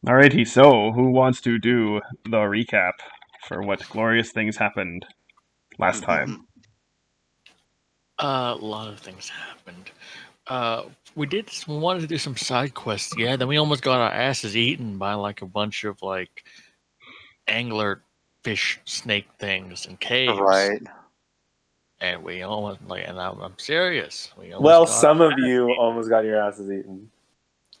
Alrighty, so who wants to do the recap for what glorious things happened last time? A lot of things happened. We wanted to do some side quests, yeah. Then we almost got our asses eaten by like a bunch of like angler fish snake things in caves. Right. And we almost and I'm serious. We almost Well, got some of you almost got your asses eaten.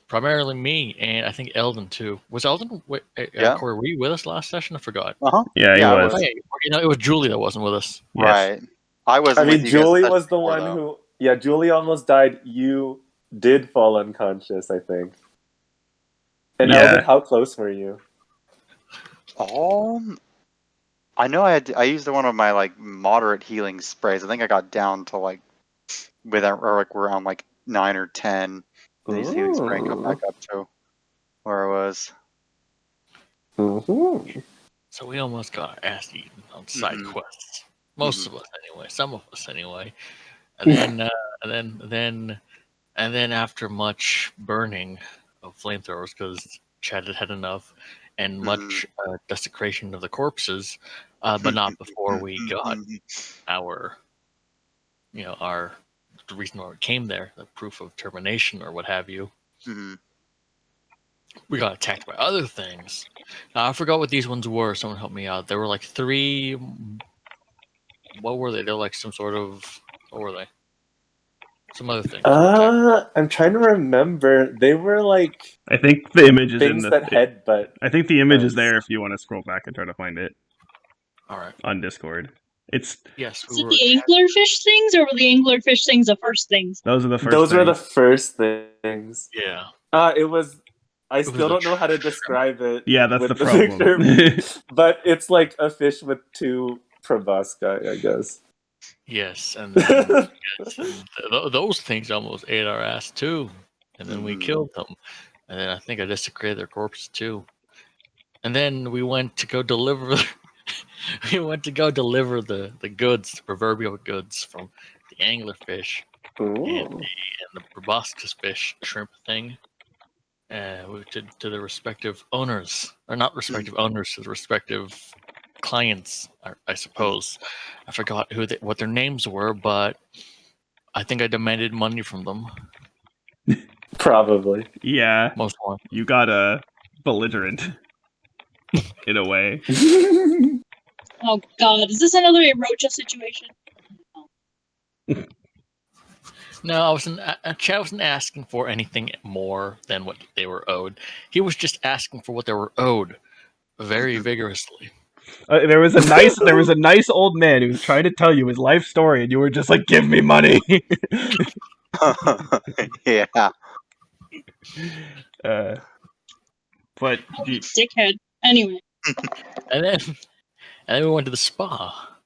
primarily me, and I think Eldon too. Was Eldon? Yeah. Corey, were you with us last session? I forgot. Yeah, he Yeah, I was. Hey, it was Julie that wasn't with us. Yes. Right. I wasn't with you guys Julie the was the session one before, who. Yeah, Julie almost died. You did fall unconscious, I think. And Yeah. Eldon, how close were you? I know I used one of my like moderate healing sprays. I think I got down to like we're around like 9 or 10. And these healing spray got back up to where I was. Mm-hmm. So we almost got our ass eaten on side quests. Most of us, anyway. Some of us, anyway. And then, and then after much burning of flamethrowers, because Chad had had enough, and much desecration of the corpses, but not before we got our, the reason why we came there, the proof of termination or what have you. We got attacked by other things. I forgot what these ones were. Someone help me out. There were like 3. What were they? They're like some sort of. What were they? Some other things. I'm trying to remember. They were like. I think the image is things that headbutt. I think the image is there if you want to scroll back and try to find it. All right. On Discord. Yes. Was it the anglerfish things, or were the anglerfish things the first things? Those are the first. Those were the first things. Yeah. It was. I still don't know how to describe it. Yeah, that's with the problem. Picture, but it's like a fish with 2 proboscis, I guess. Yes, and then, those things almost ate our ass too, and then we killed them, and then I think I desecrated their corpses too, and then we went to go deliver. The goods, the proverbial goods from the anglerfish and the proboscis fish shrimp thing, to the respective owners, or not respective owners, to the respective clients, I suppose. I forgot what their names were, but I think I demanded money from them. Probably. Yeah. Most one. You got a belligerent in a way. Oh God, is this another Erocha situation? No, Chad wasn't asking for anything more than what they were owed. He was just asking for what they were owed, very vigorously. There was a nice old man who was trying to tell you his life story, and you were just like, "Give me money." Yeah. But dickhead. Anyway. And then we went to the spa.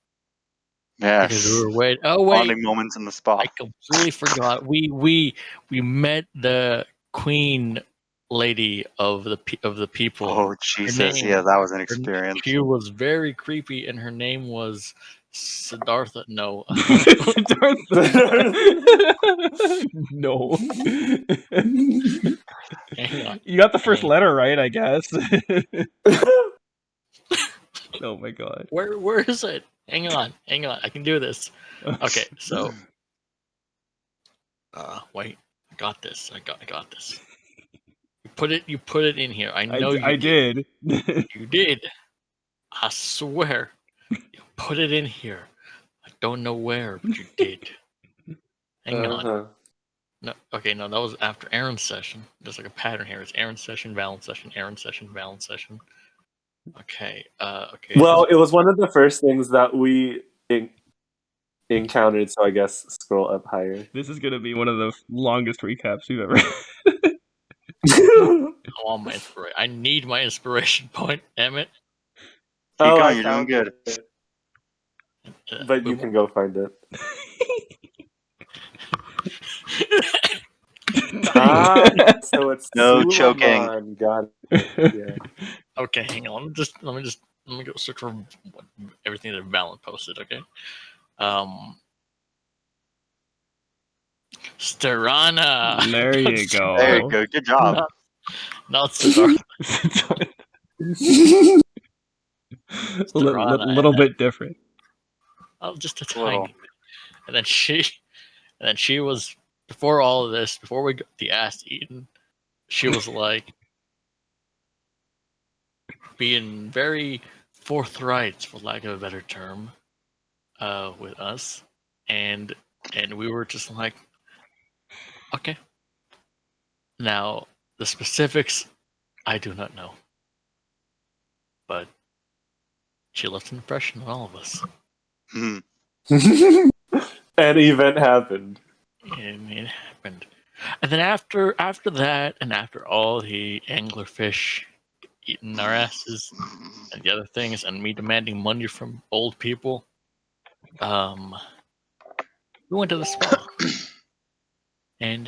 Yes. Because we were waiting. Oh wait, bonding moments in the spa. I completely forgot. We met the queen lady of the people. Oh Jesus! Yeah, that was an experience. She was very creepy, and her name was Siddhartha. No. No. Hang on. You got the first letter right, I guess. Oh my God. Where is it? Hang on. I can do this. Okay, so wait. I got this. I got this. You put it in here. I know I did. You did. I swear. You put it in here. I don't know where, but you did. Hang on. No, okay, no, that was after Aaron's session. There's like a pattern here. It's Aaron's session, Valon's session, Aaron's session, Valon's session. Okay. Okay. Well, it was one of the first things that we encountered, so I guess scroll up higher. This is gonna be one of the longest recaps we've ever. I need my inspiration point, damn it. Keep going, you're doing good. But you can go find it. So it's no choking. Got it. Yeah. Okay, hang on. Let me go search for everything that Valon posted. Okay. Sterana. There you go. There you go. Good job. Not Siddhartha. A little bit different. Oh, just a Little. tiny bit. And then she was, before all of this, before we got the ass eaten, she was like being very forthright, for lack of a better term, with us, and we were just like, okay. Now the specifics, I do not know, but she left an impression on all of us. Hmm. An event happened. And it happened. And then after that, and after all the anglerfish eating our asses and the other things, and me demanding money from old people, we went to the spa, and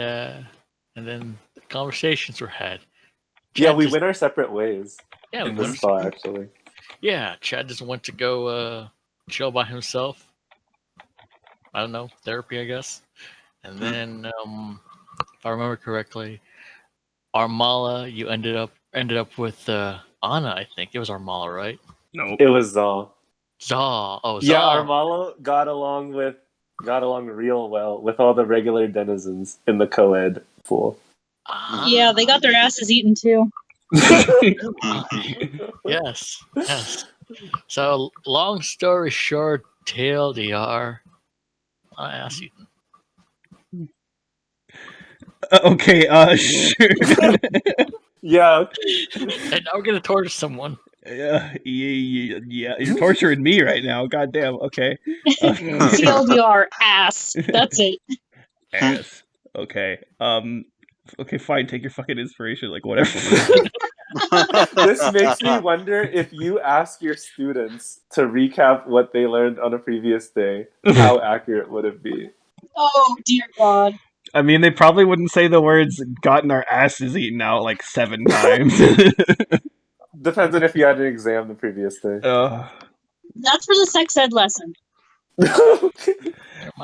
then the conversations were had. Yeah, Chad we just, went our separate ways yeah, in we the went spa, actually. yeah. Chad just went to go chill by himself. I don't know, therapy, I guess. And then, if I remember correctly, Armala, you ended up with Anna. I think it was Armala, right? Nope. It was Zal. Zaw. Oh, Yeah, Zaw. Armalo got along real well with all the regular denizens in the co-ed pool. Yeah, they got their asses eaten too. Yes. So, long story short, TLDR, I asked you. Okay, sure. Yeah. And now we're gonna torture someone. Yeah, you're torturing me right now. Goddamn. Okay. TLDR, ass. That's it. Ass. Okay. Okay, fine. Take your fucking inspiration. Like whatever. This makes me wonder if you ask your students to recap what they learned on a previous day, how accurate would it be? Oh dear God. I mean, they probably wouldn't say the words "gotten our asses eaten out" like 7 times. Depends on if you had an exam the previous day. That's for the sex ed lesson.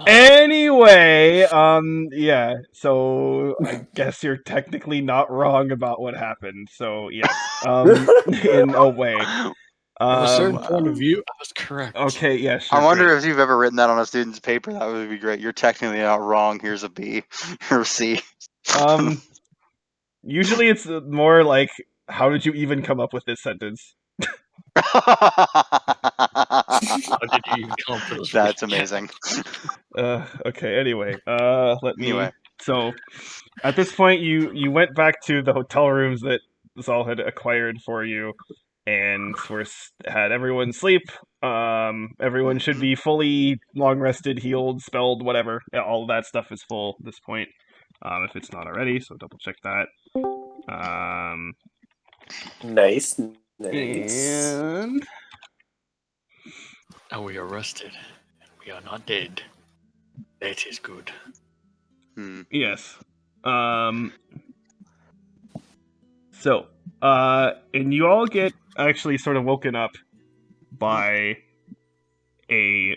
Anyway, yeah. So I guess you're technically not wrong about what happened. So yes, in a way. From a certain point of view, I was correct. Okay, yeah, sure. I wonder great. if you've ever written that on a student's paper. That would be great. You're technically not wrong. Here's a B or a C. Usually it's more like, how did you even come up with this sentence? How did you even come up with this? That's amazing. Okay. Anyway, let me. Anyway. So, at this point, you went back to the hotel rooms that Zal had acquired for you, and had everyone sleep. Everyone should be fully long rested, healed, spelled, whatever. Yeah, all of that stuff is full at this point. If it's not already, so double check that. Nice. And And we are rested, and we are not dead. That is good. yes. So, and you all get actually sort of woken up by a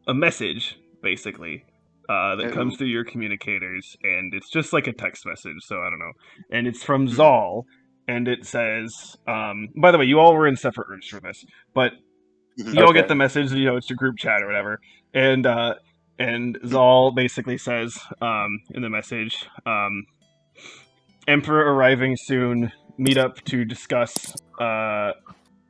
message, basically, that comes through your communicators, and it's just like a text message, so I don't know. And it's from Zal, and it says, by the way, you all were in separate rooms for this, but you all get the message, it's a group chat or whatever, and Zal basically says, in the message, Emperor arriving soon, meet up to discuss,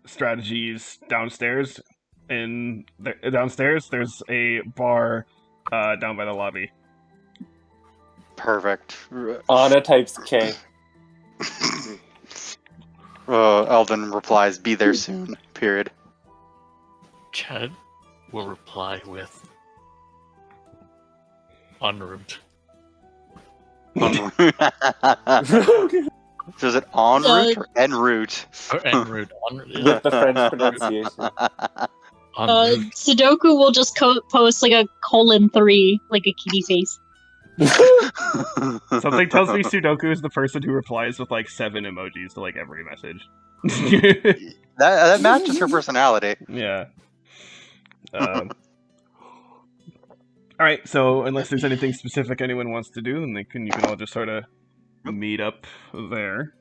strategies downstairs. Downstairs, there's a bar down by the lobby. Perfect. Anna types K. Elvin replies, "Be there soon." Period. Chad will reply with en route. En route. So is it en route or en route? En route. With the French pronunciation. Sudoku will just post like a :3, like a kitty face. Something tells me Sudoku is the person who replies with like 7 emojis to like every message. that matches her personality. Yeah. All right. So unless there's anything specific anyone wants to do, then you can all just sort of meet up there.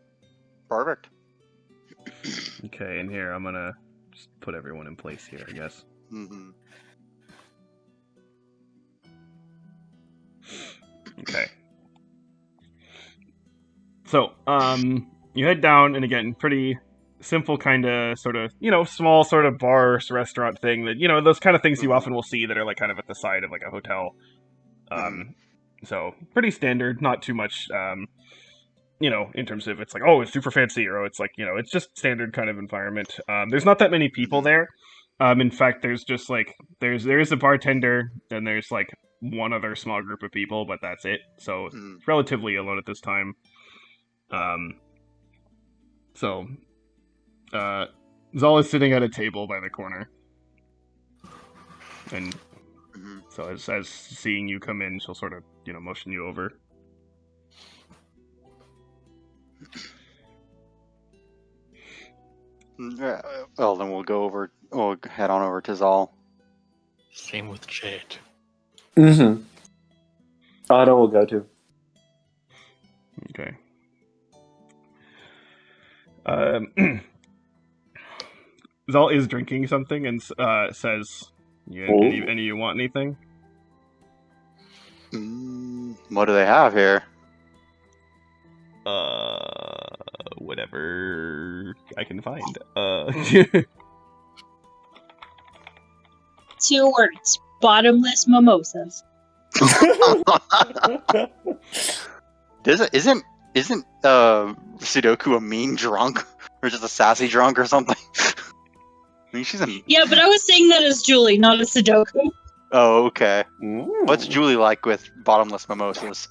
Perfect. Okay, and here I'm gonna just put everyone in place here, I guess. Mm-hmm. Okay. So, you head down, and again, pretty simple kind of sort of, small sort of bar restaurant thing that, those kind of things you often will see that are like kind of at the side of like a hotel. So pretty standard, not too much, in terms of it's like, oh, it's super fancy, or it's like, it's just standard kind of environment. There's not that many people there. In fact, there's just like, there is a bartender, and there's like one other small group of people, but that's it. So relatively alone at this time. Zal is sitting at a table by the corner, and so as seeing you come in, she'll sort of motion you over. Well, then we'll head on over to Zal. Same with Jade. Mm-hmm. Anna will go too. Okay. Zal is drinking something and says, any of you want anything? What do they have here? Whatever I can find. 2 words. Bottomless mimosas. Isn't Sudoku a mean drunk? Or just a sassy drunk or something? I mean, she's a... Yeah, but I was saying that as Julie, not as Sudoku. Oh, okay. Ooh. What's Julie like with bottomless mimosas?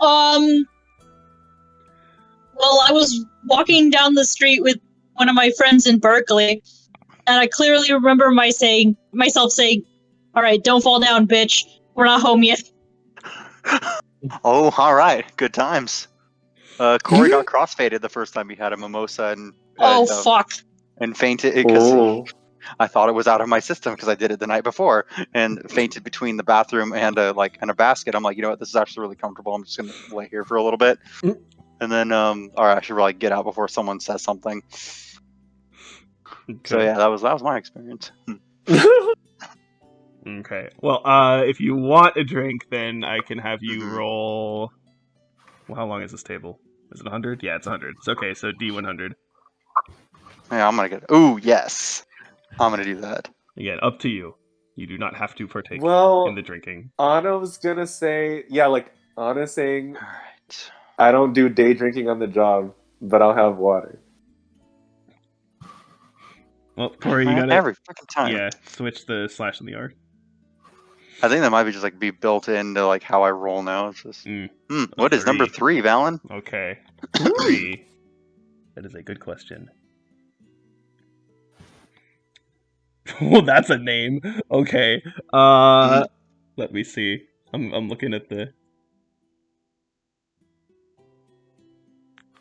Well, I was walking down the street with one of my friends in Berkeley, and I clearly remember myself saying, "All right, don't fall down, bitch. We're not home yet." Oh, all right. Good times. Corey got crossfaded the first time he had a mimosa Fuck. and fainted because I thought it was out of my system because I did it the night before and fainted between the bathroom and a basket. I'm like, you know what? This is actually really comfortable. I'm just gonna lay here for a little bit. And then, all right, I should probably get out before someone says something. Okay. So yeah, that was my experience. Okay. Well, if you want a drink, then I can have you roll. Well, how long is this table? Is it 100? Yeah, it's 100. It's okay. So D100. Yeah, I'm gonna get. Ooh, yes, I'm gonna do that. Again, up to you. You do not have to partake Well, in the drinking. Anna was gonna say, Anna saying, All right. I don't do day drinking on the job, but I'll have water. Well, Corey, you gotta every freaking time. Yeah, switch the slash and the R. I think that might be just like be built into like how I roll now. It's just. What is number 3, Valon? Okay, 3. That is a good question. Well, that's a name. Okay. Let me see. I'm looking at the.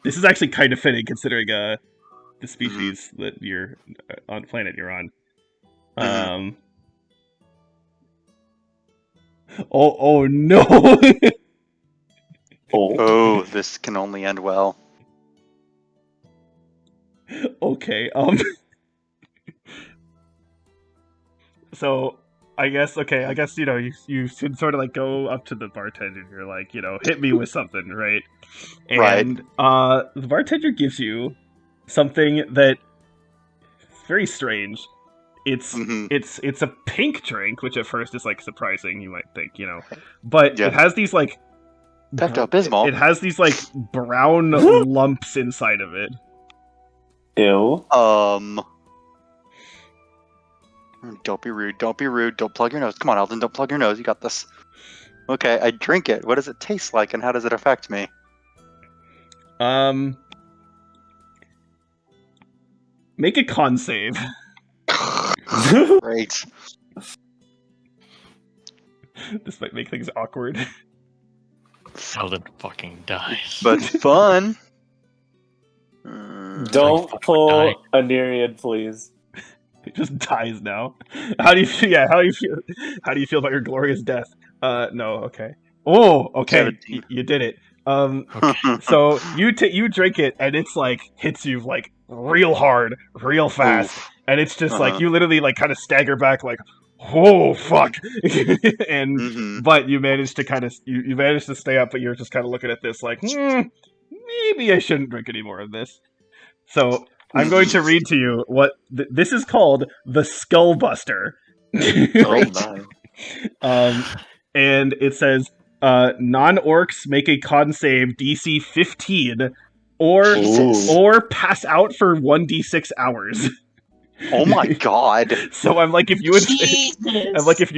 This is actually kind of fitting considering the species that you're on planet you're on. Oh no. Oh, this can only end well. Okay. So I guess you should sort of like go up to the bartender and you're like, hit me with something, right? And the bartender gives you something that is very strange. It's a pink drink, which at first is like surprising, you might think, but it has these like Pepto-Bismol. It has these like brown lumps inside of it. Ew. Don't be rude. Don't be rude. Don't plug your nose. Come on, Alden. Don't plug your nose. You got this. Okay, I drink it. What does it taste like, and how does it affect me? Make a con save. Great. This might make things awkward. Alden fucking dies. But fun. Don't pull a Nereid, please. It just dies now. How do you feel? Yeah, how do you feel? How do you feel about your glorious death? No, okay. Oh, okay. You did it. So you drink it, and it's like hits you like real hard, real fast, and it's just like you literally like kind of stagger back, like, oh fuck, and but you managed to kind of you managed to stay up, but you're just kind of looking at this like, maybe I shouldn't drink any more of this. So I'm going to read to you what this is called: the Skull Buster. Great. And it says, non-orcs make a con save DC 15, or pass out for 1d6 hours. Oh my god! So I'm like, if you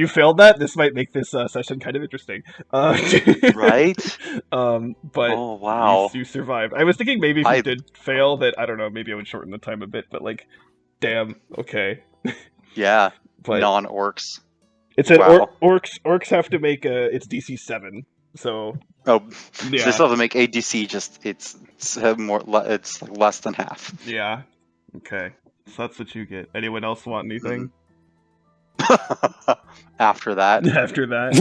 failed that, this might make this session kind of interesting. Right? But Oh wow! you survived. I was thinking maybe if you did fail, that I don't know, maybe I would shorten the time a bit. But like, damn, okay. Yeah, but non-orcs. It said orcs have to make it's DC 7. So yeah. Yeah. So they still have to make ADC. Just it's more. It's like less than half. Yeah. Okay. So that's what you get. Anyone else want anything? After that. After that,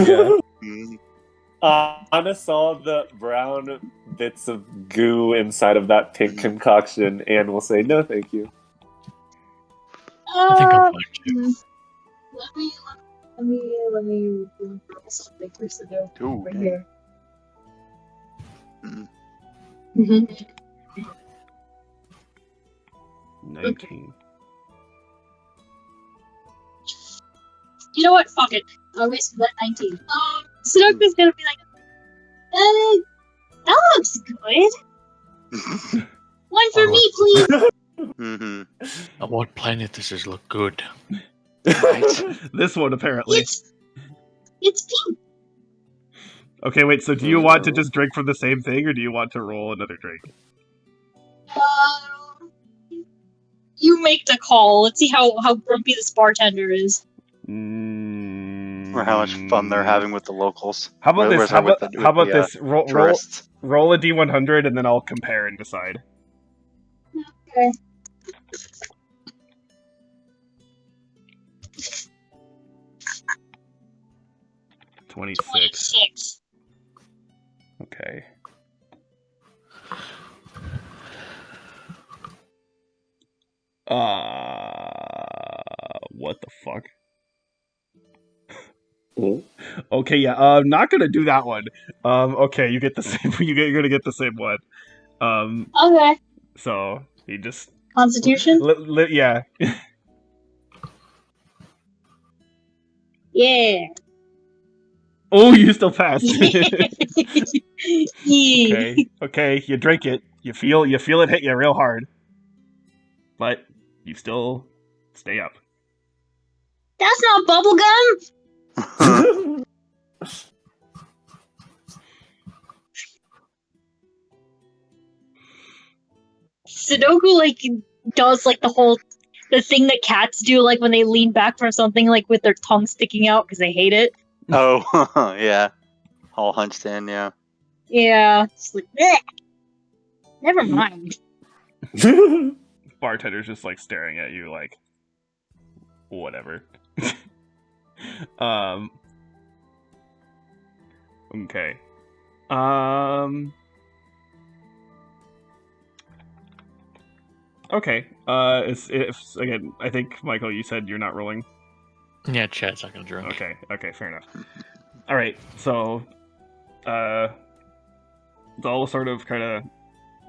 yeah. Anna saw the brown bits of goo inside of that pink concoction and will say, no, thank you. I think I'm fine too. Let me roll something for Sudoku right here. 19. You know what? Fuck it. I'll waste that 19. Sudoku's gonna be like, that looks good. One for me, please. On what planet does this look good? Right. This one, apparently. It's pink. Okay, wait, so do you want to just drink from the same thing, or do you want to roll another drink? You make the call. Let's see how grumpy this bartender is. Or how much fun they're having with the locals. How about this? How about this? Tourists. Roll a D100, and then I'll compare and decide. Okay. $26. Okay. What the fuck? Okay, yeah. I'm not gonna do that one. Okay, you get the same. You're gonna get the same one. Okay. So he just Constitution. Yeah. Yeah. Oh, you still passed. Yeah. Okay. You drink it. You feel it hit you real hard, but you still stay up. That's not bubblegum. Sudoku does the thing that cats do when they lean back from something with their tongue sticking out because they hate it. Oh yeah, all hunched in. Yeah. Yeah. It's like, bleh. Never mind. Bartender's just staring at you whatever. Okay. Okay. If again, I think Michael, you said you're not rolling. Yeah, Chad's not gonna drink. Okay, fair enough. All right, so they'll sort of kind of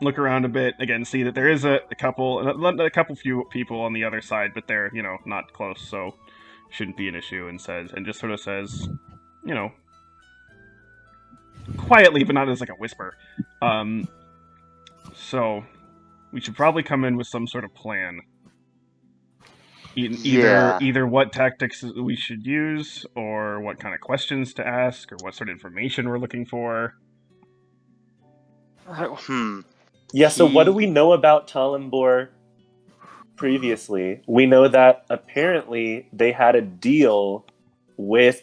look around a bit again, see that there is a couple few people on the other side, but they're not close, so shouldn't be an issue. And just sort of says, quietly, but not as a whisper. So we should probably come in with some sort of plan. Either what tactics we should use, or what kind of questions to ask, or what sort of information we're looking for. Yeah, so what do we know about Talambor previously? We know that apparently they had a deal with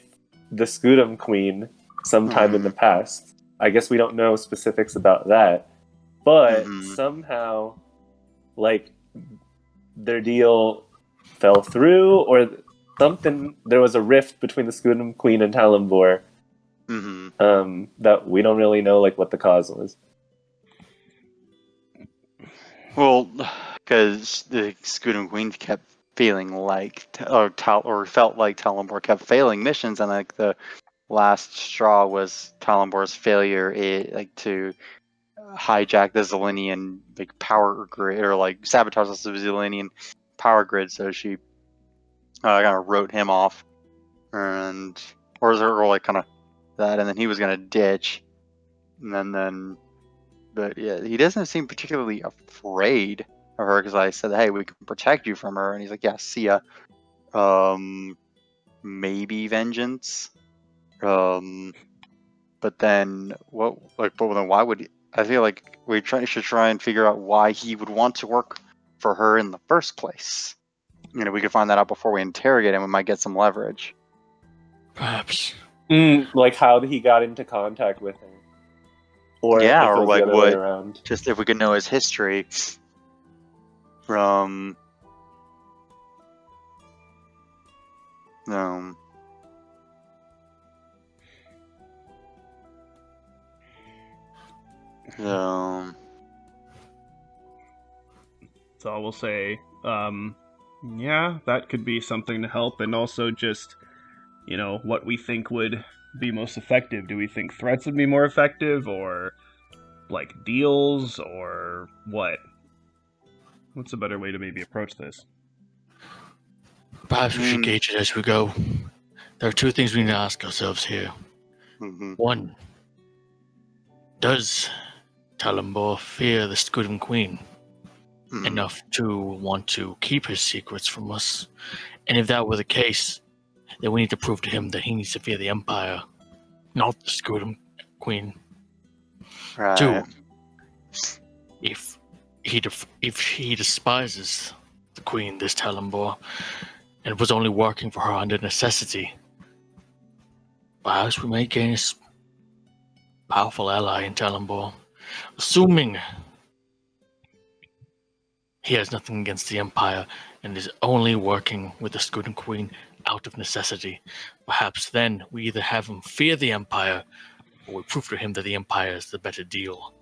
the Scudam Queen sometime in the past. I guess we don't know specifics about that. But somehow, their deal fell through, or something. There was a rift between the Scudam Queen and Talambor, that we don't really know like what the cause was. Well, because the Scudam Queen kept feeling like, or felt like Talonbor kept failing missions, and like the last straw was Talonbor's failure, to hijack the Zelenian like power grid, or like sabotage the Zelenian power grid. So she kind of wrote him off, or like kind of that, and then he was gonna ditch, and then. But yeah, he doesn't seem particularly afraid of her, because I said, "Hey, we can protect you from her," and he's like, "Yeah, see ya." Maybe vengeance. But then what? Like, but then why would I feel like should try and figure out why he would want to work for her in the first place. We could find that out before we interrogate him. We might get some leverage. Perhaps. Like how he got into contact with her. Or Yeah, if it or was like the other way around. Just if we could know his history from So I will say, yeah, that could be something to help, and also just, what we think would be most effective. Do we think threats would be more effective, or like deals, or what? What's a better way to maybe approach this? Perhaps we should gauge it as we go. There are two things we need to ask ourselves here. One, does Talonbor fear the Scudam Queen enough to want to keep his secrets from us? And if that were the case, then we need to prove to him that he needs to fear the Empire, not the Scudam Queen. Right. Two, if he despises the Queen, this Talonbor, and was only working for her under necessity, perhaps we may gain a powerful ally in Talonbor, assuming he has nothing against the Empire and is only working with the Scudam Queen out of necessity. Perhaps then we either have him fear the Empire, or we prove to him that the Empire is the better deal.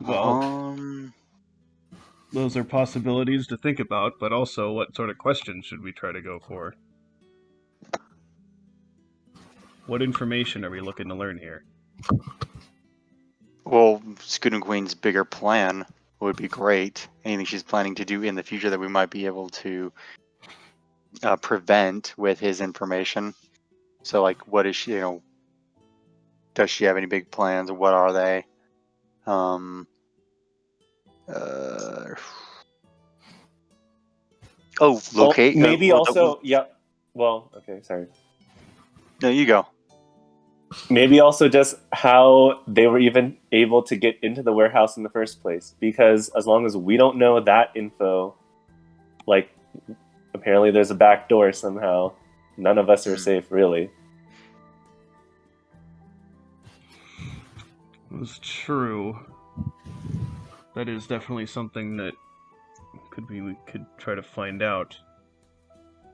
Well, those are possibilities to think about, but also what sort of questions should we try to go for? What information are we looking to learn here? Well, Scudam Queen's bigger plan would be great. Anything she's planning to do in the future that we might be able to prevent with his information. So, like, what is she? Does she have any big plans? What are they? Locate. Maybe also, yeah. Well, okay, sorry. No, you go. Maybe also just how they were even able to get into the warehouse in the first place. Because as long as we don't know that info, like, apparently there's a back door somehow. None of us are safe, really. That's true. That is definitely something that we could try to find out.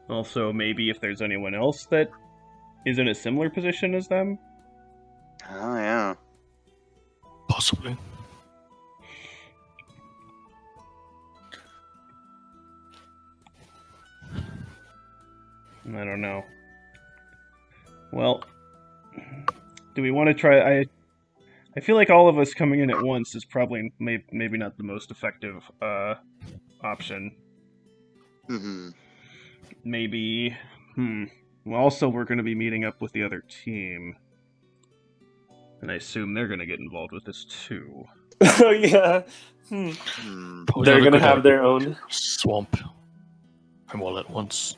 Also, maybe if there's anyone else that is in a similar position as them? Oh, yeah. Possibly. I don't know. Well, do we want to try... I feel like all of us coming in at once is probably maybe not the most effective option. Maybe... Well, also, we're going to be meeting up with the other team. And I assume they're going to get involved with this, too. Oh, yeah. They're going to have their own... swamp him all at once.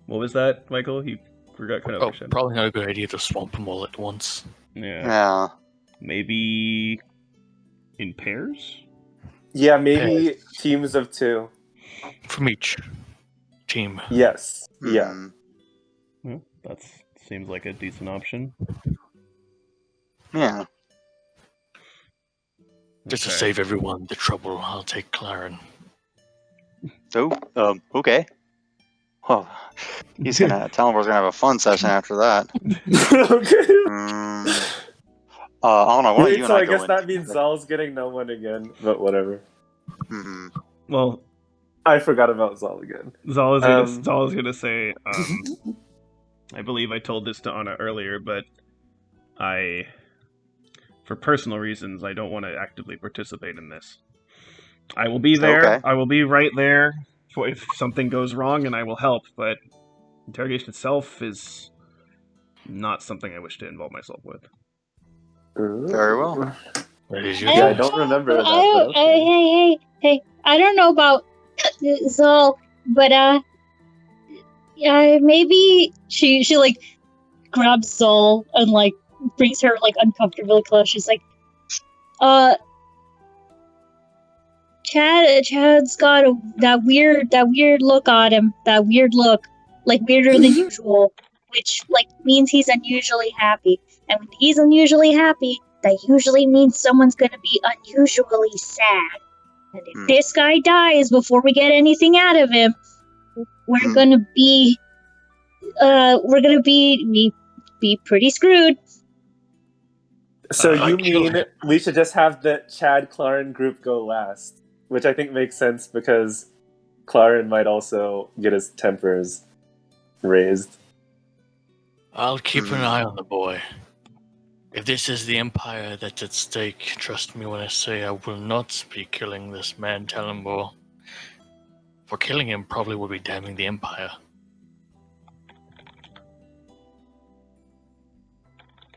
What was that, Michael? He forgot kind of... probably not a good idea to swamp them all at once. Yeah. Maybe... in pairs? Yeah, maybe teams of 2. From each team. Yes. Yeah. Well, that seems like a decent option. Yeah. Just to save everyone the trouble, I'll take Claren. Oh, okay. Well, Talonbor's gonna have a fun session after that. Okay. I don't know. Why don't Wait, you and so I I go guess in? that means Zal's getting no one again, but whatever. Hmm. Well, I forgot about Zal again. Zal is Um, gonna say, I believe I told this to Anna earlier, but for personal reasons, I don't want to actively participate in this. I will be there. Okay. I will be right there if something goes wrong, and I will help. But interrogation itself is not something I wish to involve myself with. Very well. That is your Yeah, I choice. don't remember that, but okay. Hey! I don't know about Zol, but maybe she like grabs Zol and like brings her like uncomfortably close. She's like, Chad's got that weird look on him. That weird look, like weirder than usual, which like means he's unusually happy. And when he's unusually happy, that usually means someone's gonna be unusually sad. And if this guy dies before we get anything out of him, we're gonna be pretty screwed. So you mean we should just have the Chad Claren group go last? Which I think makes sense because Claren might also get his tempers raised. I'll keep an eye on the boy. If this is the Empire that's at stake, trust me when I say I will not be killing this man, Talonbor. For killing him probably would be damning the Empire.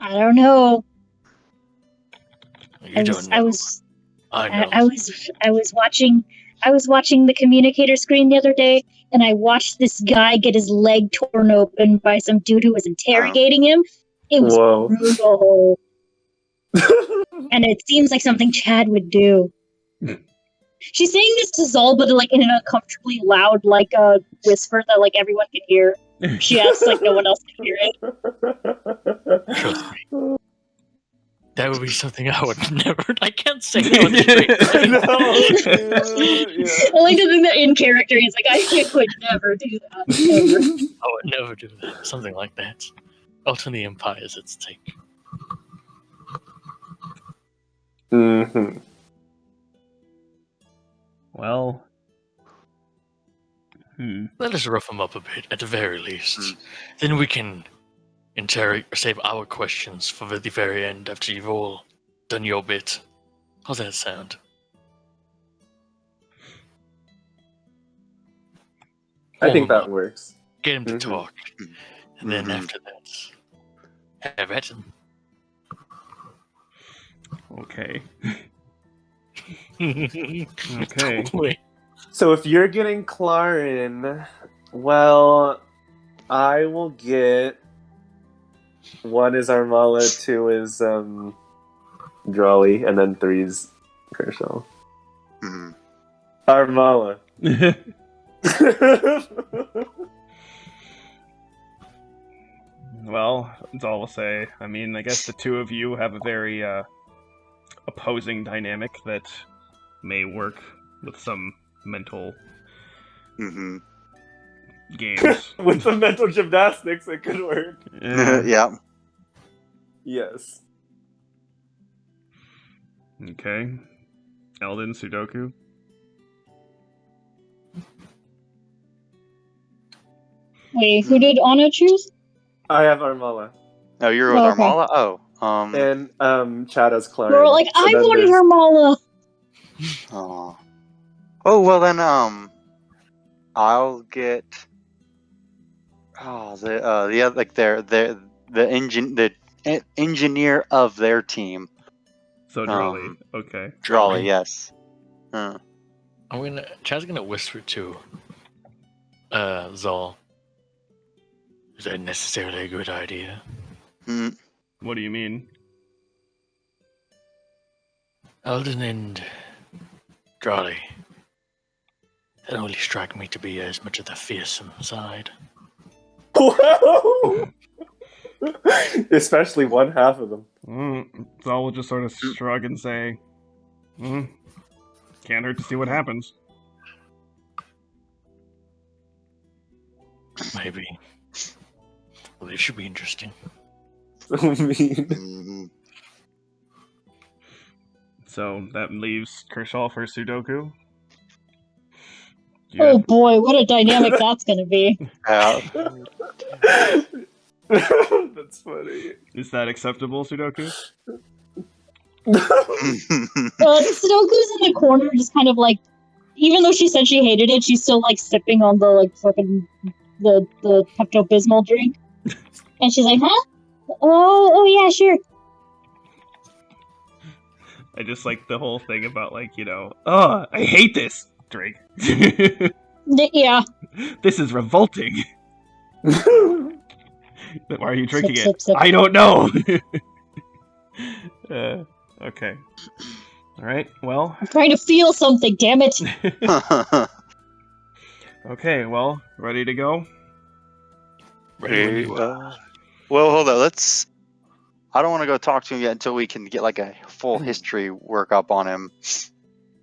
I don't know. You don't know. I know. I was watching the communicator screen the other day, and I watched this guy get his leg torn open by some dude who was interrogating him. It was brutal. And it seems like something Chad would do. She's saying this to Zol, but like in an uncomfortably loud, like a whisper that like everyone can hear. She acts like no one else can hear it. Trust me. That would be something I would never. I can't say no on the street. I like to think that in character, he's like, I would never do that. Ever. I would never do that. Something like that. Ultimately, the Empire is at stake. Mm-hmm. Well, let us rough him up a bit, at the very least. Then we can save our questions for the very end after you've all done your bit. How's that sound? I think that works. Get him to talk. And then after that, have at him. Okay. Okay. Totally. So if you're getting Claren, well, I will get 1 is Armala, 2 is Drawley, and then 3 is Kershaw. Armala. Well, that's all I'll say. I mean, I guess the two of you have a very opposing dynamic that may work with some mental games. With some mental gymnastics, it could work. Yeah. Yes. Okay. Eldon, Sudoku. Wait, who did Anna choose? I have Armala. Oh, you're with Armala? Oh. And Chad has Claren. Girl, like, I wanted Armala! Oh, well then, I'll get the other, like the engineer of their team. So Drawley, okay. Drawley, yes. Chad's gonna whisper to Zal. Is that necessarily a good idea? What do you mean? Eldon and Drawley. They don't really strike me to be as much of the fearsome side. Especially one half of them. Zal will just sort of shrug and say, can't hurt to see what happens. Maybe. Well, this should be interesting. So mean. Mhm. So that leaves Kershaw for Sudoku. Oh boy, what a dynamic that's gonna be. Yeah. That's funny. Is that acceptable, Sudoku? Sudoku's in the corner, just kind of like, even though she said she hated it, she's still like sipping on the like fucking the Pepto Bismol drink, and she's like, "Huh? Oh yeah, sure." I just like the whole thing about like, oh, I hate this drink. Yeah. This is revolting. Why are you drinking Sip, it? sip, sip. I don't know. Okay. All right. Well. I'm trying to feel something. Damn it. Okay. Well, ready to go? Ready when you are. Well, hold on. I don't want to go talk to him yet until we can get like a full history workup on him.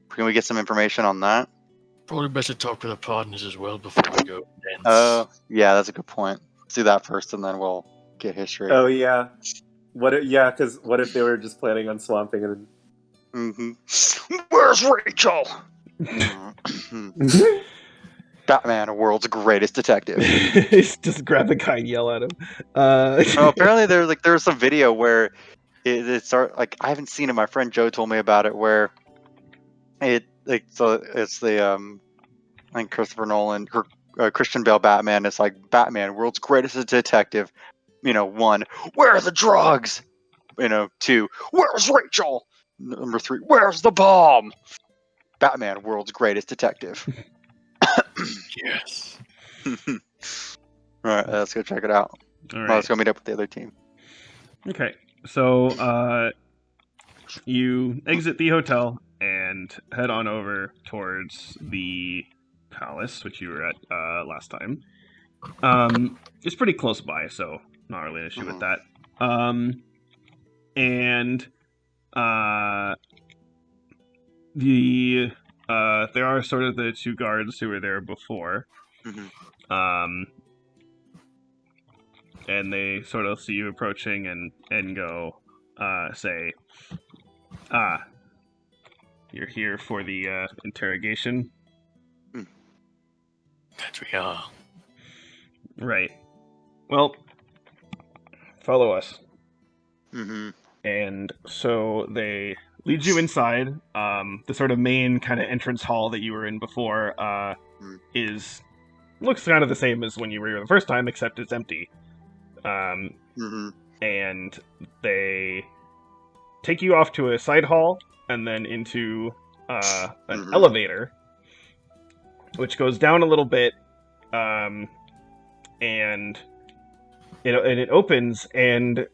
Can we get some information on that? Probably best to talk with our partners as well before we go dance. Yeah, that's a good point. Let's do that first, and then we'll get history. Oh yeah. Because what if they were just planning on swamping and Where's Rachel? Batman, world's greatest detective. Just grab the guy and yell at him. Apparently there's some video where it's like I haven't seen it. My friend Joe told me about it, where it's the I think Christopher Nolan, Christian Bale Batman. It's like Batman, world's greatest detective. 1, where are the drugs? 2, where's Rachel? Number 3, where's the bomb? Batman, world's greatest detective. Yes. Alright, let's go check it out. All Well, right. let's go meet up with the other team. Okay. So, you exit the hotel and head on over towards the palace, which you were at last time. It's pretty close by, so not really an issue with that. There are sort of the two guards who were there before. And they sort of see you approaching and go, say, you're here for the interrogation? That we are. Right. Well, follow us. Mm-hmm. And so they lead you inside. The sort of main kind of entrance hall that you were in before looks kind of the same as when you were here the first time, except it's empty. And they take you off to a side hall and then into an elevator, which goes down a little bit, and it opens, and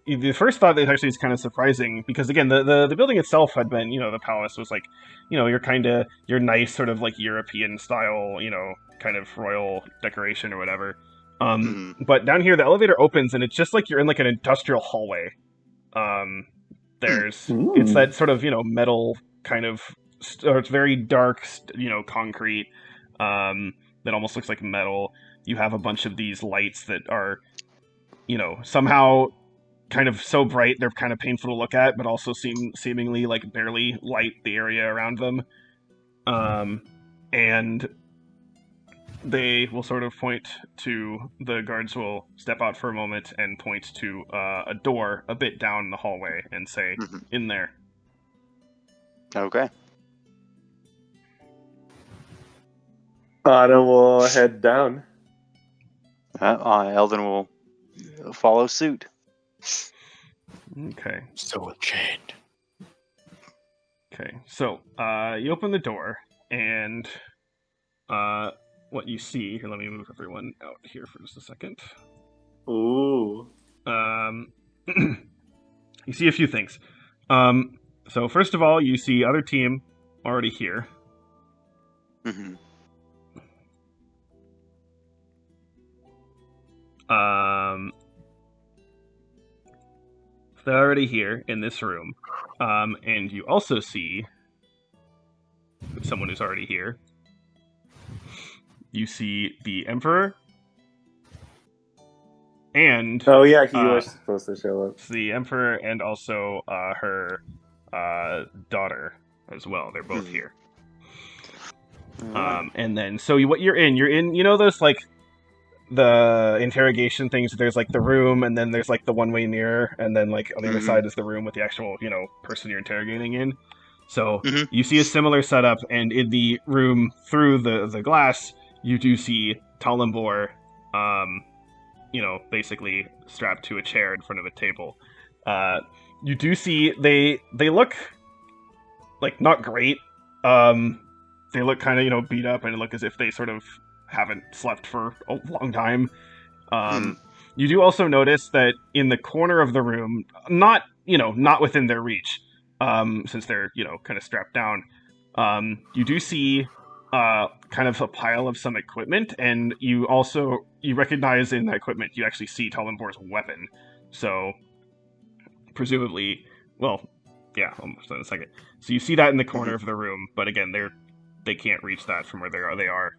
the first thought that actually is kind of surprising, because again, the building itself had been, the palace was like, your nice sort of like European style, kind of royal decoration or whatever. But down here, the elevator opens, and it's just like you're in like an industrial hallway. It's that sort of, metal kind of, or it's very dark, concrete, that almost looks like metal. You have a bunch of these lights that are, somehow kind of so bright they're kind of painful to look at, but also seemingly like barely light the area around them. And they will sort of the guards will step out for a moment and point to a door a bit down the hallway and say, in there. Okay. Anna will head down. Eldon will follow suit. Okay. So chained. Okay. So, you open the door, and what you see here. Let me move everyone out here for just a second. Ooh. You see a few things. So first of all, you see other team already here. They're already here in this room. And you also see someone who's already here. You see the Emperor and Oh yeah, he was supposed to show up. it's the Emperor and also her daughter as well. They're both here. And then so what you're in, you know those like the interrogation things. There's like the room, and then there's like the one-way mirror, and then like on the other side is the room with the actual person you're interrogating in. So you see a similar setup, and in the room through the glass, you do see Talambor, basically strapped to a chair in front of a table. You do see they look like not great. They look kind of beat up, and look as if they sort of haven't slept for a long time. You do also notice that in the corner of the room, not within their reach, since they're kind of strapped down, you do see kind of a pile of some equipment, and you recognize in that equipment you actually see Talimbor's weapon. So presumably, well, yeah, almost in a second. So you see that in the corner of the room, but again, they can't reach that from where they are.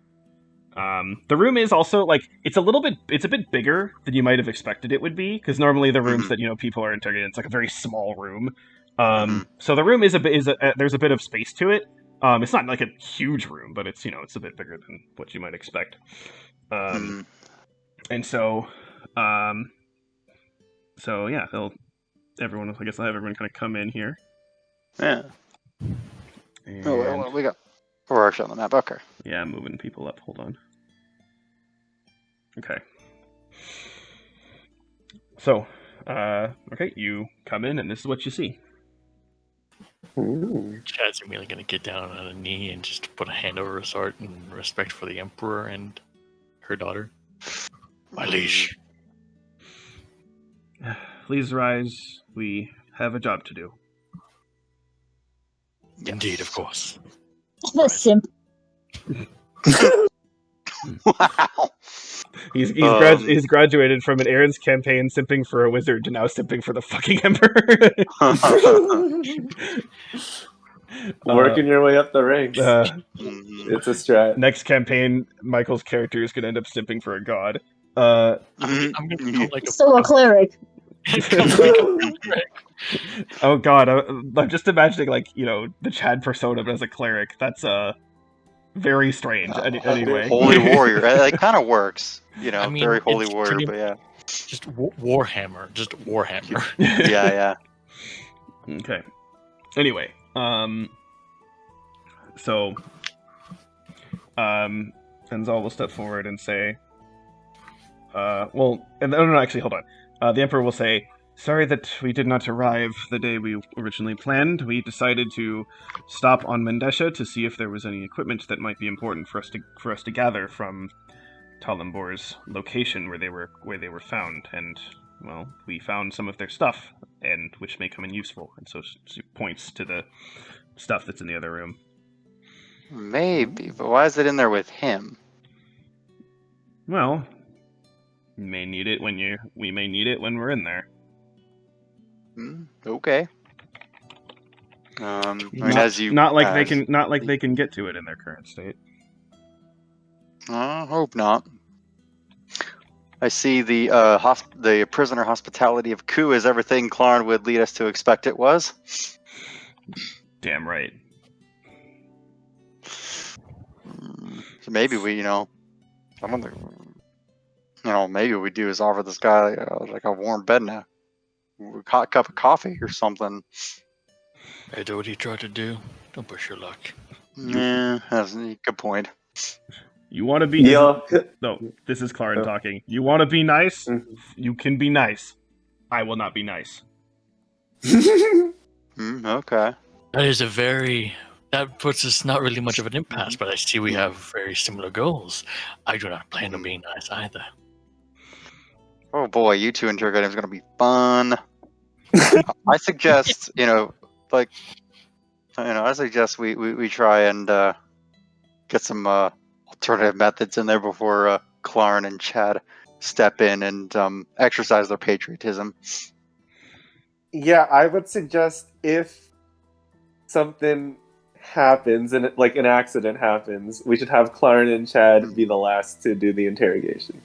The room is also it's a bit bigger than you might have expected it would be, because normally the rooms that people are interrogated, it's like a very small room. So the room there's a bit of space to it. It's not like a huge room, but it's it's a bit bigger than what you might expect. And so yeah, I guess I'll have everyone kind of come in here. Yeah. And, what do we got? We're actually on the map. Okay. Yeah, I'm moving people up. Hold on. Okay. So, okay, you come in, and this is what you see. Chad's immediately going to get down on a knee and just put a hand over his heart in respect for the Emperor and her daughter. My liege. Please rise. We have a job to do. Indeed, of course. The simp. Wow. He's graduated from an Aaron's campaign simping for a wizard to now simping for the fucking Emperor. Working your way up the ranks. It's a strat. Next campaign, Michael's character is going to end up simping for a god. I'm going to become like a cleric. Oh god, I'm just imagining the Chad persona but as a cleric. That's very strange. Anyway, holy warrior. It kind of works. Very holy warrior, pretty, but yeah. Just Warhammer. Just Warhammer. Yeah. Okay. Anyway, so Fenzal will step forward and say, actually, hold on. The Emperor will say, "Sorry that we did not arrive the day we originally planned. We decided to stop on Mendesha to see if there was any equipment that might be important for us to gather from Talimbor's location where they were found, and well, we found some of their stuff, and which may come in useful." And so she points to the stuff that's in the other room. Maybe, but why is it in there with him? Well, we may need it when we're in there. Okay. Not like they can get to it in their current state. I hope not. I see the prisoner hospitality of Ku is everything Clarn would lead us to expect it was. Damn right. So maybe we, I don't think, maybe what we do is offer this guy like a warm bed now. A hot cup of coffee or something. Hey, do what he tried to do. Don't push your luck. Yeah, that's a good point. You want to be... No, this is Clarn talking. You want to be nice? You can be nice. I will not be nice. Okay. That puts us not really much of an impasse, but I see we have very similar goals. I do not plan on being nice either. Oh boy, you two interrogating is going to be fun. I suggest, I suggest we try and get some alternative methods in there before Clarn and Chad step in and exercise their patriotism. Yeah, I would suggest if something happens and an accident happens, we should have Clarn and Chad be the last to do the interrogation.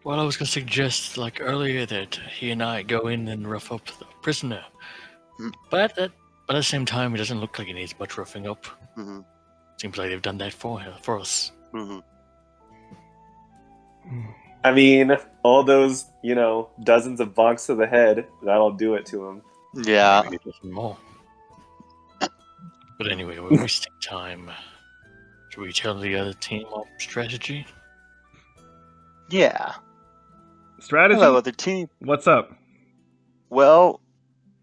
Well, I was gonna suggest, like earlier, that he and I go in and rough up the prisoner. Mm. But at the same time, it doesn't look like he needs much roughing up. Mm-hmm. Seems like they've done that for us. Mm-hmm. I mean, all those, dozens of bonks to the head, that'll do it to him. Yeah. Maybe a dozen more. But anyway, we're wasting time. Should we tell the other team our strategy? Yeah. Strategy? Hello, other team. What's up? Well,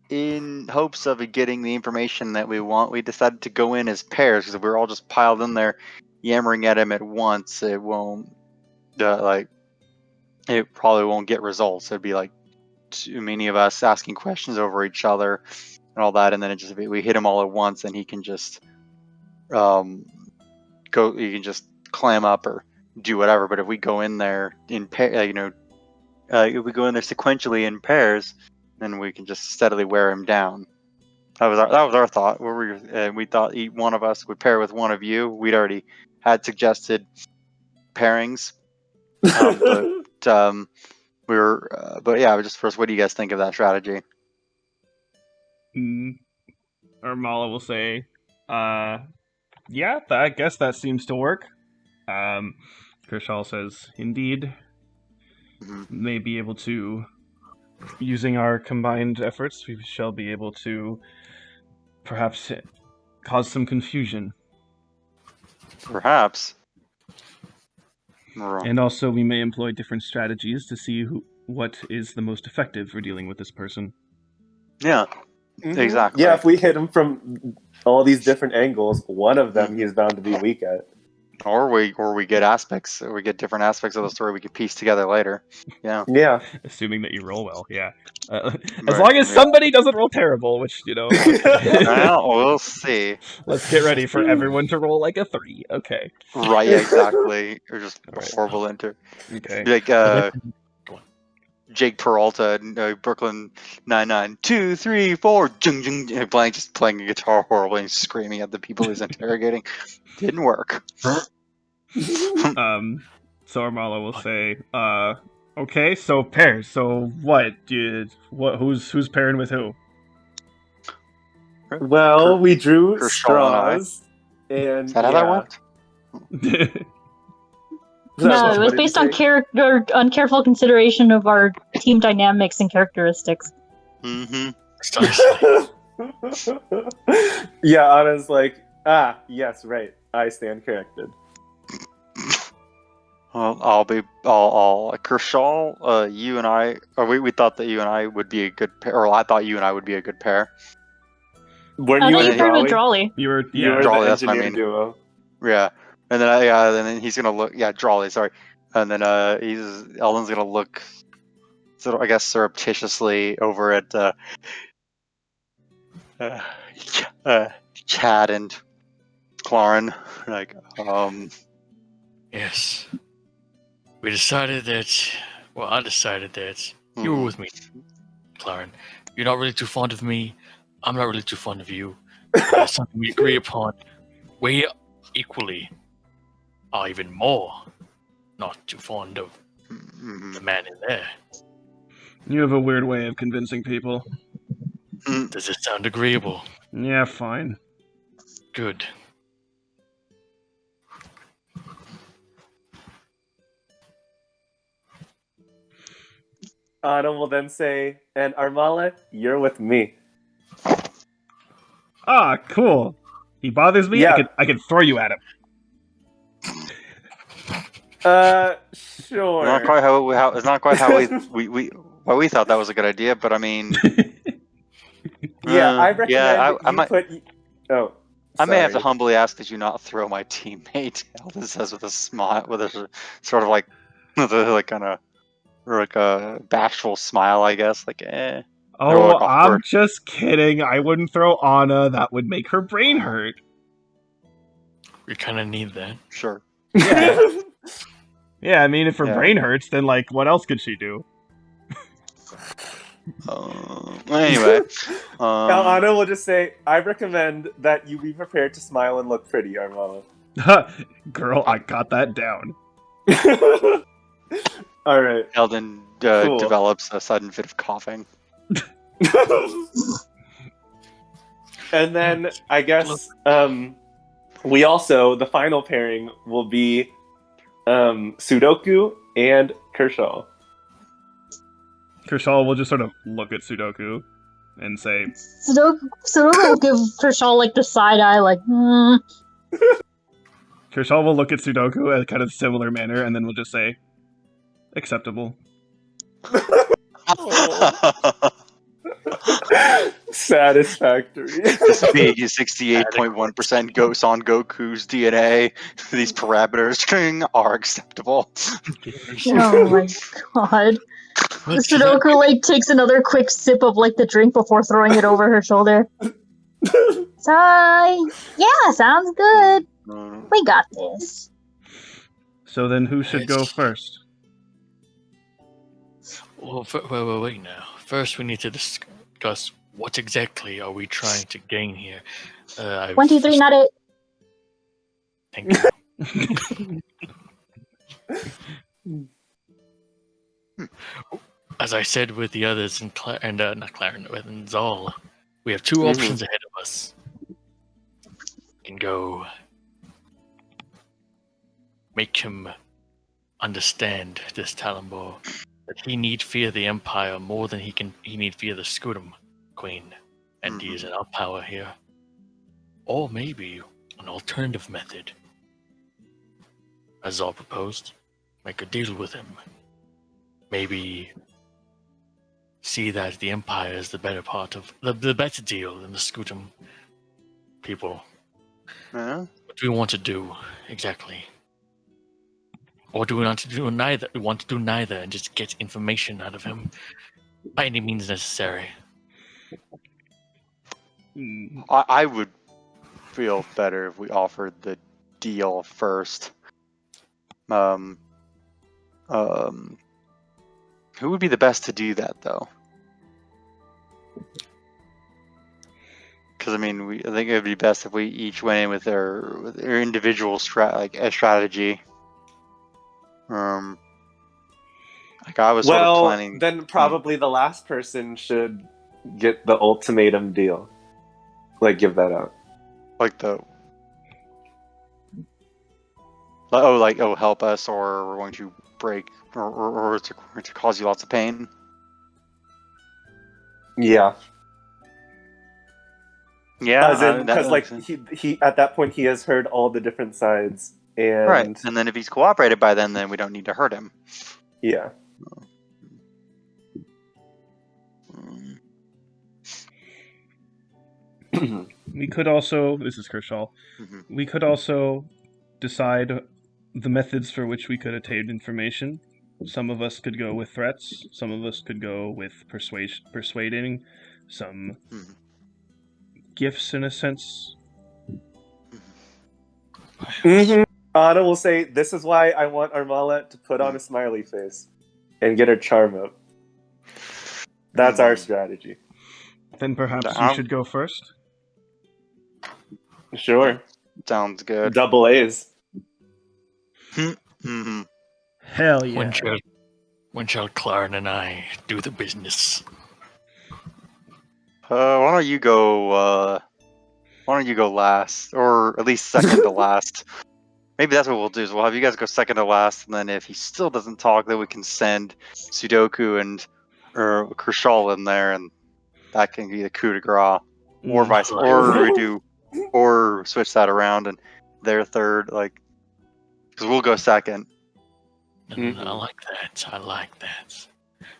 in hopes of getting the information that we want, we decided to go in as pairs because if we're all just piled in there, yammering at him at once, it won't, it probably won't get results. It'd be like too many of us asking questions over each other and all that, and then we hit him all at once, and he can just he can just clam up or do whatever. But if we go in there in if we go in there sequentially in pairs, then we can just steadily wear him down. That was our thought. We thought each one of us would pair with one of you. We'd already had suggested pairings, but we were. But yeah, just first, what do you guys think of that strategy? Armala will say, yeah, I guess that seems to work. Kershal says, indeed. May be able to, using our combined efforts, we shall be able to perhaps cause some confusion. Perhaps. And also we may employ different strategies to see what is the most effective for dealing with this person. Yeah, exactly. Yeah, if we hit him from all these different angles, one of them he's bound to be weak at. Or we get aspects, or we get different aspects of the story we can piece together later. Yeah. Yeah. Assuming that you roll well, yeah. As long as somebody doesn't roll terrible, which, Well, we'll see. Let's get ready for everyone to roll like a 3. Okay. Right, yeah, exactly. Or just horrible enter. Okay. Like Jake Peralta, Brooklyn 99, 2, 3, 4, just playing a guitar horribly and screaming at the people he's interrogating. Didn't work. So Armala will say, okay, so pairs. So who's pairing with who? Well, we drew straws, Is that how that worked? No, it was based on careful consideration of our team dynamics and characteristics. Mm-hmm. Yeah, Anna's like, yes, right. I stand corrected. Well, I'll Kershaw, you and I, or we thought that you and I would be a good pair, or I thought you and I would be a good pair. Weren't you paired with Drawley? You were Drawley, the that's what I engineer mean. duo. Yeah. And then he's gonna look, Drawley, sorry. And then Elden's gonna look sort of, I guess, surreptitiously over at Chad and Claren, like, Yes. We decided that. Well, I decided that you were with me, Claren. You're not really too fond of me. I'm not really too fond of you. That's something we agree upon. We equally are even more not too fond of the man in there. You have a weird way of convincing people. Does it sound agreeable? Yeah, fine. Good. Anna will then say, and Armala, you're with me. Ah, cool. He bothers me. Yeah. I could throw you at him. Sure. It's not quite how we thought that was a good idea, but I mean, yeah, I recommend I might. Oh, I may have to sorry. humbly ask that you not throw my teammate. Alden says with a smile, with a sort of like, with a like kind of, or like a bashful smile, I guess. Like, Oh, I'm just kidding. I wouldn't throw Anna. That would make her brain hurt. We kind of need that. Sure. Yeah. Yeah, I mean, if her brain hurts, then, like, what else could she do? Anyway. Now, Anna will just say, I recommend that you be prepared to smile and look pretty, Armala. Girl, I got that down. All right. Eldon Cool. develops a sudden fit of coughing. And then I guess we also, the final pairing will be Sudoku and Kershaw. Kershaw will just sort of look at Sudoku and say, Sudoku will give Kershaw like the side eye, like, Kershaw will look at Sudoku in a kind of similar manner, and then we'll just say, acceptable. Satisfactory. This being 68.1% goes on Goku's DNA. These parameters are acceptable. oh my god. Sudoku like takes another quick sip of like the drink before throwing it over her shoulder. So yeah, sounds good. We got this. So then who should go first? Well, wait now. First, we need to discuss what exactly are we trying to gain here. 1, 2, 3, not it. Thank you. As I said with the others, not Clarence, with Zal, we have two options ahead of us. We can go make him understand, this Talonbor, that he need fear the Empire more than he need fear the Scudam Queen, and he is in our power here. Or maybe an alternative method, as Zal proposed, make a deal with him. Maybe see that the Empire is the better part of the better deal than the Scudam people. Yeah. What do we want to do exactly? Or do we want to do neither? We want to do neither and just get information out of him by any means necessary. I would feel better if we offered the deal first. Who would be the best to do that, though? Because I mean, I think it would be best if we each went in with their individual strategy. Like I was sort of planning. Then probably the last person should get the ultimatum deal. Like, give that out. Like help us, or we're going to break, or it's going to cause you lots of pain. Yeah. Yeah, because like he at that point he has heard all the different sides, and right. And then if he's cooperated by then we don't need to hurt him. Yeah. We could also, this is Kershaw, we could also decide the methods for which we could attain information. Some of us could go with threats, some of us could go with persuading, some gifts in a sense. Anna will say, "This is why I want Armala to put on a smiley face and get her charm up. That's our strategy." Then perhaps you should go first? Sure. Sounds good. Double A's. Hell yeah. When shall Clarn and I do the business? Why don't you go last, or at least second to last? Maybe that's what we'll do. Is we'll have you guys go second to last, and then if he still doesn't talk, then we can send Sudoku and Kershaw in there, and that can be the coup de grace, or vice, or switch that around, and they're third, like, because we'll go second. I like that.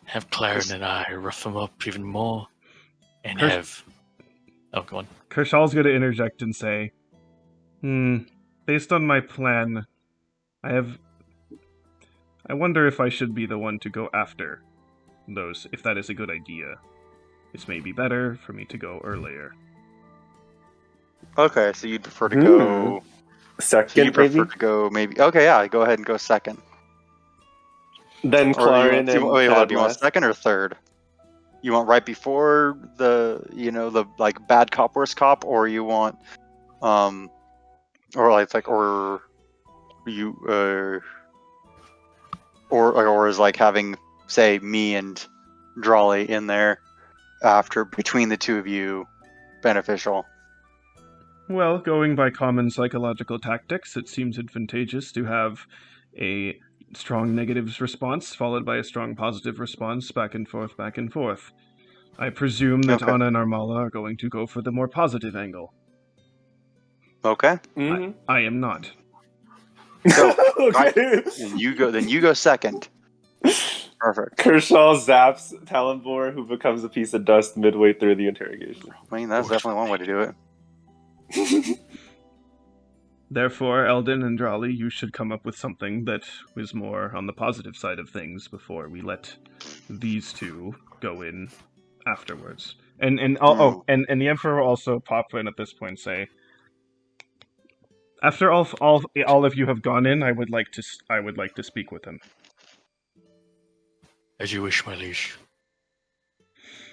Have Clarence and I rough him up even more, and have. Oh, go on. Kershaw's going to interject and say, based on my plan, I wonder if I should be the one to go after those, if that is a good idea. This may be better for me to go earlier. Okay, so you'd prefer to go second, so you prefer to go maybe. Okay, yeah, go ahead and go second. Then Clarence do you want second or third? You want right before the like bad cop worst cop, or you want or you or is like having, say, me and Drawley in there after between the two of you beneficial? Well, going by common psychological tactics, it seems advantageous to have a strong negatives response followed by a strong positive response, back and forth, back and forth. I presume that Okay. Anna and Armala are going to go for the more positive angle. Okay. Mhm. I am not. So, Okay. Then you go second. Perfect. Kershaw zaps Talonbor, who becomes a piece of dust midway through the interrogation. I mean, that's definitely one way to do it. Therefore, Eldon and Drawley, you should come up with something that is more on the positive side of things before we let these two go in afterwards. And the Emperor will also pop in at this point and say, after all of you have gone in, I would like to speak with him. As you wish, my liege.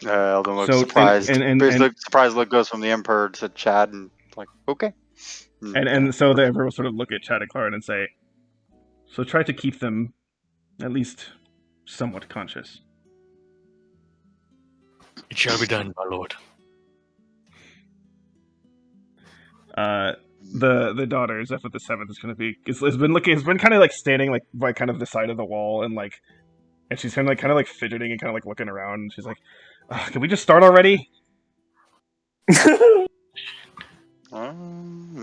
Eldon looks So, surprised. and Surprised look goes from the Emperor to Chad and like, okay. And so the Emperor will sort of look at Chad and Claren and say, so try to keep them at least somewhat conscious. It shall be done, my lord. The daughter, Zephyr the Seventh, is going to be has been kind of like standing like by kind of the side of the wall and she's kind of like fidgeting and kind of like looking around. And she's like, "Can we just start already?"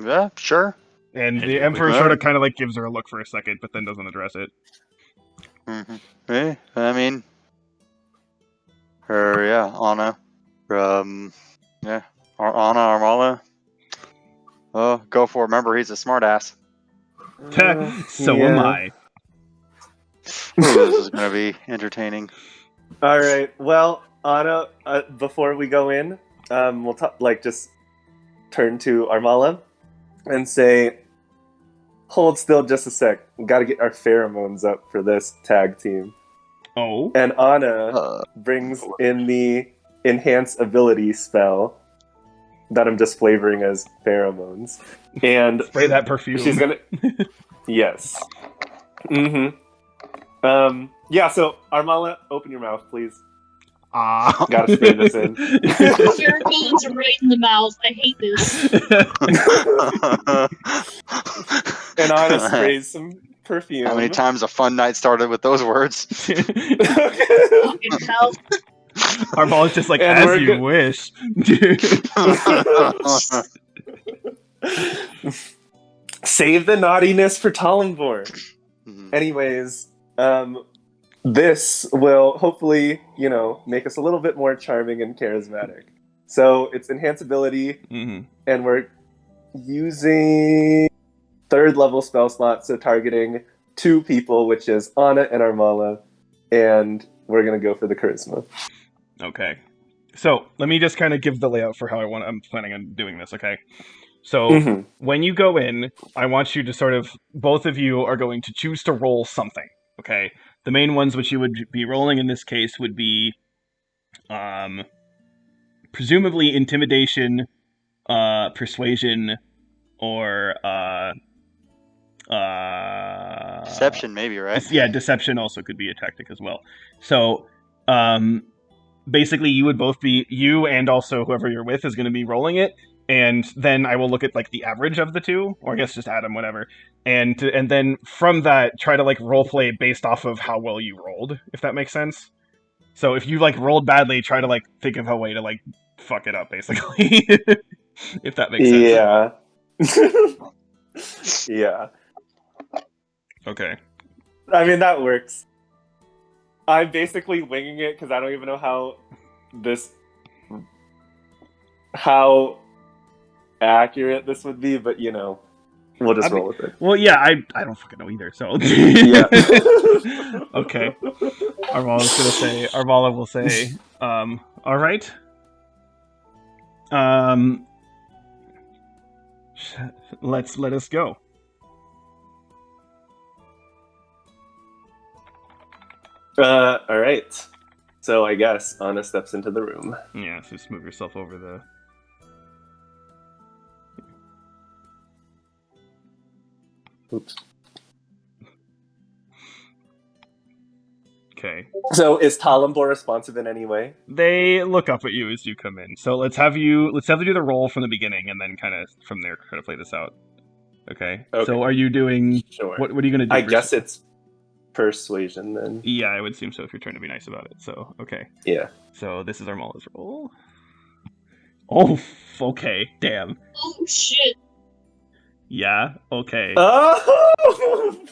Yeah, sure. And the Emperor sort of kind of like gives her a look for a second, but then doesn't address it. Yeah, I mean, Anna, yeah, Anna Armala. Oh, go for it. Remember, he's a smartass. So am I. This is gonna be entertaining. All right. Well, Anna, before we go in, we'll just turn to Armala and say, "Hold still, just a sec. We got to get our pheromones up for this tag team." Oh. And Anna brings in the enhance ability spell that I'm just flavoring as pheromones, and spray that perfume. She's gonna. Yes. Mm-hmm. Yeah, so Armala, open your mouth, please. Gotta spray this in. Pheromones are right in the mouth. I hate this. And Anna sprays some perfume. How many times a fun night started with those words? Fucking hell. Armala's just like, And as you wish. Save the naughtiness for Talonbor. Anyways, this will hopefully, make us a little bit more charming and charismatic. So it's enhanceability, and we're using 3rd level spell slot, so targeting 2 people, which is Anna and Armala, and we're gonna go for the charisma. Okay. So let me just kind of give the layout for how I'm planning on doing this, okay? So when you go in, I want you to sort of, both of you are going to choose to roll something, okay? The main ones which you would be rolling in this case would be presumably intimidation, persuasion, or deception, maybe, right? Yeah, deception also could be a tactic as well. So basically you would both be, you and also whoever you're with is going to be rolling it, and then I will look at like the average of the two, or I guess just add them, whatever, and then from that try to like roleplay based off of how well you rolled, if that makes sense. So if you like rolled badly, try to like think of a way to like fuck it up, basically. If that makes sense. Yeah. Yeah. Okay. I mean, that works. I'm basically winging it because I don't even know how accurate this would be, but we'll just roll with it. Well, yeah, I don't fucking know either, so. Yeah. Okay. Armala will say, all right. Let us go. All right. So I guess Anna steps into the room. Yeah, so just move yourself over the. Oops. Okay. So is Talambor responsive in any way? They look up at you as you come in. So let's have them do the roll from the beginning, and then kind of from there try to play this out. Okay. So are you doing? Sure. What are you gonna do? I guess it's persuasion then. Yeah, I would assume so if you're trying to be nice about it. So okay. Yeah. So this is our Mala's roll. Oh, okay. Damn. Oh shit! Yeah. Okay. Oh!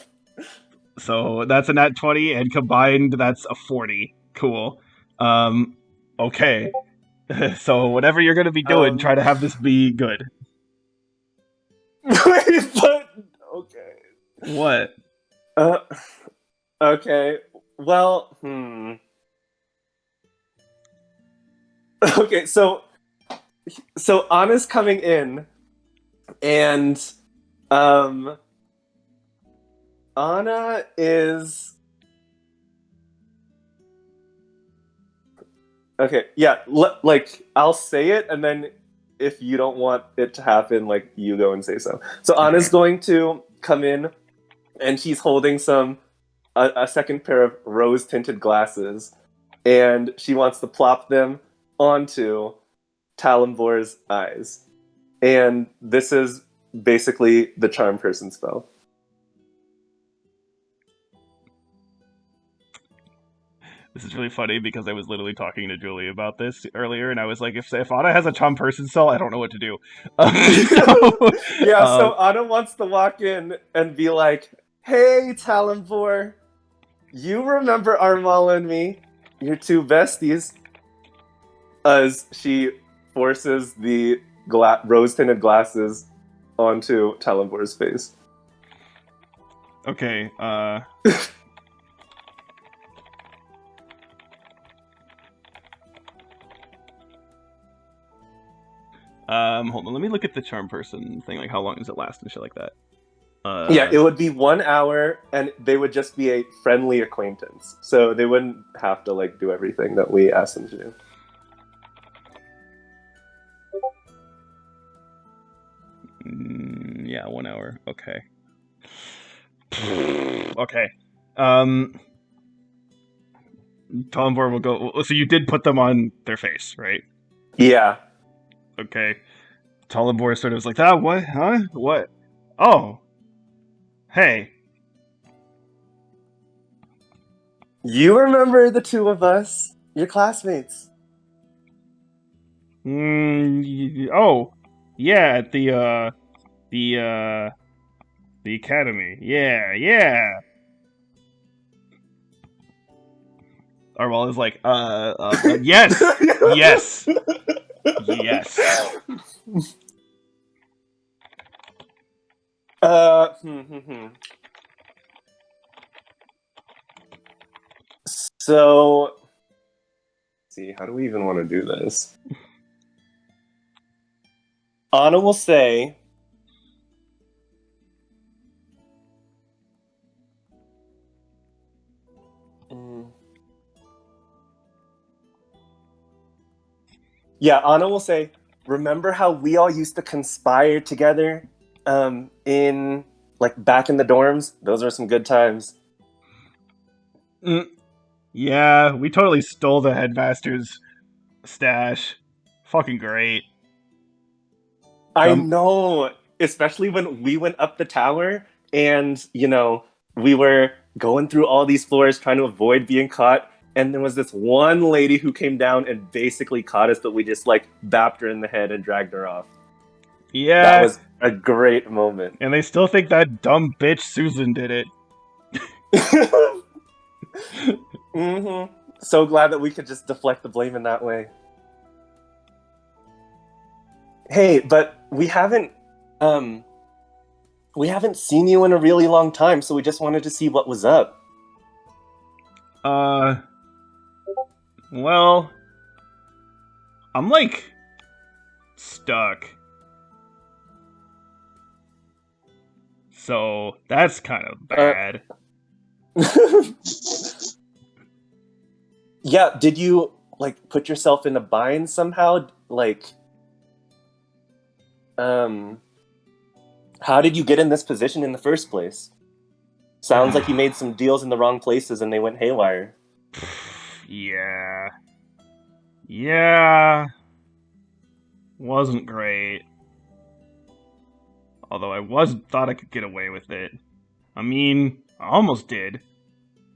So that's a nat 20, and combined that's a 40. Cool. Okay. So whatever you're gonna be doing, try to have this be good. Wait, but okay. What? Okay. Well, Okay, so Anna's coming in, and Anna is okay. Yeah, like I'll say it, and then if you don't want it to happen, like you go and say so. So Anna's going to come in, and she's holding a second pair of rose tinted glasses, and she wants to plop them onto Talimbor's eyes. And this is basically the charm person spell. This is really funny because I was literally talking to Julie about this earlier, and I was like, if Anna has a charm person spell, I don't know what to do. So Anna wants to walk in and be like, "Hey, Talimbor, you remember Armala and me, your two besties?" As she forces the rose-tinted glasses onto Talimbor's face. Okay, hold on, let me look at the charm person thing, like how long does it last and shit like that. Yeah, it would be 1 hour, and they would just be a friendly acquaintance. So they wouldn't have to like do everything that we asked them to do. Yeah, 1 hour. Okay. Okay. Talimbor will go. So you did put them on their face, right? Yeah. Okay. Talimbor sort of was like, what? Huh? What? Oh. Hey. You remember the two of us, your classmates. Oh. Yeah, at the academy. Yeah. Arwal is like, yes! Yes. So, let's see, how do we even want to do this? Anna will say, yeah, Anna will say, remember how we all used to conspire together in, like, back in the dorms? Those are some good times. Yeah, we totally stole the headmaster's stash. Fucking great. I know, especially when we went up the tower and, we were going through all these floors trying to avoid being caught. And there was this one lady who came down and basically caught us, but we just, like, bapped her in the head and dragged her off. Yeah. That was a great moment. And they still think that dumb bitch Susan did it. Mm-hmm. So glad that we could just deflect the blame in that way. Hey, but we haven't seen you in a really long time, so we just wanted to see what was up. Well, I'm like stuck. So that's kind of bad. Yeah, did you like put yourself in a bind somehow? Like, how did you get in this position in the first place? Sounds like you made some deals in the wrong places and they went haywire. Yeah. Yeah. Wasn't great. Although I thought I could get away with it. I mean, I almost did.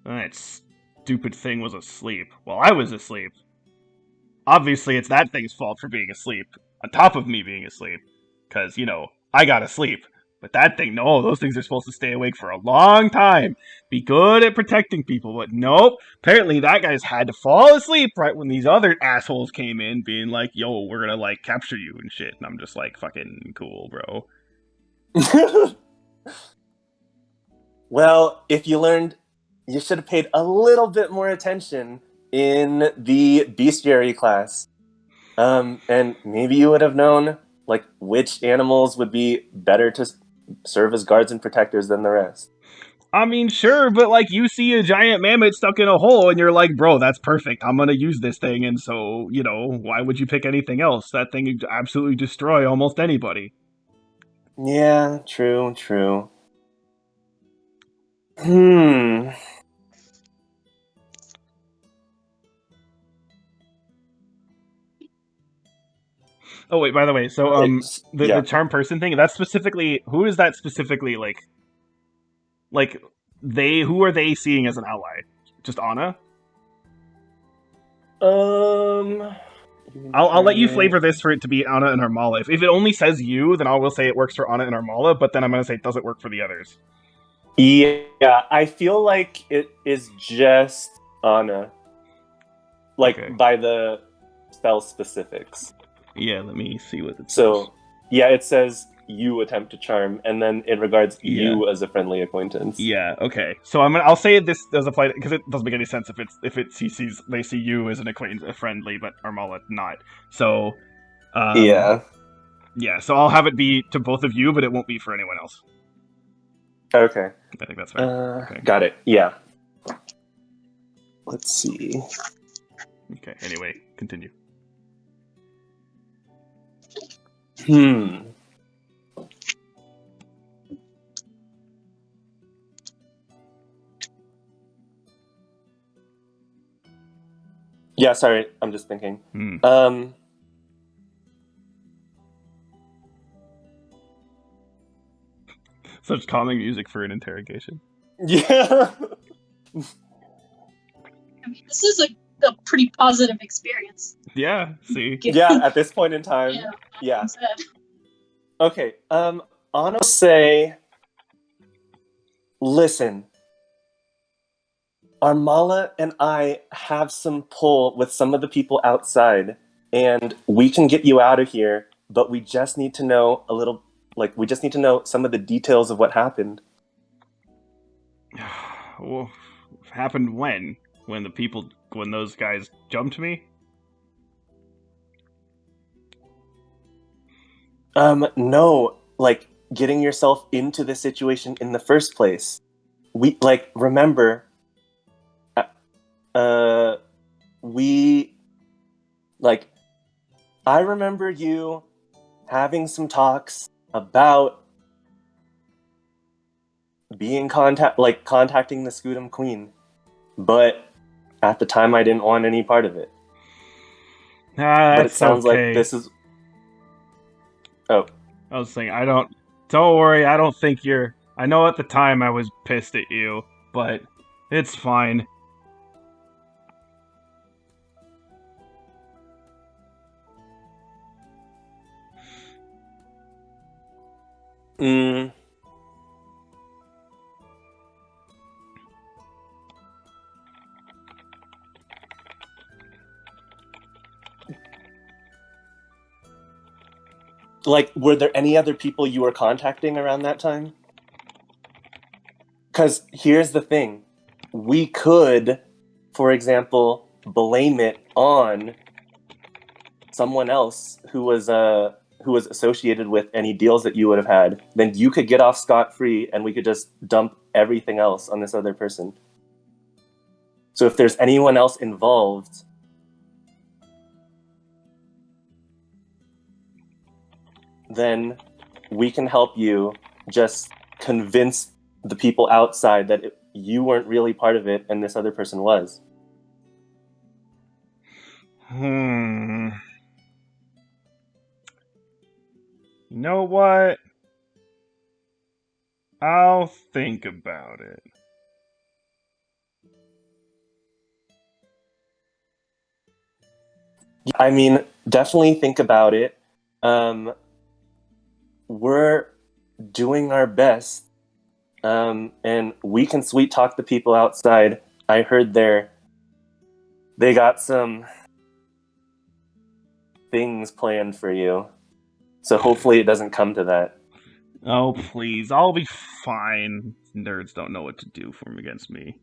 That stupid thing was asleep while I was asleep. Obviously, it's that thing's fault for being asleep, on top of me being asleep. Because, I got asleep. But that thing, no, those things are supposed to stay awake for a long time. Be good at protecting people, but nope. Apparently, that guy's had to fall asleep right when these other assholes came in, being like, yo, we're gonna, capture you and shit. And I'm just like, fucking cool, bro. Well, if you learned, you should have paid a little bit more attention in the bestiary class. And maybe you would have known, which animals would be better to serve as guards and protectors than the rest. I mean, sure, but you see a giant mammoth stuck in a hole and you're like, bro, that's perfect. I'm gonna use this thing. And so, why would you pick anything else? That thing would absolutely destroy almost anybody. Yeah, true. Oh wait, by the way, so Yeah. the charm person thing, that's specifically, who is that specifically who are they seeing as an ally? Just Anna? I'll let you flavor this for it to be Anna and Armala. If it only says you, then I will say it works for Anna and Armala, but then I'm gonna say it doesn't work for the others. Yeah, I feel like it is just Anna. Okay. By the spell specifics. Yeah, let me see what it says. So, yeah, it says you attempt to charm, and then it regards you as a friendly acquaintance. Yeah, okay. So I'll say this does apply because it doesn't make any sense if they see you as an acquaintance, a friendly, but Armala not. So, yeah. So I'll have it be to both of you, but it won't be for anyone else. Okay. I think that's fair. Okay. Got it. Yeah. Let's see. Okay. Anyway, continue. Yeah, sorry, I'm just thinking. Such calming music for an interrogation. Yeah. I mean, this is a pretty positive experience. Yeah, see? Yeah, at this point in time. Yeah. Okay, Anna say, listen, Armala and I have some pull with some of the people outside, and we can get you out of here, but we just need to know we just need to know some of the details of what happened. Well, happened when? When those guys jumped me? No, getting yourself into the situation in the first place. We, remember, I remember you having some talks about being contacting the Scudam Queen, but at the time I didn't want any part of it. But it sounds like this is... Oh. I was saying, don't worry, I don't think I know at the time I was pissed at you, but it's fine. Were there any other people you were contacting around that time? Because here's the thing. We could, for example, blame it on someone else who was associated with any deals that you would have had. Then you could get off scot-free, and we could just dump everything else on this other person. So if there's anyone else involved... then we can help you just convince the people outside that you weren't really part of it and this other person was. Hmm. You know what? I'll think about it. I mean, definitely think about it. We're doing our best, and we can sweet talk the people outside. I heard they got some things planned for you, so hopefully it doesn't come to that. Oh, please. I'll be fine. Nerds don't know what to do for against me.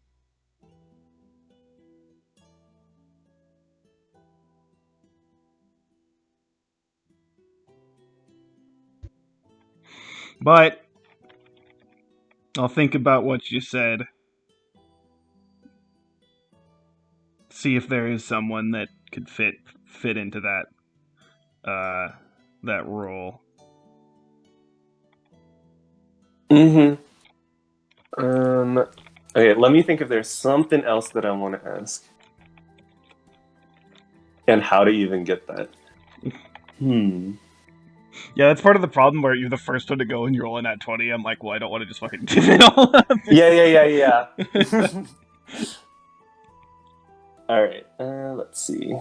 But I'll think about what you said. See if there is someone that could fit into that role. Mm-hmm. Okay, let me think if there's something else that I want to ask. And how to even get that. Yeah, that's part of the problem where you're the first one to go and you're rolling at 20. I'm like, well, I don't want to just fucking give it all up. Yeah. All right, let's see.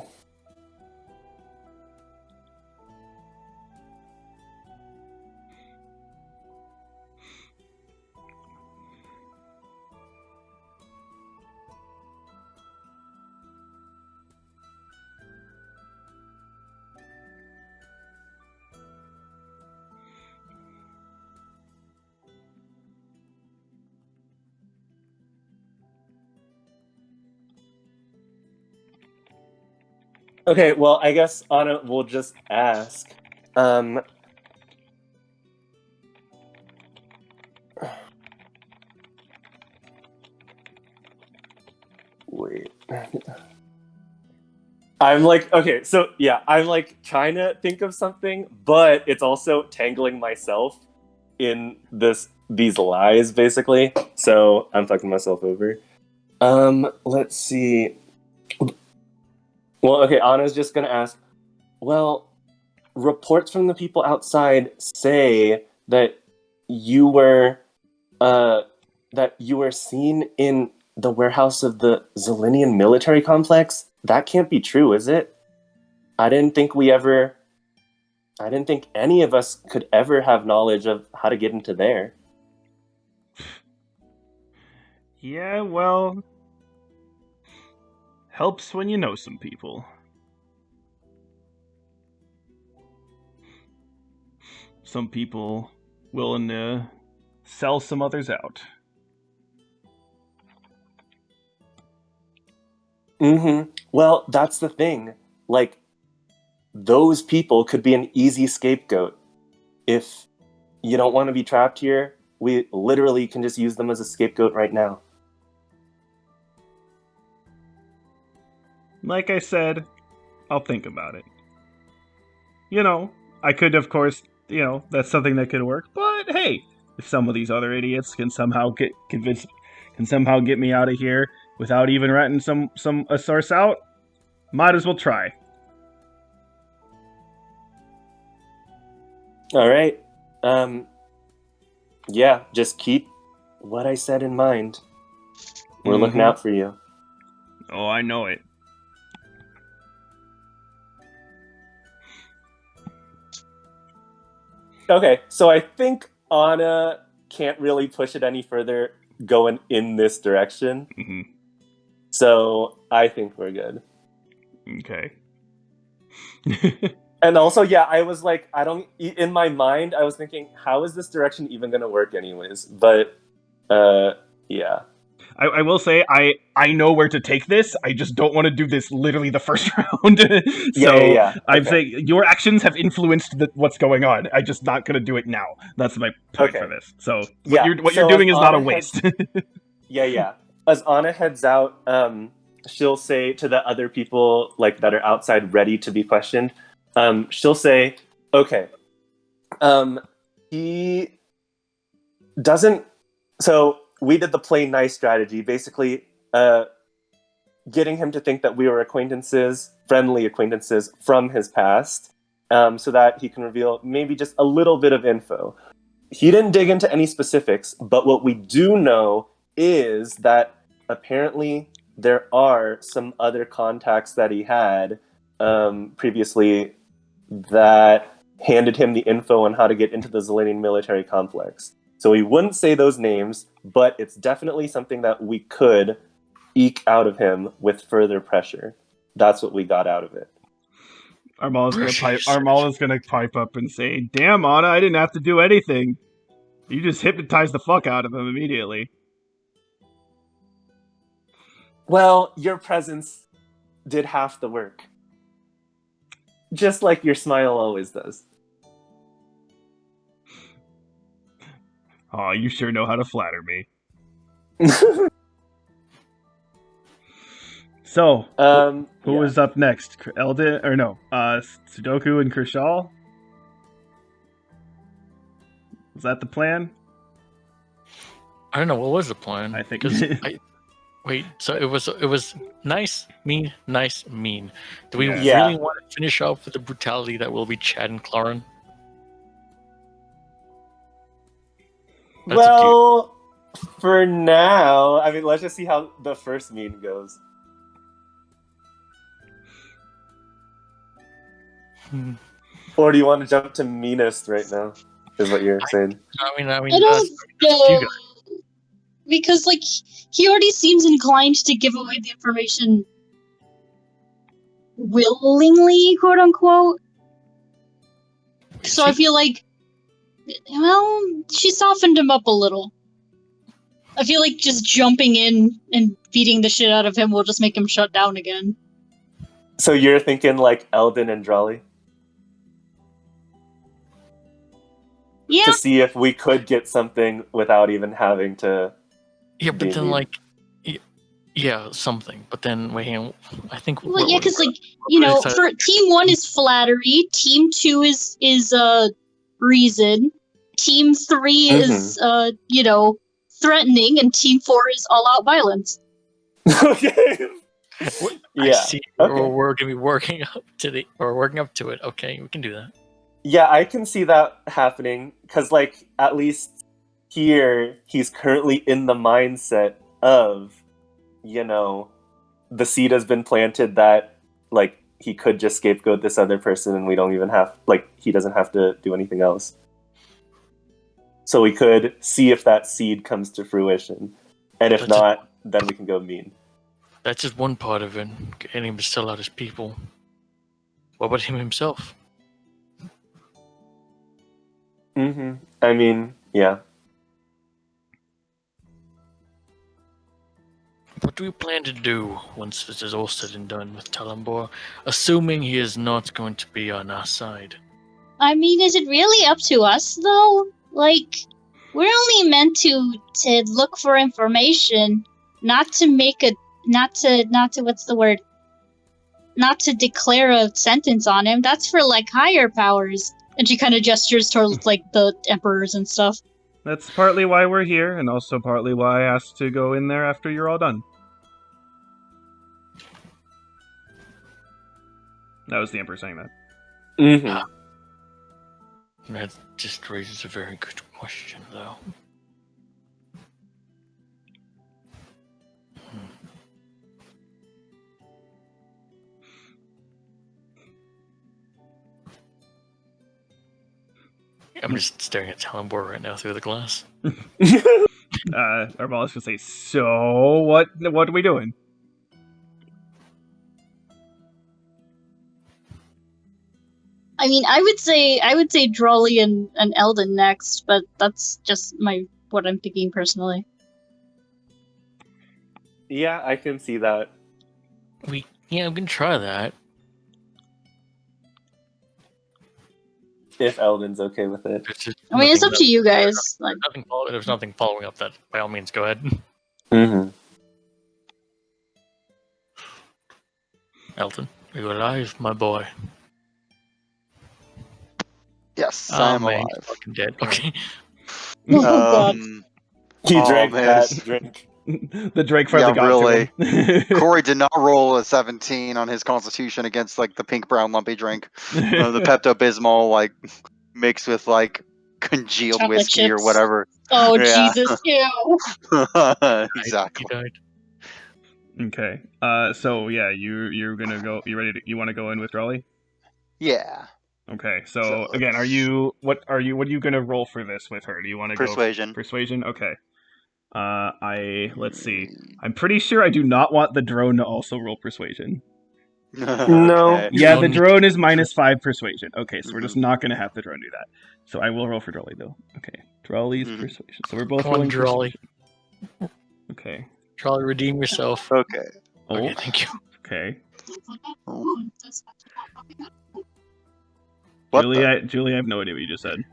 Okay, well, I guess Anna will just ask. Wait. I'm like, okay, so yeah, I'm like trying to think of something, but it's also tangling myself in these lies, basically. So I'm fucking myself over. Let's see. Well, okay, Anna's just gonna ask. Well, reports from the people outside say that you were, uh, that you were seen in the warehouse of the Zelinian military complex. That can't be true, is it? I didn't think any of us could ever have knowledge of how to get into there. Yeah, well, helps when you know some people. Some people willing to sell some others out. Mm-hmm. Well, that's the thing. Like, those people could be an easy scapegoat. If you don't want to be trapped here, we literally can just use them as a scapegoat right now. Like I said, I'll think about it. I could, of course, that's something that could work. But hey, if some of these other idiots can somehow get me out of here without even ratting a source out, might as well try. All right. Yeah, just keep what I said in mind. We're looking out for you. Oh, I know it. Okay, so I think Anna can't really push it any further going in this direction. Mm-hmm. So I think we're good. Okay. And also, yeah, I was like, in my mind, I was thinking, how is this direction even going to work anyways? But, yeah. I will say I know where to take this. I just don't want to do this literally the first round. Yeah. I'm Okay. saying your actions have influenced what's going on. I'm just not going to do it now. That's my point for this. So what you're doing is not a waste. Yeah. As Anna heads out, she'll say to the other people like that are outside ready to be questioned. She'll say, "Okay, he doesn't." So we did the play nice strategy. Basically, getting him to think that we were acquaintances, friendly acquaintances from his past, so that he can reveal maybe just a little bit of info. He didn't dig into any specifics, but what we do know is that apparently there are some other contacts that he had previously that handed him the info on how to get into the Zelenian military complex. So he wouldn't say those names, but it's definitely something that we could eke out of him with further pressure. That's what we got out of it. Armala's gonna pipe up and say, "Damn, Anna, I didn't have to do anything. You just hypnotized the fuck out of him immediately." Well, your presence did half the work. Just like your smile always does. Aw, you sure know how to flatter me. So, who was up next? Eldon, or no, Sudoku and Kershal? Was that the plan? I don't know, what was the plan? I think... Wait, so it was nice, mean, nice, mean. Do we Yeah. really want to finish off with the brutality that will be Chad and Claren? Well, for now, I mean, let's just see how the first mean goes. Or do you want to jump to meanest right now? Is what you're saying? I mean, I don't know. Because, like, he already seems inclined to give away the information willingly, quote unquote. So I feel like, well, she softened him up a little. I feel like just jumping in and beating the shit out of him will just make him shut down again. So you're thinking like Eldon and Drawley? Yeah. To see if we could get something without even having to... Yeah, but then, like, yeah, something. But then, wait, I think... Well, yeah, because, like, you know, for Team 1 is flattery, Team 2 is reason, Team 3 is, you know, threatening, and Team 4 is all-out violence. Okay. I see. Okay. We're gonna be working up to it. Okay, we can do that. Yeah, I can see that happening, because, like, at least here, he's currently in the mindset of, you know, the seed has been planted that, like, he could just scapegoat this other person and we don't even have, like, he doesn't have to do anything else. So we could see if that seed comes to fruition. And if not, then we can go mean. That's just one part of it, getting him to sell out his people. What about him himself? I mean, yeah. What do we plan to do once this is all said and done with Talambor, assuming he is not going to be on our side? I mean, is it really up to us, though? Like, we're only meant to look for information, not to make a, not to what's the word? Not to declare a sentence on him. That's for, like, higher powers. And she kind of gestures towards, like, the emperors and stuff. That's partly why we're here, and also partly why I asked to go in there after you're all done. That was the Emperor saying that. That just raises a very good question, though. I'm just staring at Talambor right now through the glass. Arbal's gonna say, so what are we doing? I mean, I would say Drawley and Eldon next, but that's just what I'm thinking personally. Yeah, I can see that. We can try that. If Eldon's okay with it. I mean, it's up to you guys. There's nothing following up that. By all means, go ahead. Eldon, are you alive, my boy? Yes, I am alive. alive. Fucking dead. Okay. Oh, God. He drank that drink. The Drake finally got really. to him. Corey did not roll a 17 on his constitution against like the pink brown lumpy drink. The Pepto Bismol like mixed with like congealed Chocolate whiskey or chips. whatever. Oh Yeah. Jesus! Ew. Exactly. He died. Okay. So yeah, you're gonna go. You want to go in with Raleigh? Yeah. Okay. So So again, what are you gonna roll for this with her? Do you want to go Persuasion. persuasion? Okay. Let's see. I'm pretty sure I do not want the drone to also roll persuasion. No. Okay. Yeah, No the need drone to- is -5 persuasion. Okay, so we're just not gonna have the drone do that. So I will roll for Drolly though. Okay, Drolly's Mhm. persuasion. So we're both Come on, rolling Drawley. persuasion. Okay. Charlie, redeem yourself. Okay. Oh. Okay, thank you. Okay. What Julie, I have no idea what you just said.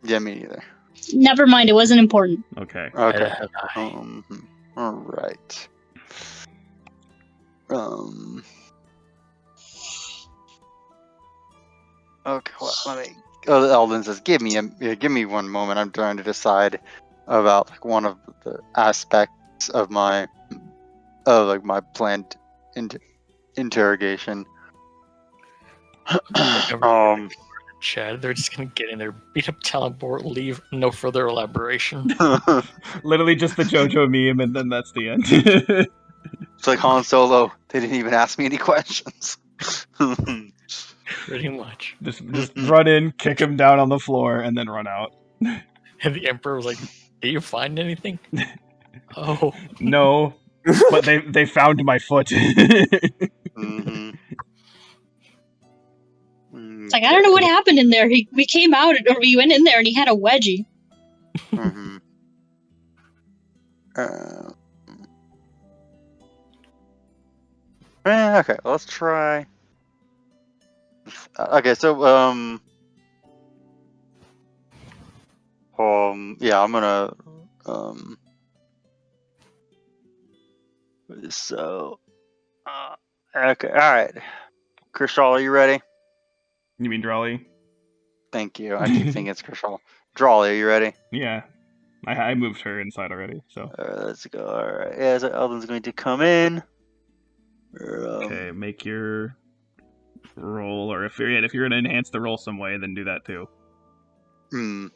Yeah, me neither. Never mind. It wasn't important. Okay. Okay. Uh, All right. Okay. Well, let me. Oh, Eldon says, "Give me one moment. I'm trying to decide about like one of the aspects of my planned interrogation." Chad, they're just gonna get in there, beat up Talonbor, leave, no further elaboration. Literally just the JoJo meme, and then that's the end. It's like Han Solo. They didn't even ask me any questions. Pretty much. just run in, kick him down on the floor, and then run out. And the Emperor was like, "Did you find anything?" Oh, No, but they found my foot. Mhm. It's like I don't know what happened in there. We came out, or we went in there, and he had a wedgie. Mhm. Okay, let's try. Okay, so yeah, I'm gonna so okay, all right, Krishal, are you ready? You mean Drolly? Thank you. I keep thinking it's Krishal. Drawley, are you ready? Yeah, I moved her inside already. So All right, let's go. All right, yeah, so Eldon's going to come in. okay, make your roll, or if you're gonna enhance the roll some way, then do that too.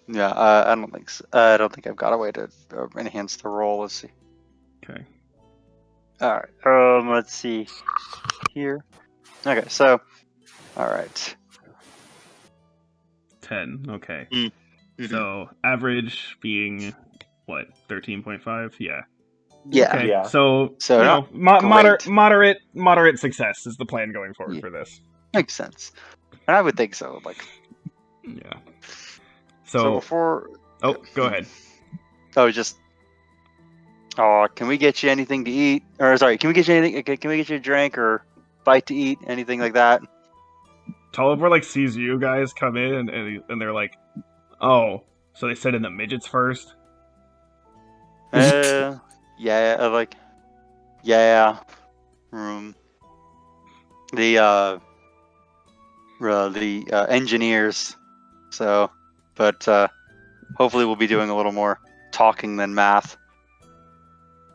Yeah, I don't think so. I don't think I've got a way to enhance the roll. Let's see. Okay. All right. Let's see here. Okay, so, all right. 10. Okay. Mhm. So average being what 13.5. Yeah. Yeah. Okay. Yeah. So So you not know, great. moderate success is the plan going forward Yeah. for this. Makes sense. And I would think so. Like, Yeah. so So before. oh, go ahead. Oh, just. Oh, can we get you anything to eat? Or sorry, can we get you anything? Okay, can we get you a drink or bite to eat? Anything like that? Tolliver like sees you guys come in and they're like, oh, so they said in the midgets first. Yeah, yeah. The engineers. So, but hopefully we'll be doing a little more talking than math.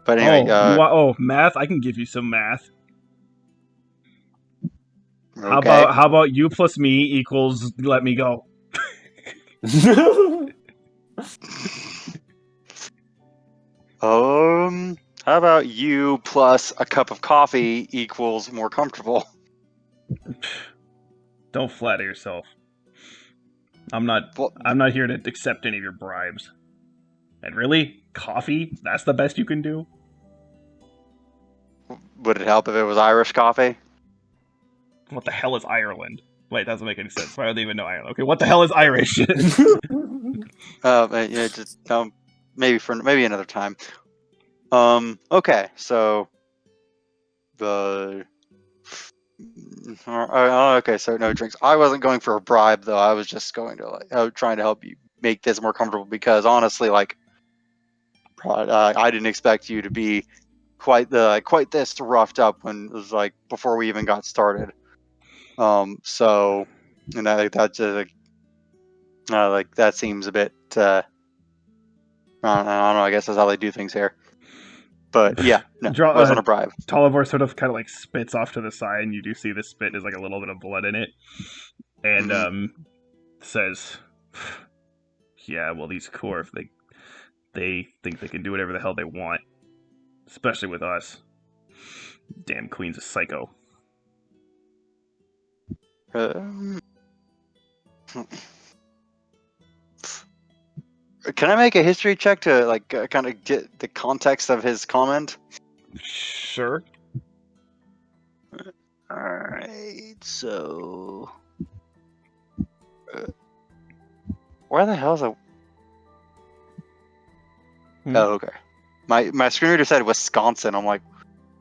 But anyway, Math? I can give you some math. okay. How about you plus me equals let me go? How about you plus a cup of coffee equals more comfortable? Don't flatter yourself. I'm not here to accept any of your bribes. And really, coffee? That's the best you can do? Would it help if it was Irish coffee? What the hell is Ireland? Wait, that doesn't make any sense. Why do they even know Ireland? Okay, what the hell is Irish? Yeah, just maybe another time. Okay, so okay, so no drinks. I wasn't going for a bribe though. I was just going to trying to help you make this more comfortable because honestly, like, I didn't expect you to be quite this roughed up when it was like before we even got started. So, and that just like that seems a bit. I don't know. I guess that's how they do things here. But yeah, no, Draw- it wasn't a bribe. Tolliver sort of kind of like spits off to the side, and you do see the spit is like a little bit of blood in it, and says, "Yeah, well, these Korf, they think they can do whatever the hell they want, especially with us. Damn Queen's a psycho." Can I make a history check to like kind of get the context of his comment? Sure. All right, so where the hell is it? Oh, okay. My screen reader said Wisconsin. I'm like,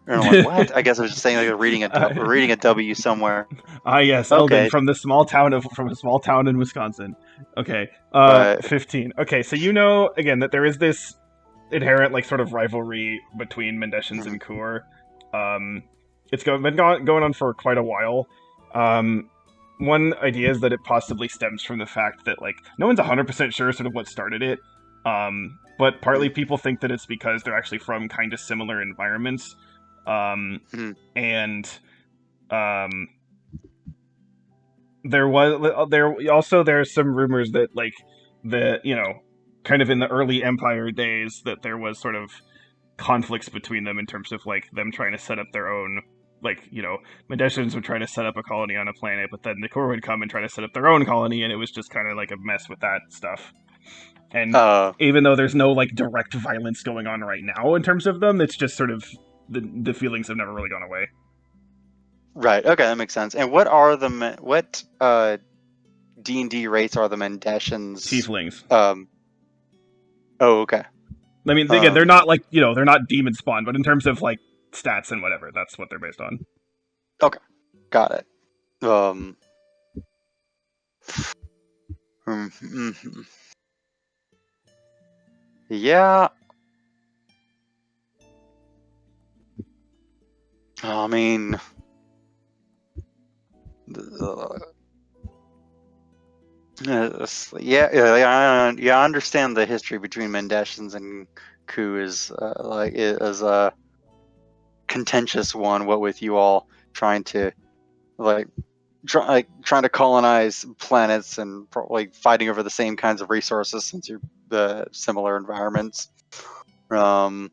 what? I guess I was just saying like reading a W somewhere. Yes, Okay. Eldon from a small town in Wisconsin. Okay. Right. 15. Okay, so you know again that there is this inherent like sort of rivalry between Mendeshans and Kur. It's been going on for quite a while. One idea is that it possibly stems from the fact that like no one's 100% sure sort of what started it. But partly people think that it's because they're actually from kind of similar environments. And there's some rumors that like kind of in the early Empire days that there was sort of conflicts between them in terms of like them trying to set up their own, like, Medeshans would try to set up a colony on a planet, but then the Core would come and try to set up their own colony, and it was just kind of like a mess with that stuff. And even though there's no like direct violence going on right now in terms of them, it's just sort of the feelings have never really gone away. Right. Okay, that makes sense. And what are what D&D race are the Mendeshans? Tieflings. Oh, okay. I mean, again, they're not like they're not demon spawn, but in terms of like stats and whatever, that's what they're based on. Okay, got it. Yeah. I mean, I understand the history between Mendeshans and Ku is a contentious one. What with you all trying to trying to colonize planets and like fighting over the same kinds of resources since you're the similar environments. But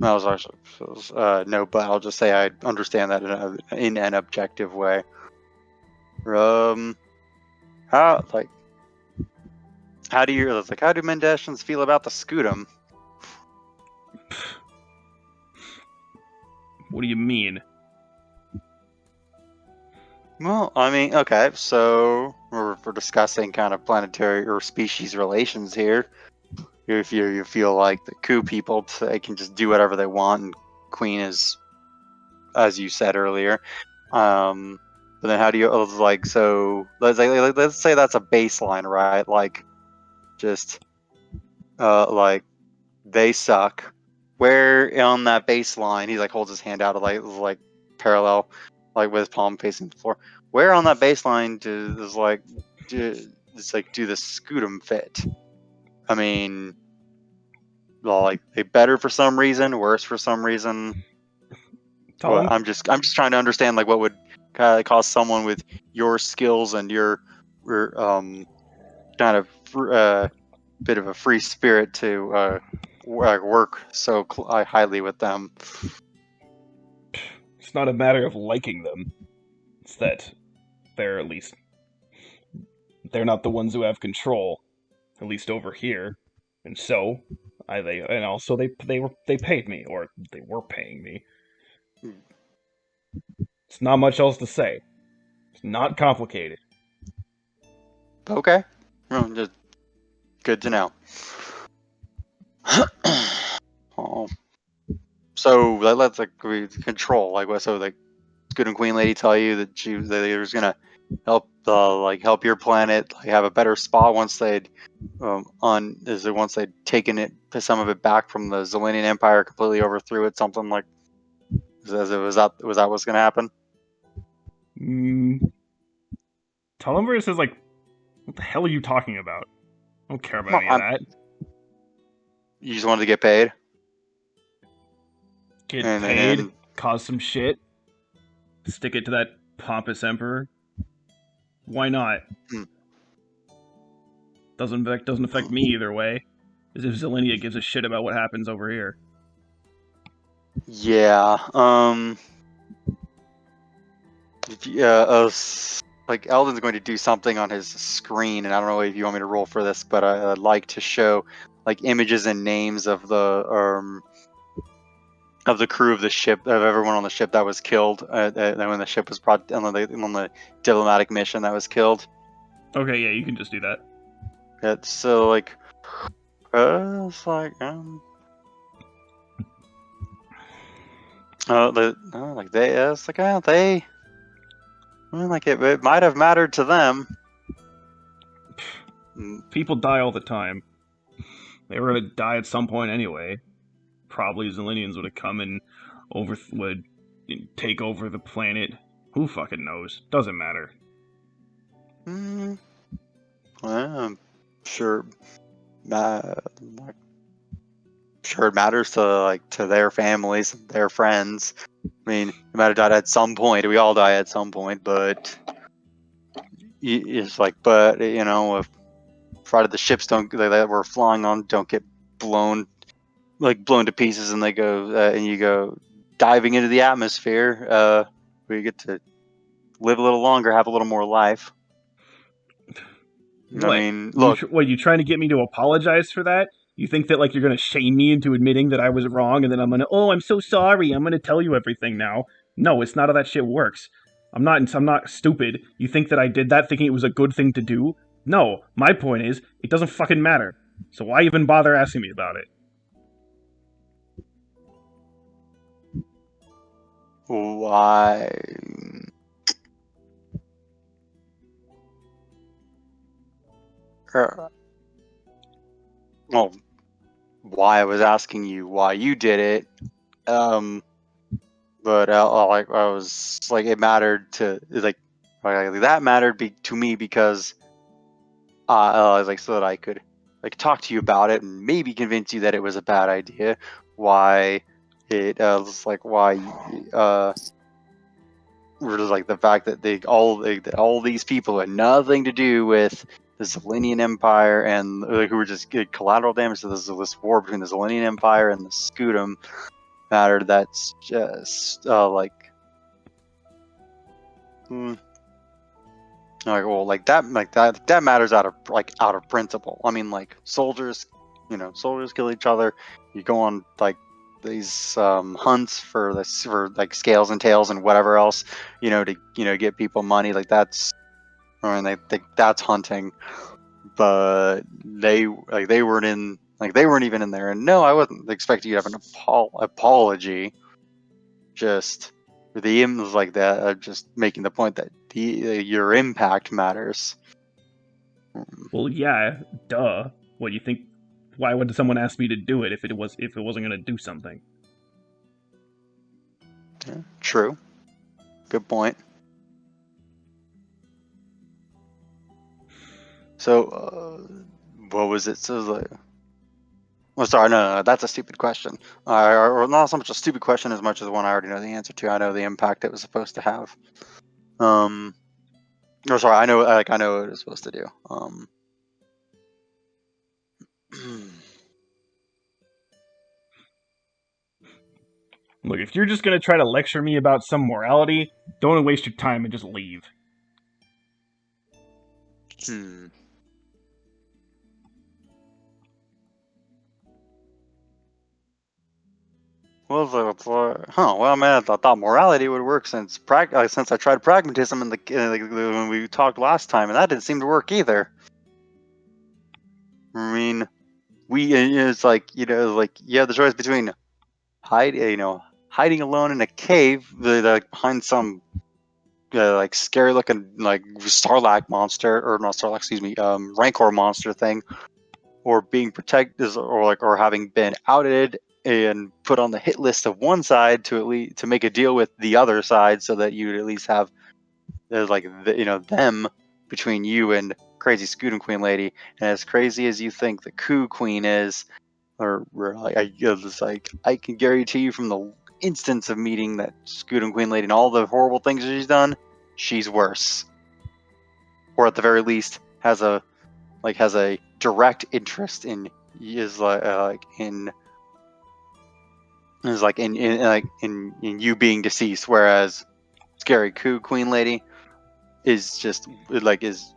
I was actually no, but I'll just say I understand that in an objective way. How do Mendeshans feel about the Scutum? What do you mean? Well, I mean, okay, so we're discussing kind of planetary or species relations here. If you feel like the Ku people, they can just do whatever they want, and Queen is, as you said earlier. But then how do you so let's say that's a baseline, right? Like, just like they suck. Where on that baseline, he like holds his hand out like parallel, like with his palm facing the floor. Where on that baseline do the Scutum fit? I mean, like they better for some reason, worse for some reason. Well, I'm just trying to understand like what would kind of cause someone with your skills and your kind of bit of a free spirit to work so highly with them. It's not a matter of liking them. It's that they're not the ones who have control, at least over here, and so they paid me, or they were paying me. It's not much else to say. It's not complicated. Okay, well, just good to know. Oh. So let's control so like Good and Queen Lady tell you that they was gonna help help your planet have a better spot once they'd once they'd taken some of it back from the Zelenian Empire, completely overthrew it, something like was that what's gonna happen? Tulliver says like What the hell are you talking about? I don't care about No, any of that. You just wanted to get paid? Get And paid, then- cause some shit, stick it to that pompous emperor. Why not? Hmm. Doesn't affect me either way. As if Zelenia gives a shit about what happens over here. Yeah. Like Eldon's going to do something on his screen, and I don't know if you want me to roll for this, but I'd like to show like images and names of the crew of the ship, of everyone on the ship that was killed when the ship was brought on the diplomatic mission that was killed. Okay, yeah, you can just do that. It's so like, it's like it's like they. Well, like it might have mattered to them. People die all the time. They were gonna die at some point anyway. Probably Zelenians would have come and would take over the planet. Who fucking knows? Doesn't matter. Well, I'm sure. Sure, it matters to their families, their friends. I mean, they might have died at some point. We all die at some point, but it's like, but if Friday the ships that we're flying on don't get blown to pieces, and they go and you go diving into the atmosphere, we get to live a little longer, have a little more life. What? I mean, look. You trying to get me to apologize for that? You think that like you're gonna shame me into admitting that I was wrong, and then I'm gonna, oh, I'm so sorry. I'm gonna tell you everything now. No, it's not how that shit works. I'm not stupid. You think that I did that thinking it was a good thing to do? No, my point is, it doesn't fucking matter. So why even bother asking me about it? Why? Well, why I was asking you why you did it, but I was like, it mattered to that mattered to me because I was like, so that I could like talk to you about it and maybe convince you that it was a bad idea. Why it was like why we're just like the fact that all these people had nothing to do with the Zelenian Empire and who were just collateral damage to this war between the Zelenian Empire and the Scutum mattered. That's just that matters out of principle. I mean, like soldiers kill each other. You go on like these hunts for like scales and tails and whatever else, to get people money. Like that's, I mean, that's hunting. But they weren't even in there. And no, I wasn't expecting you to have an apology. Just the was like that. Just making the point that your impact matters. Well, yeah, duh. What do you think? Why would someone ask me to do it if it wasn't gonna do something? Yeah, true. Good point. So, what was it? So like, oh, sorry, no, that's a stupid question. Or not so much a stupid question as much as one I already know the answer to. I know the impact it was supposed to have. Or sorry, I know what it was supposed to do. Look, if you're just gonna try to lecture me about some morality, don't waste your time and just leave. Well, well, man, I thought morality would work since I tried pragmatism when we talked last time, and that didn't seem to work either. I mean, it's like you have the choice between hiding alone in a cave, behind some like scary looking like Sarlacc monster, or not Sarlacc, excuse me, Rancor monster thing, or being protected, or having been outed and put on the hit list of one side to make a deal with the other side, so that you'd at least have them between you and crazy Scootum Queen lady, and as crazy as you think the Coup Queen is, or like I can guarantee you from the instance of meeting that Scootum Queen lady and all the horrible things she's done, she's worse, or at the very least has a direct interest in in you being deceased, whereas Scary Coup Queen lady is just is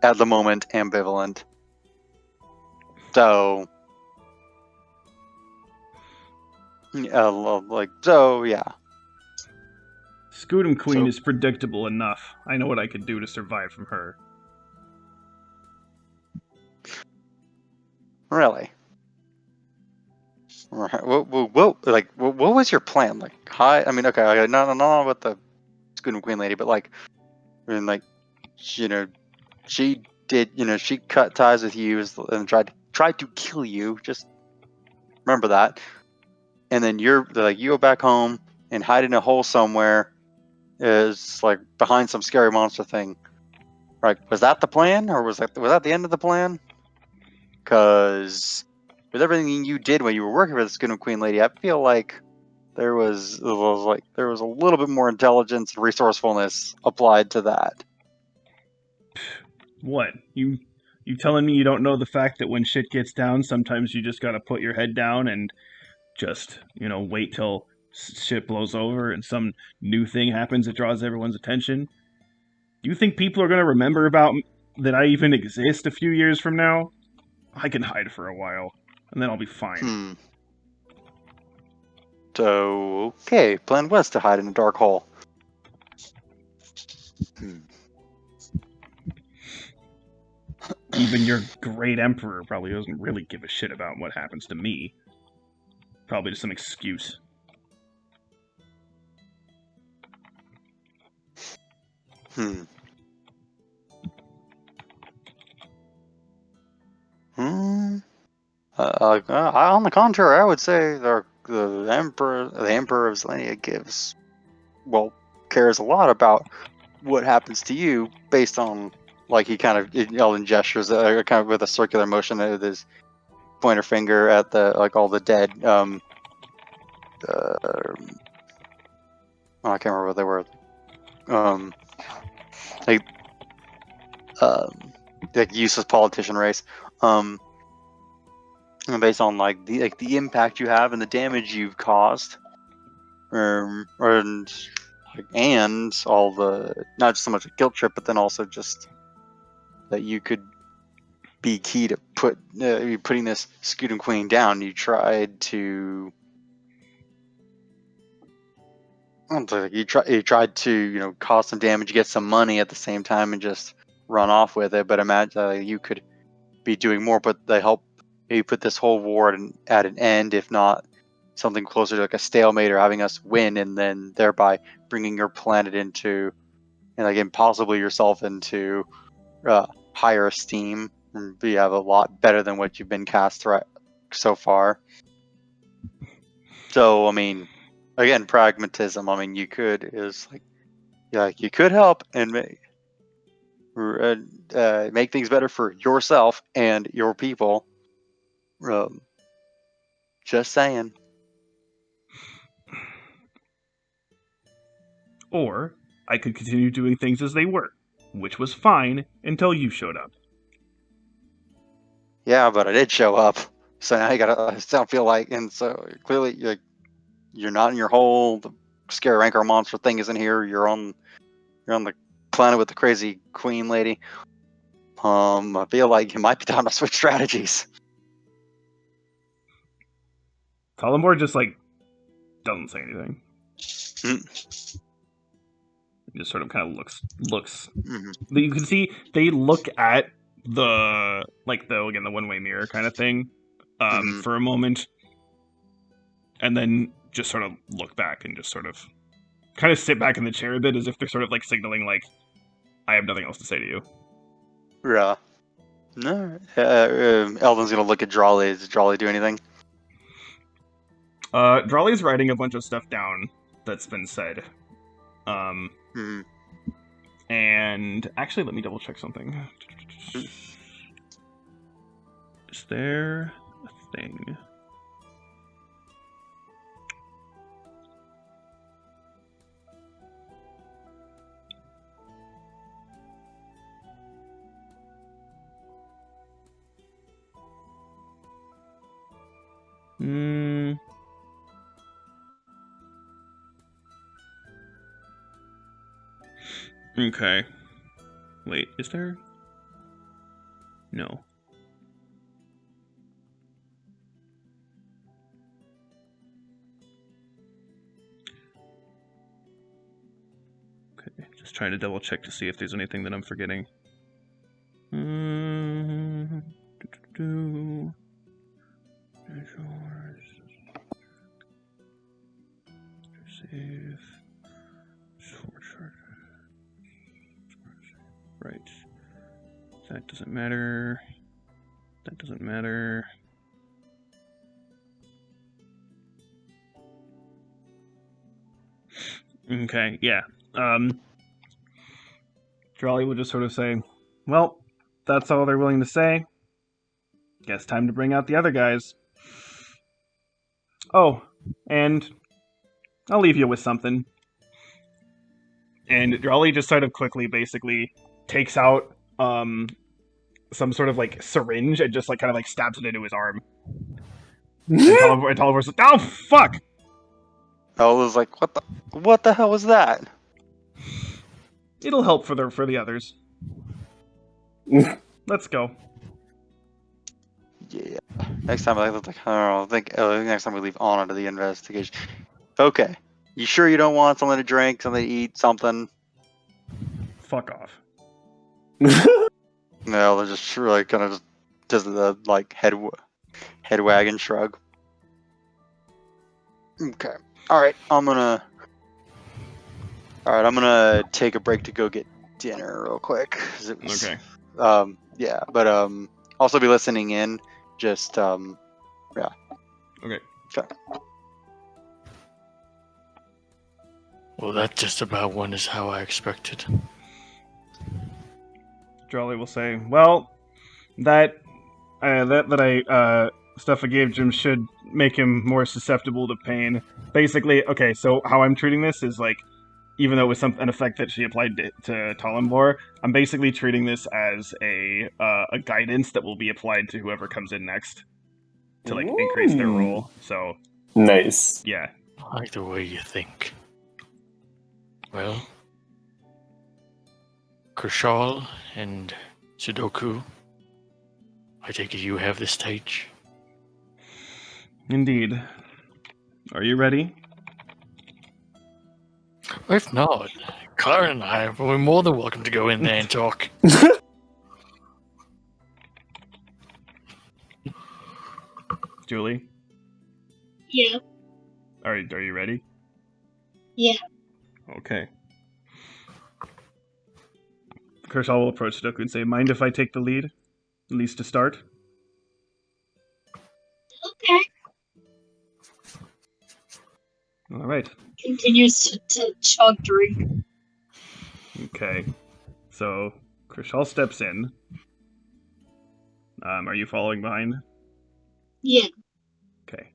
at the moment ambivalent. So yeah. Scootum Queen So- is predictable enough. I know what I could do to survive from her. Really? Right. What was your plan? Like, hi. I mean, okay, not with the Scootum Queen lady, but she did. She cut ties with you and tried to kill you. Just remember that. And then you go back home and hide in a hole somewhere, is like behind some scary monster thing. Right? Was that the plan, or was that the end of the plan? Because with everything you did when you were working for the Scootum Queen lady, I feel like there was a little bit more intelligence and resourcefulness applied to that. What? You telling me you don't know the fact that when shit gets down, sometimes you just gotta put your head down and just, wait till shit blows over and some new thing happens that draws everyone's attention? Do you think people are gonna remember that I even exist a few years from now? I can hide for a while, and then I'll be fine. So, okay, plan was to hide in a dark hole. Even your great emperor probably doesn't really give a shit about what happens to me. Probably just some excuse. On the contrary, I would say the emperor of Zelenia cares a lot about what happens to you based on he kind of yelling gestures kind of with a circular motion with his pointer finger at all the dead. I can't remember what they were. Useless politician race. And based on the impact you have and the damage you've caused, and all the not just so much a guilt trip, but then also just that you could be key to putting this Scootum Queen down. You tried to. You tried to cause some damage, get some money at the same time, and just run off with it. But imagine you could be doing more, but they help maybe put this whole war at an end, if not something closer to a stalemate, or having us win, and then thereby bringing your planet into, and possibly yourself into higher esteem, and you have a lot better than what you've been cast so far. So, I mean, again, pragmatism. I mean, you could help and make things better for yourself and your people. Just saying. Or I could continue doing things as they were, which was fine until you showed up. Yeah, but I did show up, so now you gotta. I feel like, and so clearly you're not in your hole. The scary rancor monster thing isn't here. You're on the planet with the crazy queen lady. I feel like it might be time to switch strategies. Tullamore just doesn't say anything. He just sort of kind of looks. Mm-hmm. You can see they look at the one-way mirror kind of thing for a moment, and then just sort of look back and just sort of kind of sit back in the chair a bit, as if they're sort of signaling I have nothing else to say to you. Yeah. No. Eldon's gonna look at Drawley. Does Drawley do anything? Drawley's writing a bunch of stuff down that's been said. And actually, let me double check something. Is there a thing? Okay. Wait, is there? No. Okay, just trying to double check to see if there's anything that I'm forgetting. Save. Right. That doesn't matter. That doesn't matter. Okay, yeah. Jolly would just sort of say, well, that's all they're willing to say. Guess time to bring out the other guys. Oh, and I'll leave you with something. And Jolly just sort of quickly basically takes out some sort of like syringe and just like kind of like stabs it into his arm. And Tolliver's like, oh fuck! Ella's like, what the hell was that? It'll help for the others. Let's go. Yeah. Next time I don't know. I think next time we leave Anna to the investigation. Okay. You sure you don't want something to drink, something to eat, something? Fuck off. No, they're just really kind of just does the like head wagon shrug. Okay. All right. I'm gonna take a break to go get dinner real quick. 'Cause it was, Okay. Yeah, but also be listening in. Just yeah. Okay. Okay. Well, that just about went as how I expected. Jolly will say, well, that stuff I gave Jim should make him more susceptible to pain. Basically, okay, so how I'm treating this is like, even though it was an effect that she applied to Talimbor, I'm basically treating this as a guidance that will be applied to whoever comes in next to like increase their roll. So nice. Yeah. I like the way you think. Well, Kershal and Sudoku, I take it you have the stage. Indeed. Are you ready? If not, Clara and I are more than welcome to go in there and talk. Julie, Yeah. are you ready? Yeah. Okay. Kershaw will approach Sudoku and say, mind if I take the lead? At least to start? Okay. Alright. Continues to chug drink. Okay. So, Kershaw steps in. Are you following behind? Yeah. Okay.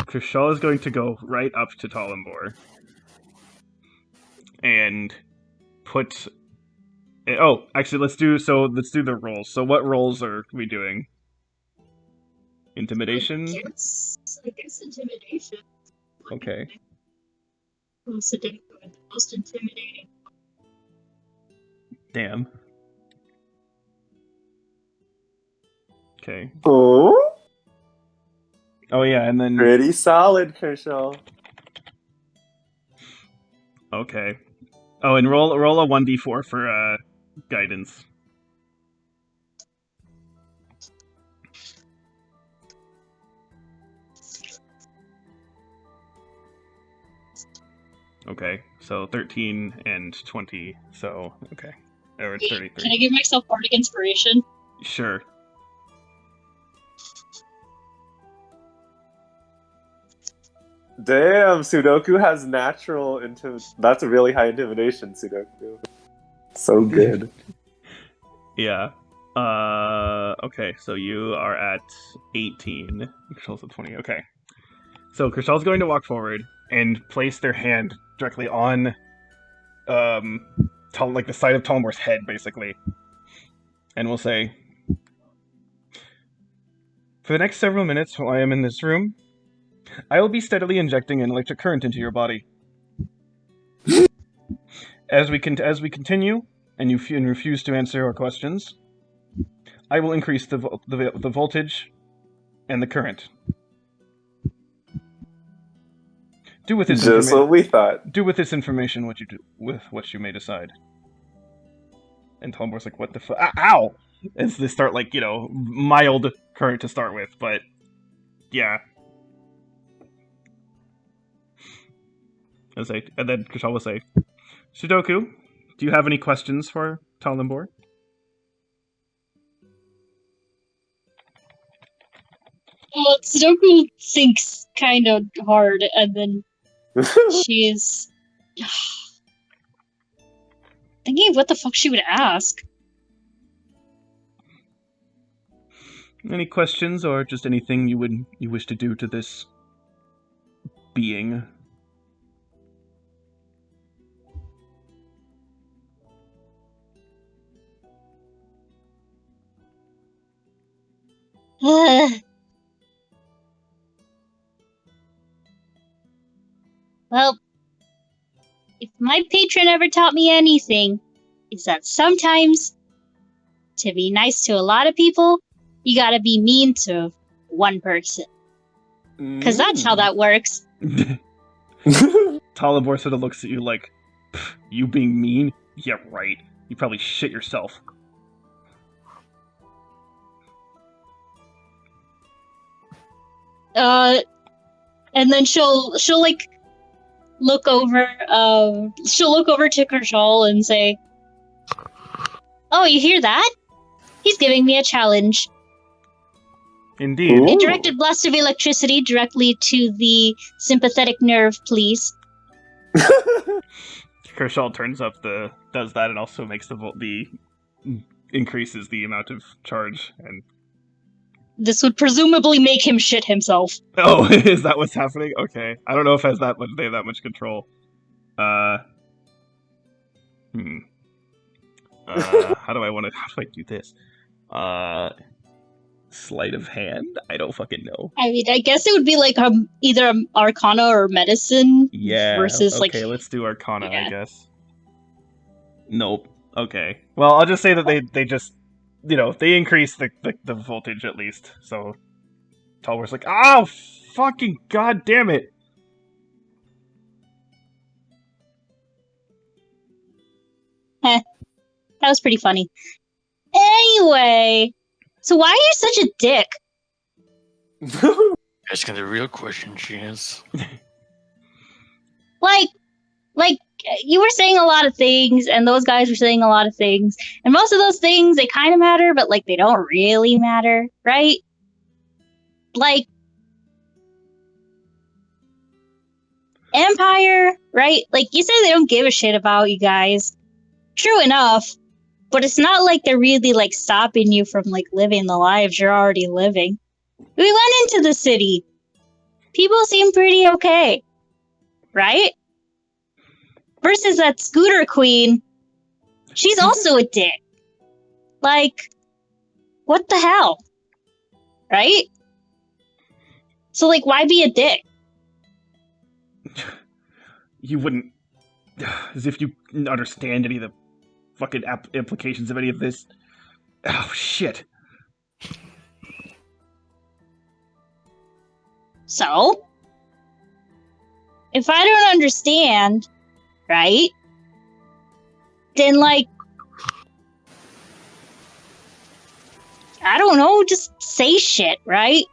Kershaw is going to go right up to Talimbor and put... Oh, actually, let's do the rolls. So what rolls are we doing? Intimidation? I guess intimidation. Okay. Most intimidating. Damn. Okay. Oh, Oh yeah, and then... pretty solid, Kershaw. Okay. Oh, and roll a 1d4 for guidance. Okay, so 13 and 20, so, okay. Or it's 33. Can I give myself bardic inspiration? Sure. Damn, Sudoku has natural That's a really high intimidation, Sudoku. So good. Yeah. Okay, so you are at 18. Kristal's at 20. Okay. So Kristal's going to walk forward and place their hand directly on, like the side of Talmor's head, basically. And we'll say, for the next several minutes while I am in this room, I will be steadily injecting an electric current into your body. As we continue, and you refuse to answer our questions, I will increase the voltage and the current. Do with this Just what we thought. Do with this information what you may decide. And Talmor's like, what the fuck? Ow! As they start, like, mild current to start with, but yeah. And then Kristal will say, Sudoku, do you have any questions for Talembor? Well, Sudoku thinks kind of hard, and then she's thinking of what the fuck she would ask. Any questions, or just anything you wish to do to this being? Well, if my patron ever taught me anything, is that sometimes, to be nice to a lot of people, you gotta be mean to one person. Because that's how that works. Talembor sort of looks at you like, you being mean? Yeah, right. You probably shit yourself. And then she'll like look over to Kershal and say, "Oh, you hear that? He's giving me a challenge." Indeed. A directed blast of electricity directly to the sympathetic nerve, please. Kershal does that and also makes increases the amount of charge, and this would presumably make him shit himself. Oh, is that what's happening? Okay. I don't know if they have that much control. How do I do this? Sleight of hand? I don't fucking know. I mean, I guess it would be like either Arcana or Medicine. Yeah. Versus okay, let's do Arcana, I guess. Nope. Okay. Well, I'll just say that they just, they increase the voltage at least. So Talbor's like, oh, fucking god damn it. That was pretty funny. Anyway, so why are you such a dick? Asking the real question, she is. Like, you were saying a lot of things, and those guys were saying a lot of things, and most of those things, they kind of matter, but, like, they don't really matter, right? Like, Empire, right? Like, you say they don't give a shit about you guys. True enough, but it's not like they're really, like, stopping you from, like, living the lives you're already living. We went into the city. People seem pretty okay, right? Versus that scooter queen, she's also a dick. Like, what the hell? Right? So, like, why be a dick? You wouldn't... As if you understand any of the fucking implications of any of this. Oh, shit. So? If I don't understand... right? Then, like, I don't know, just say shit, right?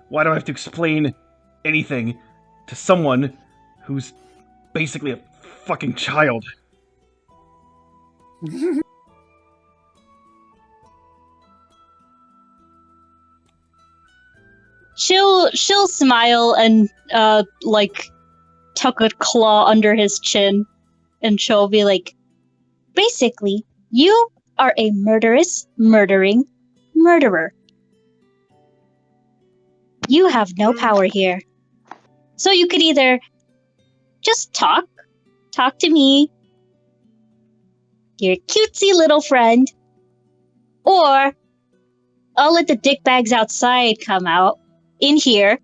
Why do I have to explain anything to someone who's basically a fucking child? She'll smile and like tuck a claw under his chin, and she'll be like, basically, you are a murdering murderer. You have no power here. So you could either just talk to me, your cutesy little friend, or I'll let the dickbags outside come out in here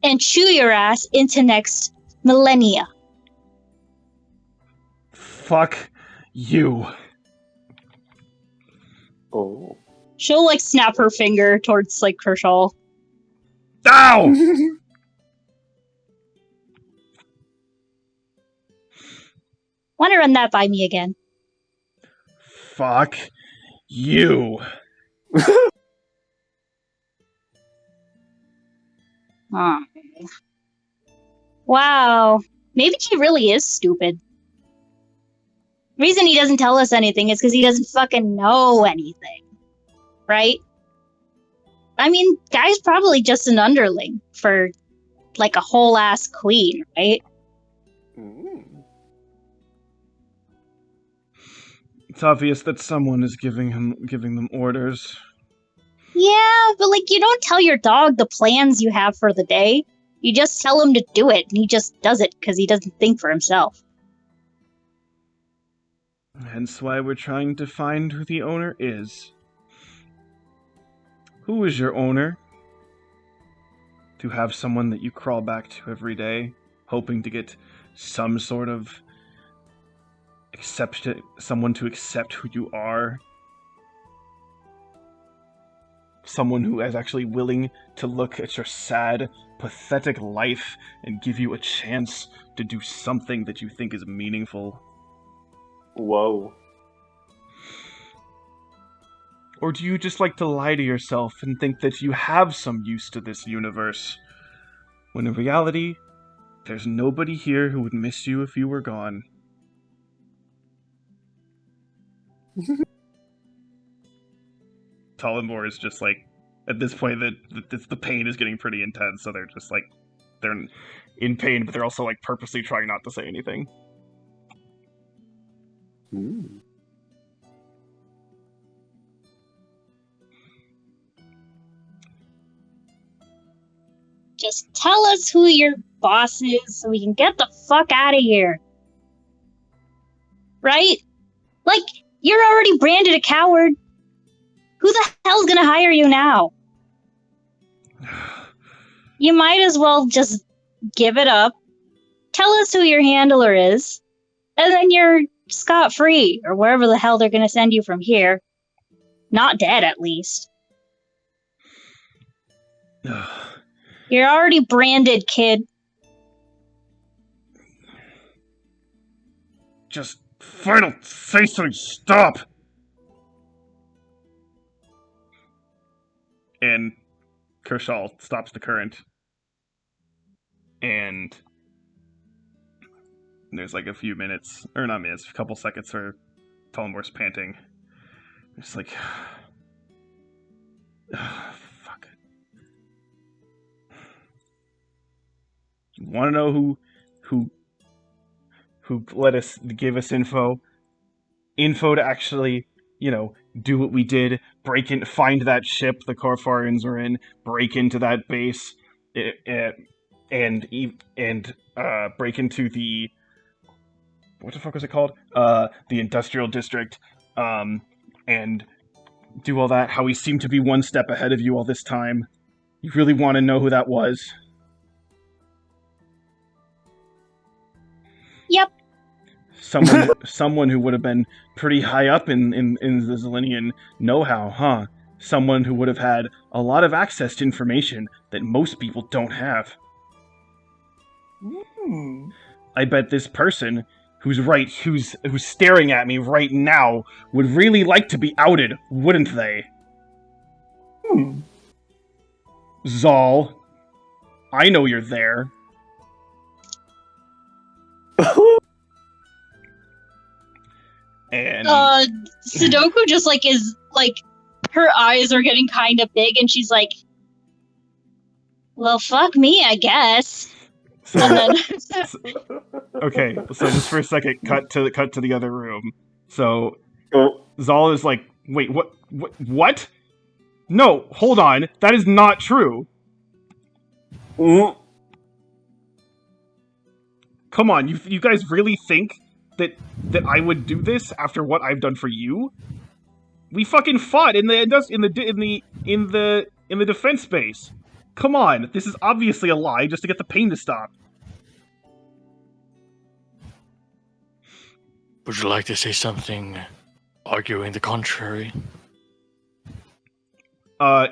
and chew your ass into next millennia. Fuck you. Oh. She'll like snap her finger towards like Kershaw. Ow! Want to run that by me again? Fuck you. Oh. Wow. Maybe he really is stupid. The reason he doesn't tell us anything is because he doesn't fucking know anything. Right? I mean, guy's probably just an underling for like a whole ass queen, right? It's obvious that someone is giving them orders. Yeah, but like you don't tell your dog the plans you have for the day. You just tell him to do it, and he just does it because he doesn't think for himself. Hence why we're trying to find who the owner is. Who is your owner? To have someone that you crawl back to every day, hoping to get some sort of someone to accept who you are. Someone who is actually willing to look at your sad, pathetic life and give you a chance to do something that you think is meaningful. Whoa. Or do you just like to lie to yourself and think that you have some use to this universe, when in reality, there's nobody here who would miss you if you were gone? Talonmore is just like, at this point, the pain is getting pretty intense, so they're just like, they're in pain, but they're also like purposely trying not to say anything. Just tell us who your boss is so we can get the fuck out of here. Right? Like, you're already branded a coward. Who the hell's gonna hire you now? You might as well just give it up. Tell us who your handler is. And then you're scot-free, or wherever the hell they're gonna send you from here. Not dead, at least. You're already branded, kid. Just final say something, stop! And Kershaw stops the current. And there's like a few minutes, or not minutes, a couple seconds where Talonmore's panting. It's like, fuck it. You want to know who gave us info to actually, do what we did, find that ship the Corfarians were in, break into that base, and break into the, what the fuck was it called? The industrial district, and do all that. How we seem to be one step ahead of you all this time. You really want to know who that was? Yep. Someone who would have been pretty high up in the Zelenian know-how, huh? Someone who would have had a lot of access to information that most people don't have. I bet this person who's staring at me right now would really like to be outed, wouldn't they? Zal, I know you're there. And Sudoku just is her eyes are getting kind of big, and she's like, Well, fuck me, I guess. So, And then okay, so just for a second, cut to the other room. So Oh, Zal is like, wait, what? No, hold on, that is not true. mm, Come on, you guys really think that I would do this after what I've done for you? We fucking fought in the defense base. Come on, this is obviously a lie just to get the pain to stop. Would you like to say something arguing the contrary?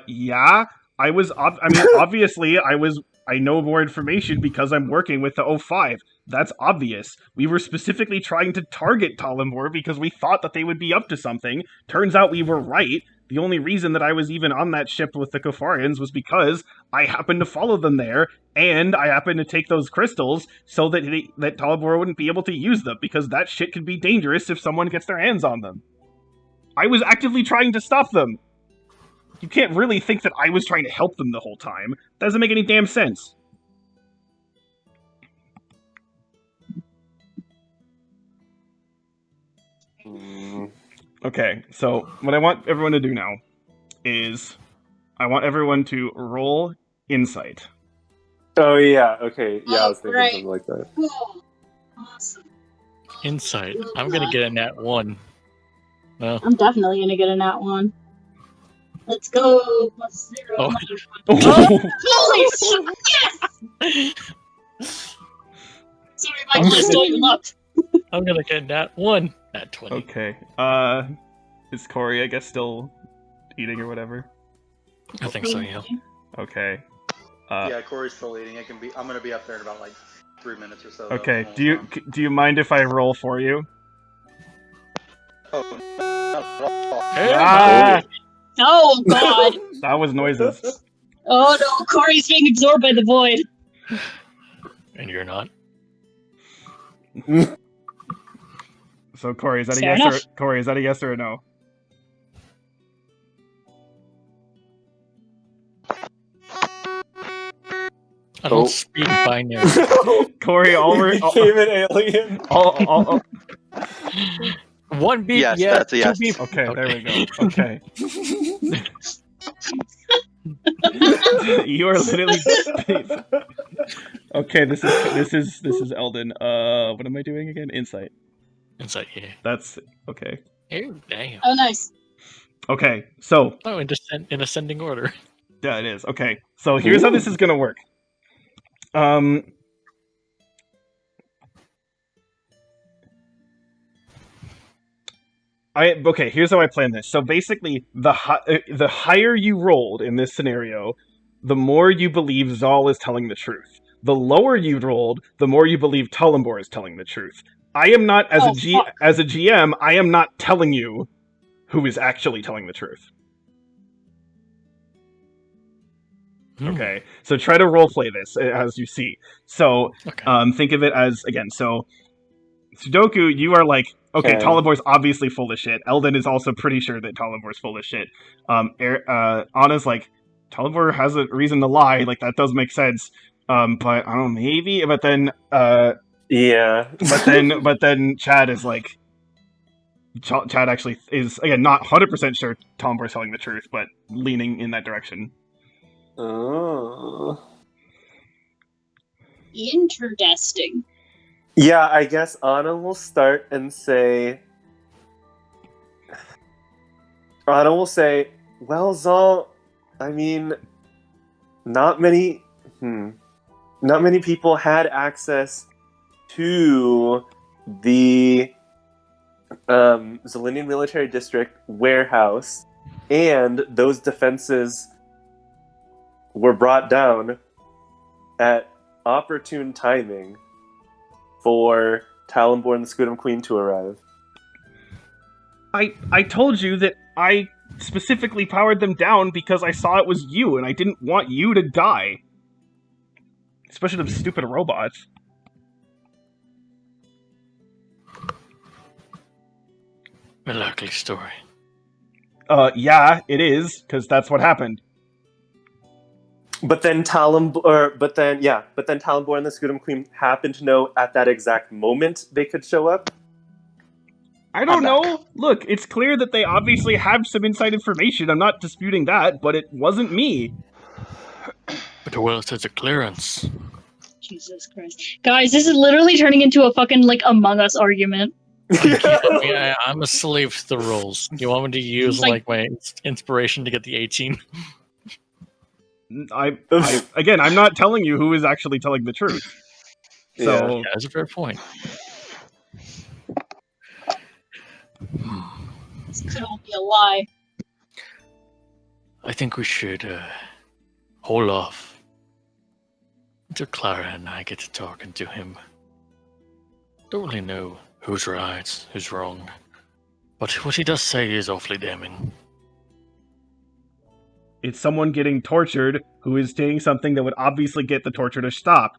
Yeah. Obviously, I know more information because I'm working with the O5. That's obvious. We were specifically trying to target Talambor because we thought that they would be up to something. Turns out we were right. The only reason that I was even on that ship with the Kofarians was because I happened to follow them there, and I happened to take those crystals so that Talambor wouldn't be able to use them, because that shit could be dangerous if someone gets their hands on them. I was actively trying to stop them. You can't really think that I was trying to help them the whole time. That doesn't make any damn sense. Okay, so what I want everyone to do now is I want everyone to roll insight. Oh yeah, okay. Yeah, I was thinking Right. something like that. Cool. Awesome. Insight. I'm gonna get a nat 1. Well, I'm definitely gonna get a nat 1. Let's go. Plus 0. Oh. Holy shit! Yes! Sorry, Michael, I stole your luck. I'm gonna get a nat 1. Nat 20. Okay, is Corey, I guess, still eating or whatever? I think so, yeah. Okay. Yeah, Corey's still eating. I'm gonna be up there in about like 3 minutes or so. Okay, do you mind if I roll for you? Ah! Oh, God. That was noises. Oh, no. Corey's being absorbed by the void. And you're not? So Corey, is that Fair a yes enough. Corey, is that a yes or a no? I don't speak binary. Corey, all we're Became an alien. all, One beep, Yes, yes. that's a yes. 2 beep. okay, there we go. Okay. You are literally Okay, this is Eldon. What am I doing again? Insight. Insight, yeah. That's okay. Oh, damn. Oh, nice. Okay, so Oh, in ascending order. yeah, it is. Okay, so here's how this is gonna work. Here's how I plan this. So basically, the higher you rolled in this scenario, the more you believe Zal is telling the truth. The lower you rolled, the more you believe Talambor is telling the truth. I am not, as a GM, I am not telling you who is actually telling the truth. Okay, so try to roleplay this as you see. So, Okay. think of it as, again, so Sudoku, you are like, okay, Talambor's obviously full of shit. Eldon is also pretty sure that Talambor's full of shit. Anna's like, Talambor has a reason to lie, like, that does make sense. But, I don't know, maybe? But then, yeah. but then Chad is like, Chad actually is, again, not 100% sure Talambor's telling the truth, but leaning in that direction. Oh. Interesting. Yeah, I guess Anna will start and say... Anna will say, well, Zal, I mean, not many people had access to the Zelinian Military District warehouse, and those defenses were brought down at opportune timing for Talambor and the Scudam Queen to arrive. I told you that I specifically powered them down because I saw it was you, and I didn't want you to die. Especially them stupid robots. A likely story. Yeah, it is, because that's what happened. But then Talonbor and the Scudam Queen happen to know at that exact moment they could show up. I don't I'm know. Look, it's clear that they obviously have some inside information. I'm not disputing that, but it wasn't me. But well, it says a clearance. Jesus Christ. Guys, this is literally turning into a fucking, like, Among Us argument. I'm a slave to the rules. You want me to use, like my inspiration to get the 18? Again, I'm not telling you who is actually telling the truth. So Yeah, that's a fair point. This could all be a lie. I think we should hold off until Clara and I get to talking to him. Don't really know who's right, who's wrong, but what he does say is awfully damning. it's someone getting tortured who is saying something that would obviously get the torture to stop.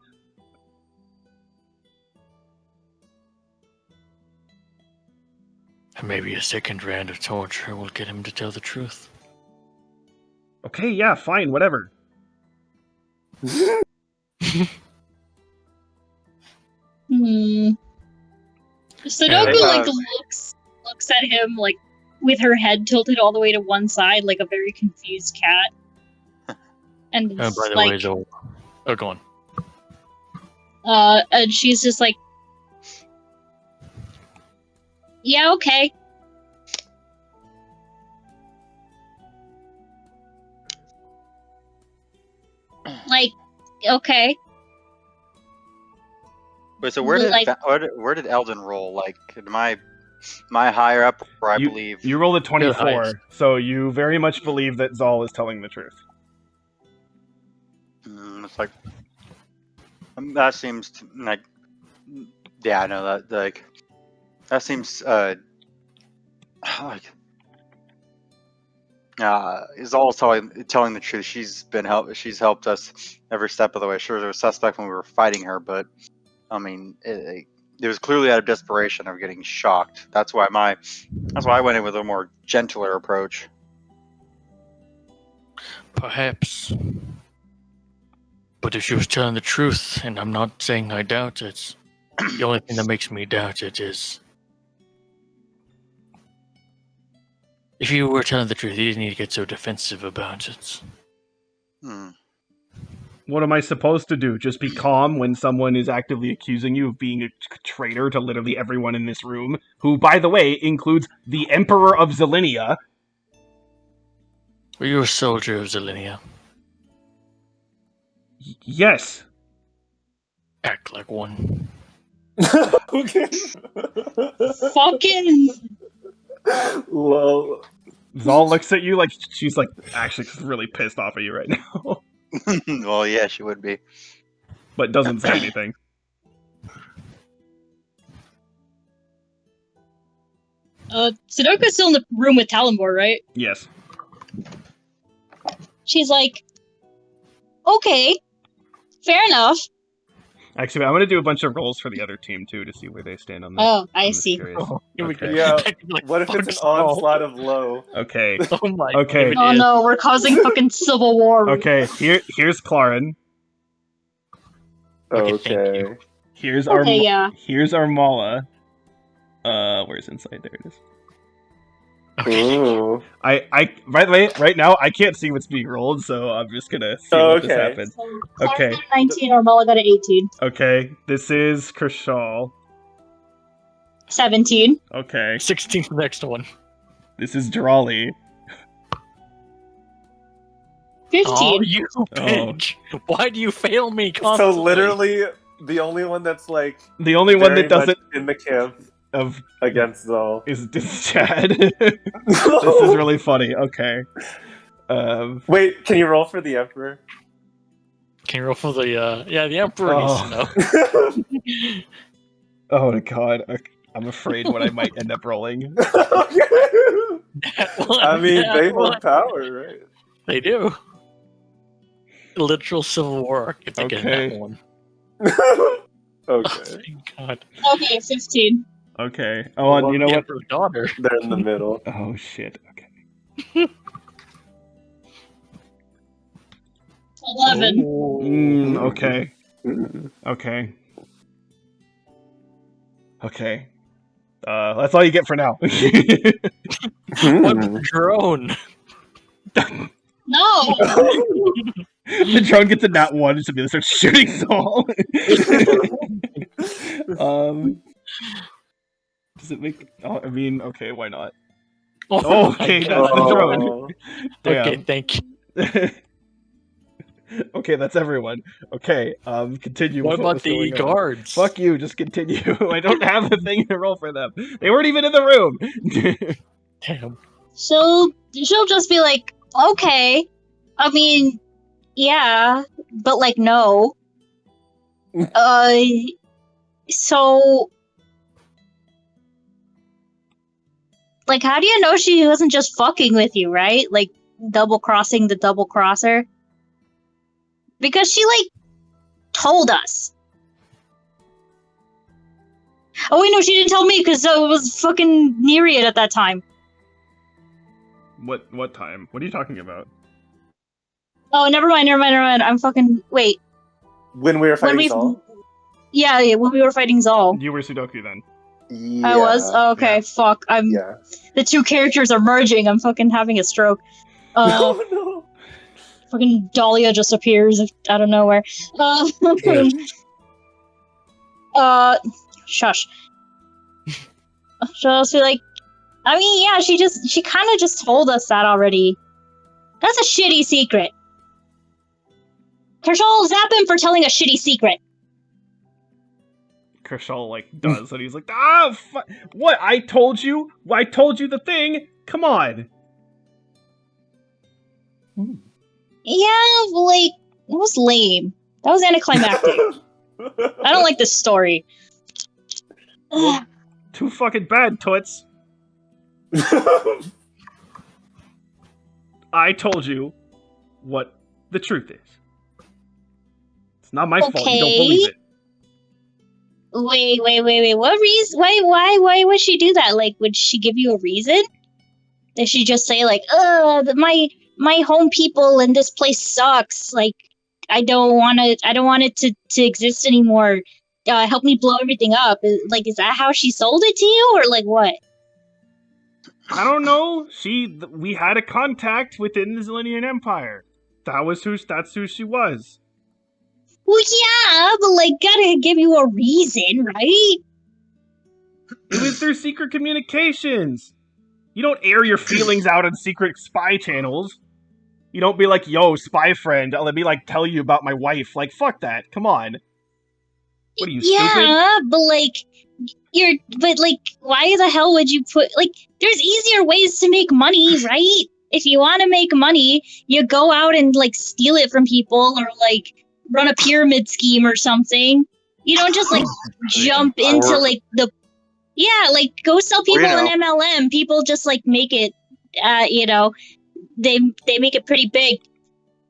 And maybe a second round of torture will get him to tell the truth. Okay, yeah, fine, whatever. Sudoku Yeah. looks at him like with her head tilted all the way to one side, like a very confused cat. And By it's the like, way, Joel. Oh, go on. and she's just like, yeah, okay. Like, okay. Wait, so where did Like- where did Eldon roll? Like, my higher up, where I believe. You rolled a 24, Nice. so you very much believe that Zal is telling the truth. It's like that seems like. Yeah, I know that. Like, that seems like. Is all telling the truth. She's helped us every step of the way. Sure, there was a suspect when we were fighting her, but I mean, it was clearly out of desperation of getting shocked. That's why I went in with a more gentler approach. Perhaps. But if she was telling the truth, and I'm not saying I doubt it, the only thing that makes me doubt it is... If you were telling the truth, you didn't need to get so defensive about it. What am I supposed to do? Just be calm when someone is actively accusing you of being a traitor to literally everyone in this room, who, by the way, includes the Emperor of Zelinia. Were you a soldier of Zelinia? Yes. Act like one. Okay. Fucking. Lol. Zal looks at you like she's like actually really pissed off at you right now, Well, yeah, she would be. but doesn't say anything. Sudoku's still in the room with Talonbor, right? Yes. She's like, okay, fair enough. Actually, I'm going to do a bunch of rolls for the other team, too, to see where they stand on this. Oh, I I'm just see. curious. Here we Okay. go. Yeah. Like, What if fuck it's an Saul. onslaught of low? Okay. Oh my Okay. God, Oh it is. no, we're causing fucking civil war. Okay, here's Claren. Okay, thank Okay. you. Here's Okay, yeah. Here's Armala. Where's inside? There it is. Okay. Ooh. I by the way, right now I can't see what's being rolled, so I'm just gonna see what this Okay. happens. So, Okay. Clark got a 19, Armala got an 18. Okay, this is Krishal. 17. Okay, 16th next one. this is Drawley. 15. Oh, you bitch. Why do you fail me constantly? So literally, the only one that's like The only one very that doesn't much in the camp of against Zal. is Chad. This is really funny. Okay. Wait, can you roll for the Emperor? Can you roll for the, the Emperor Oh. needs to know. Oh god, I'm afraid what I might end up rolling. I mean, they hold power, right? They do. Literal civil war if they get Okay. that one. Okay. Oh, thank God. Okay, 15. Okay. Oh, and you know The what? Emperor's daughter. They're in the middle. Oh shit. Okay. 11. Okay. Mm. Okay. Okay. That's all you get for now. What the drone? No! The drone gets a nat 1 and Sabina starts shooting Saul. Does it make... Oh, I mean, okay, why not? Oh, Okay, my that's the God. drone. Oh. Okay, Damn. thank you. Okay, that's everyone. Okay, continue What with about was the going on. guards? Fuck you, just continue. I don't have a thing to roll for them. They weren't even in the room. Damn. So she'll just be like, okay. I mean, yeah, but like, no. So, like, how do you know she wasn't just fucking with you, right? Like, double crossing the double crosser? Because she, like, told us. Oh, wait, no, she didn't tell me because it was fucking Nereid at that time. What time? What are you talking about? Oh, never mind. I'm fucking... Wait. When we were fighting Saul? Yeah, when we were fighting Zal. You were Sudoku then. Yeah. I was? Oh, okay, Yeah. fuck. Yeah. The two characters are merging. I'm fucking having a stroke. Oh no. Fucking Dahlia just appears out of nowhere. Shush. She'll just be like, I mean, yeah, she kind of just told us that already. That's a shitty secret. Kershaw, zap him for telling a shitty secret. Kershaw, like, does, and he's like, ah, what? I told you the thing! Come on! Yeah, like, it was lame. That was anticlimactic. I don't like this story. Well, too fucking bad, Toots. I told you what the truth is. It's not my fault you don't believe it. Wait. What reason? Why would she do that? Like, would she give you a reason? Did she just say like, my home people and this place sucks. Like, I don't want it to exist anymore. Help me blow everything up. Like, is that how she sold it to you, or like what? I don't know. We had a contact within the Zillian Empire. That's who she was. Well, yeah, but like, gotta give you a reason, right? It was their secret communications. You don't air your feelings out on secret spy channels. You don't be like, yo, spy friend, let me like tell you about my wife. Like, fuck that. Come on. What are you, stupid? Yeah, but like, why the hell would you put, like, there's easier ways to make money, right? If you want to make money, you go out and like steal it from people, or like run a pyramid scheme or something. You don't just like jump into like like go sell people an MLM. People just like make it, they make it pretty big.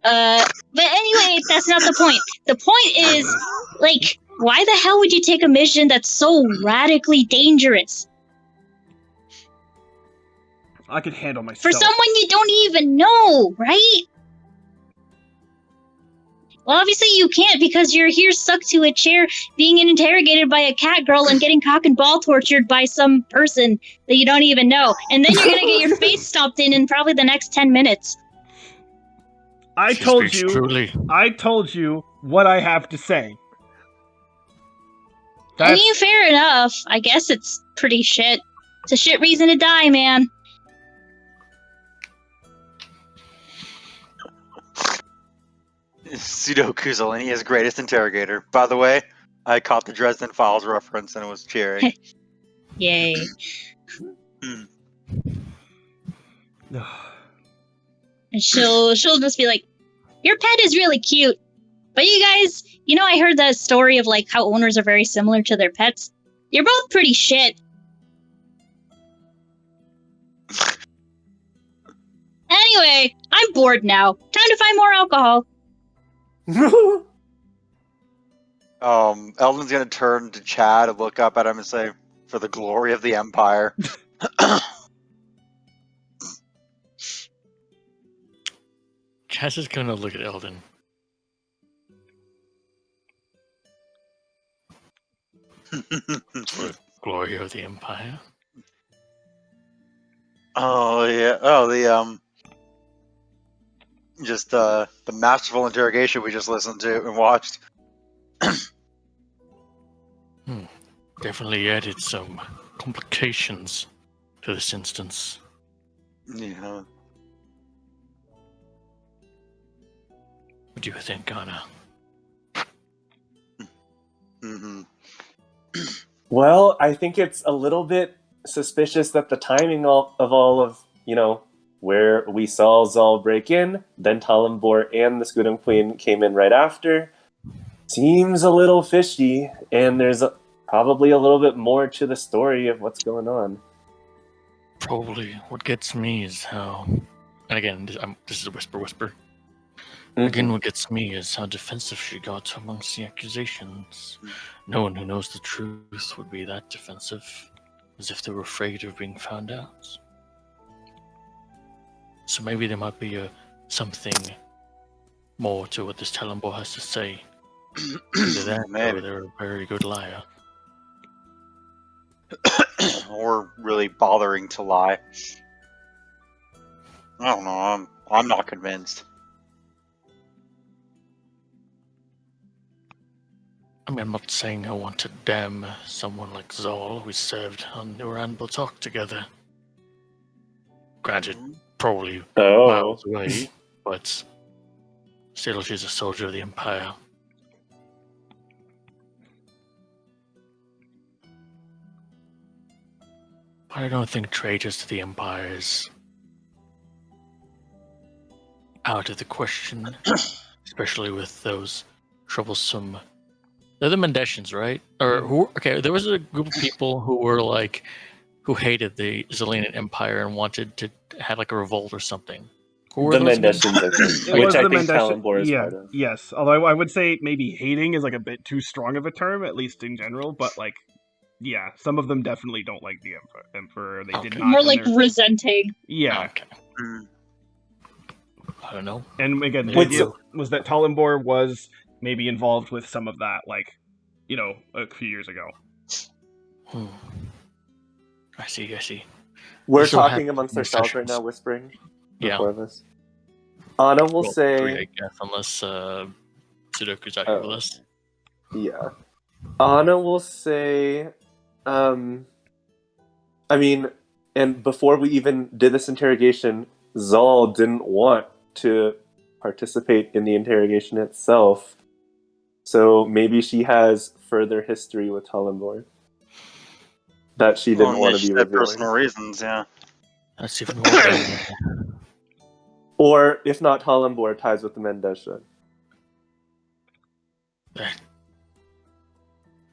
But anyway, that's not the point. The point is, like, why the hell would you take a mission that's so radically dangerous? I could handle myself. For someone you don't even know, right? Well, obviously you can't, because you're here stuck to a chair being interrogated by a cat girl and getting cock and ball tortured by some person that you don't even know. And then you're gonna get your face stomped in probably the next 10 minutes. I told you what I have to say. I mean, fair enough. I guess it's pretty shit. It's a shit reason to die, man. Sudoku's Alenia's greatest interrogator. By the way, I caught the Dresden Files reference and was cheering. Yay. Hmm. And she'll just be like, your pet is really cute. But you guys, I heard that story of like how owners are very similar to their pets. You're both pretty shit. Anyway, I'm bored now. Time to find more alcohol. Eldon's gonna turn to Chad and look up at him and say, "For the glory of the Empire." Chad's just gonna look at Eldon. For the glory of the Empire. Oh yeah. Oh, the just the masterful interrogation we just listened to and watched. Definitely added some complications to this instance. Yeah. What do you think, Anna? Mm-hmm. Well, I think it's a little bit suspicious that the timing of all of, where we saw Zal break in, then Talambor and the Scudam Queen came in right after, seems a little fishy, and there's probably a little bit more to the story of what's going on. Probably what gets me is how, and again, this is a whisper. Mhm. Again, what gets me is how defensive she got amongst the accusations. No one who knows the truth would be that defensive, as if they were afraid of being found out. So maybe there might be something more to what this Talambor has to say. Either that, or Maybe. they're a very good liar. Or really bothering to lie. I don't know. I'm not convinced. I mean, I'm not saying I want to damn someone like Zal. We served on Uranbel Talk together. Granted, probably Oh. miles away, but still, she's a soldier of the Empire. But I don't think traitors to the Empire is out of the question, especially with those troublesome. They're the Mendesians, right? Or who? Okay, there was a group of people who were like, who hated the Zelian Empire and wanted to have like a revolt or something. Who were The those again? Mendesians, I think, It which was I the think Mendesh- Talambor is yeah, part of. yes. Although I would say maybe hating is like a bit too strong of a term, at least in general. But like, yeah, some of them definitely don't like the emperor. They did Okay. not. More and like they're- resenting. yeah. Okay. I don't know. And again, the Wait, idea was that Talambor was maybe involved with some of that, like, a few years ago. I see. We're So talking happy amongst in ourselves right sessions. now, whispering. The Yeah. four of us. Anna will Well, say... three, I guess, unless Sudoku's out here with us. Yeah. Anna will say... I mean, and before we even did this interrogation, Zal didn't want to participate in the interrogation itself. So maybe she has further history with Talambor that she didn't want to be revealing. Personal reasons, yeah. That's even more damning. Or, if not Talambor, ties with the Mendesha. That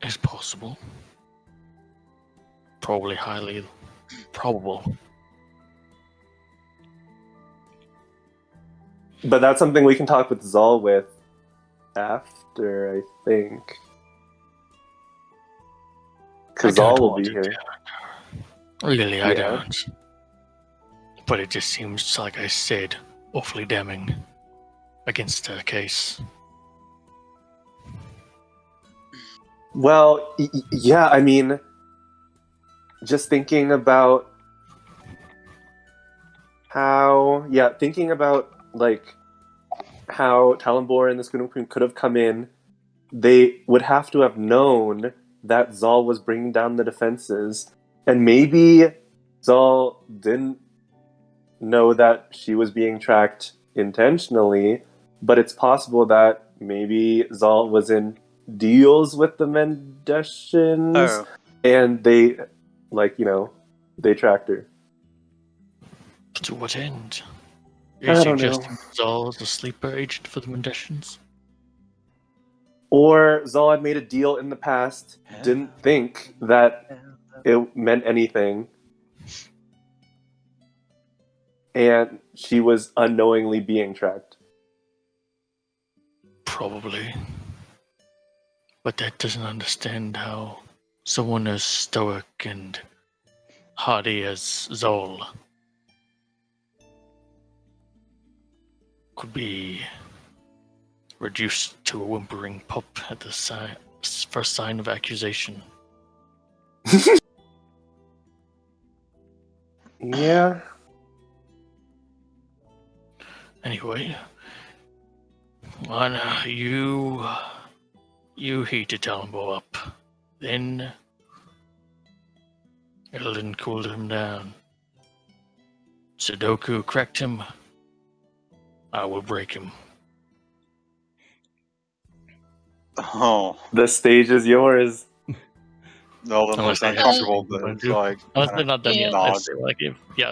is possible. Probably highly probable. But that's something we can talk with Zal with after, I think. Because Zal will be here. Really, I Yeah. don't. But it just seems, like I said, awfully damning against her case. Well, yeah, I mean, just thinking about how Talambor and the Scudam Queen could have come in, they would have to have known that Zal was bringing down the defenses, and maybe Zal didn't know that she was being tracked intentionally, but it's possible that maybe Zal was in deals with the Mendesians, and they, they tracked her. To what end? Are I you don't suggesting know. Zal is a sleeper agent for the Mendesians? Or Zal had made a deal in the past, didn't think that it meant anything, and she was unknowingly being tracked. Probably. But that doesn't understand how someone as stoic and hardy as Zal could be reduced to a whimpering pup at the first sign of accusation. Yeah. Anyway, you heated Talonbo up. Then Elden cooled him down. Sudoku cracked him. I will break him. Oh, The stage is yours. no, that Unless looks they have uncomfortable. something But it's to do. like, Unless they're not done Yeah. yet. Nod.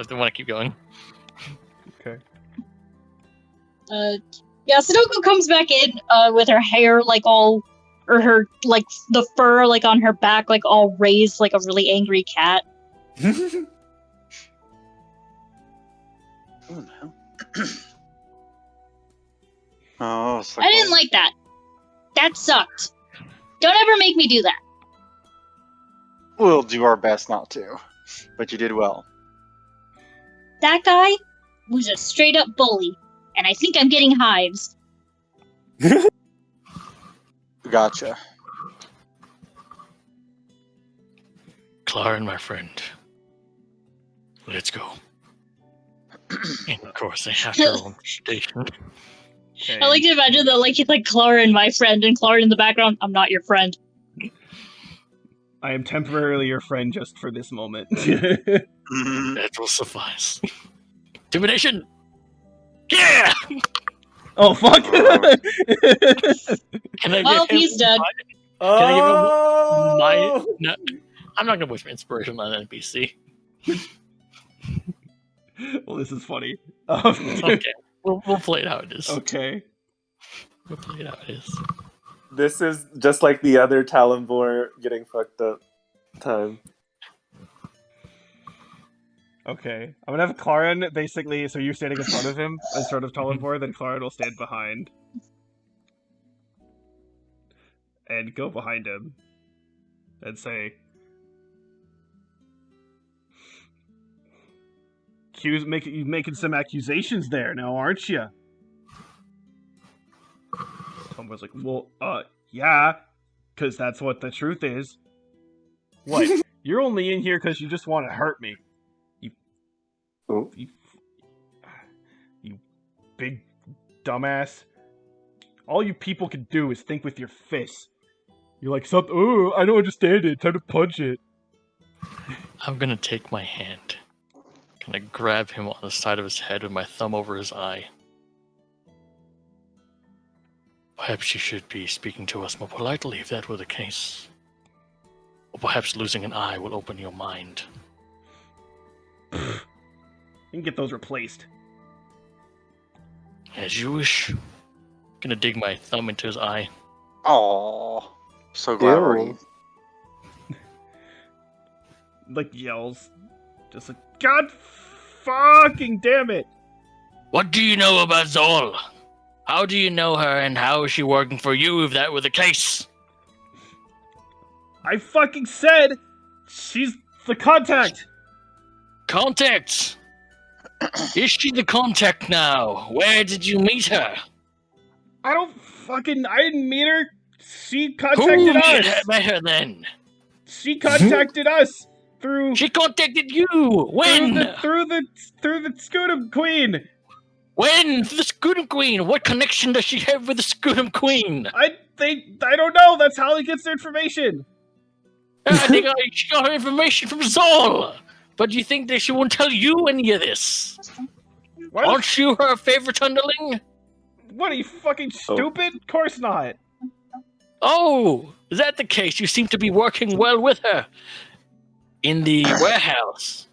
They want to keep going. Okay. Yeah, Sudoku comes back in with her hair like all, or her like the fur like on her back like all raised like a really angry cat. oh no. Oh, it's I didn't like that. That sucked. Don't ever make me do that. We'll do our best not to, but you did well. That guy was a straight up bully, and I think I'm getting hives. Gotcha. Clarin, my friend. Let's go. And of course, they have their own station. Okay. I like to imagine that like he's like Clara and my friend, and Clara in the background. I'm not your friend. I am temporarily your friend just for this moment. That will suffice. Intimidation! Yeah! Oh fuck! Can I Well, give him he's dead. Can I give him Oh! my... No, I'm not going to waste my inspiration on an NPC. Well, this is funny. Okay. We'll play it how it is. Okay. We'll play it how it is. This is just like the other Talonvor getting fucked up time. Okay. I'm gonna have Clarin basically, so you're standing in front of him in front of Talonvor, then Clarin will stand behind. And go behind him. And say... You're making some accusations there now, aren't you? Talonvor's like, well, yeah. Because that's what the truth is. What? You're only in here because you just want to hurt me. Oh. You big dumbass. All you people can do is think with your fists. You're like, oh, I don't understand it. Time to punch it. I'm going to take my hand. Gonna grab him on the side of his head with my thumb over his eye. Perhaps you should be speaking to us more politely if that were the case. Or perhaps losing an eye will open your mind. You can get those replaced. As you wish. Gonna dig my thumb into his eye. Oh, so glad we're Ew. even. Like, yells. Just like, God fucking damn it! What do you know about Zol? How do you know her and how is she working for you if that were the case? I fucking said she's the contact! Contacts! Is she the contact now? Where did you meet her? I didn't meet her! She Who contacted us! met her then? She contacted us! Through She contacted you! When? through the Scudum Queen! When? The Scudum Queen! What connection does she have with the Scudum Queen? I don't know, that's how he gets their information! She got her information from Zol! But do you think that she won't tell you any of this? Why the Aren't you her favorite underling? What, are you fucking stupid? Of course not. Oh, is that the case? You seem to be working well with her. In the warehouse.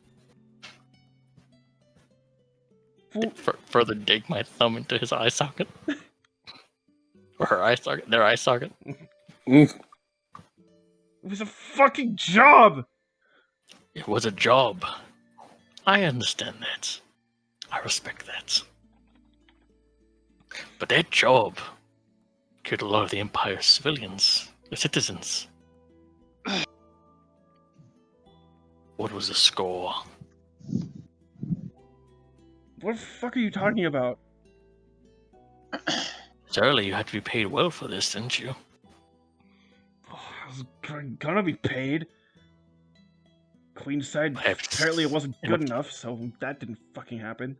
Further dig my thumb into his eye socket. Or her eye socket. Their eye socket. It was a fucking job! It was a job. I understand that. I respect that. But that job killed a lot of the Empire's civilians, the citizens. What was the score? What the fuck are you talking about? Surely you had to be paid well for this, didn't you? I was gonna be paid. Queen said Perhaps apparently it wasn't in good a- enough, so that didn't fucking happen.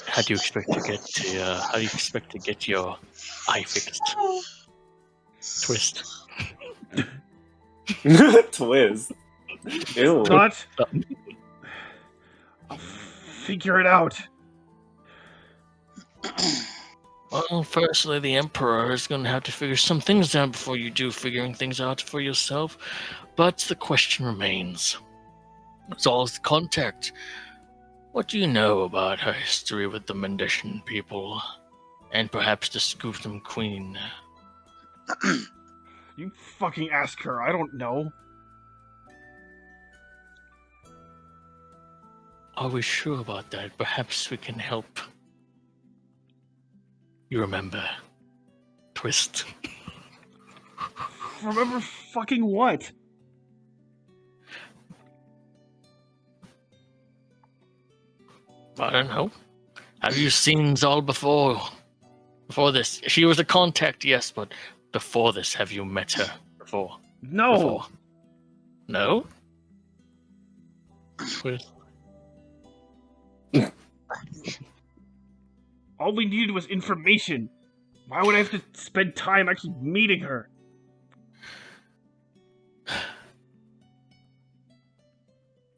How do you expect to get your eye fixed? Twist. Twist. Ew. Not. I'll figure it out. Well, firstly, the Emperor is going to have to figure some things out before you do figuring things out for yourself. But the question remains: Zal's contact. What do you know about her history with the Mendician people, and perhaps the Scutum Queen? You fucking ask her. I don't know. Are we sure about that? Perhaps we can help. You remember, Twist. Remember fucking what? I don't know. Have you seen Zal before? Before this, she was a contact, yes, but before this, have you met her before? No. Before? No. Twist. All we needed was information. Why would I have to spend time actually meeting her?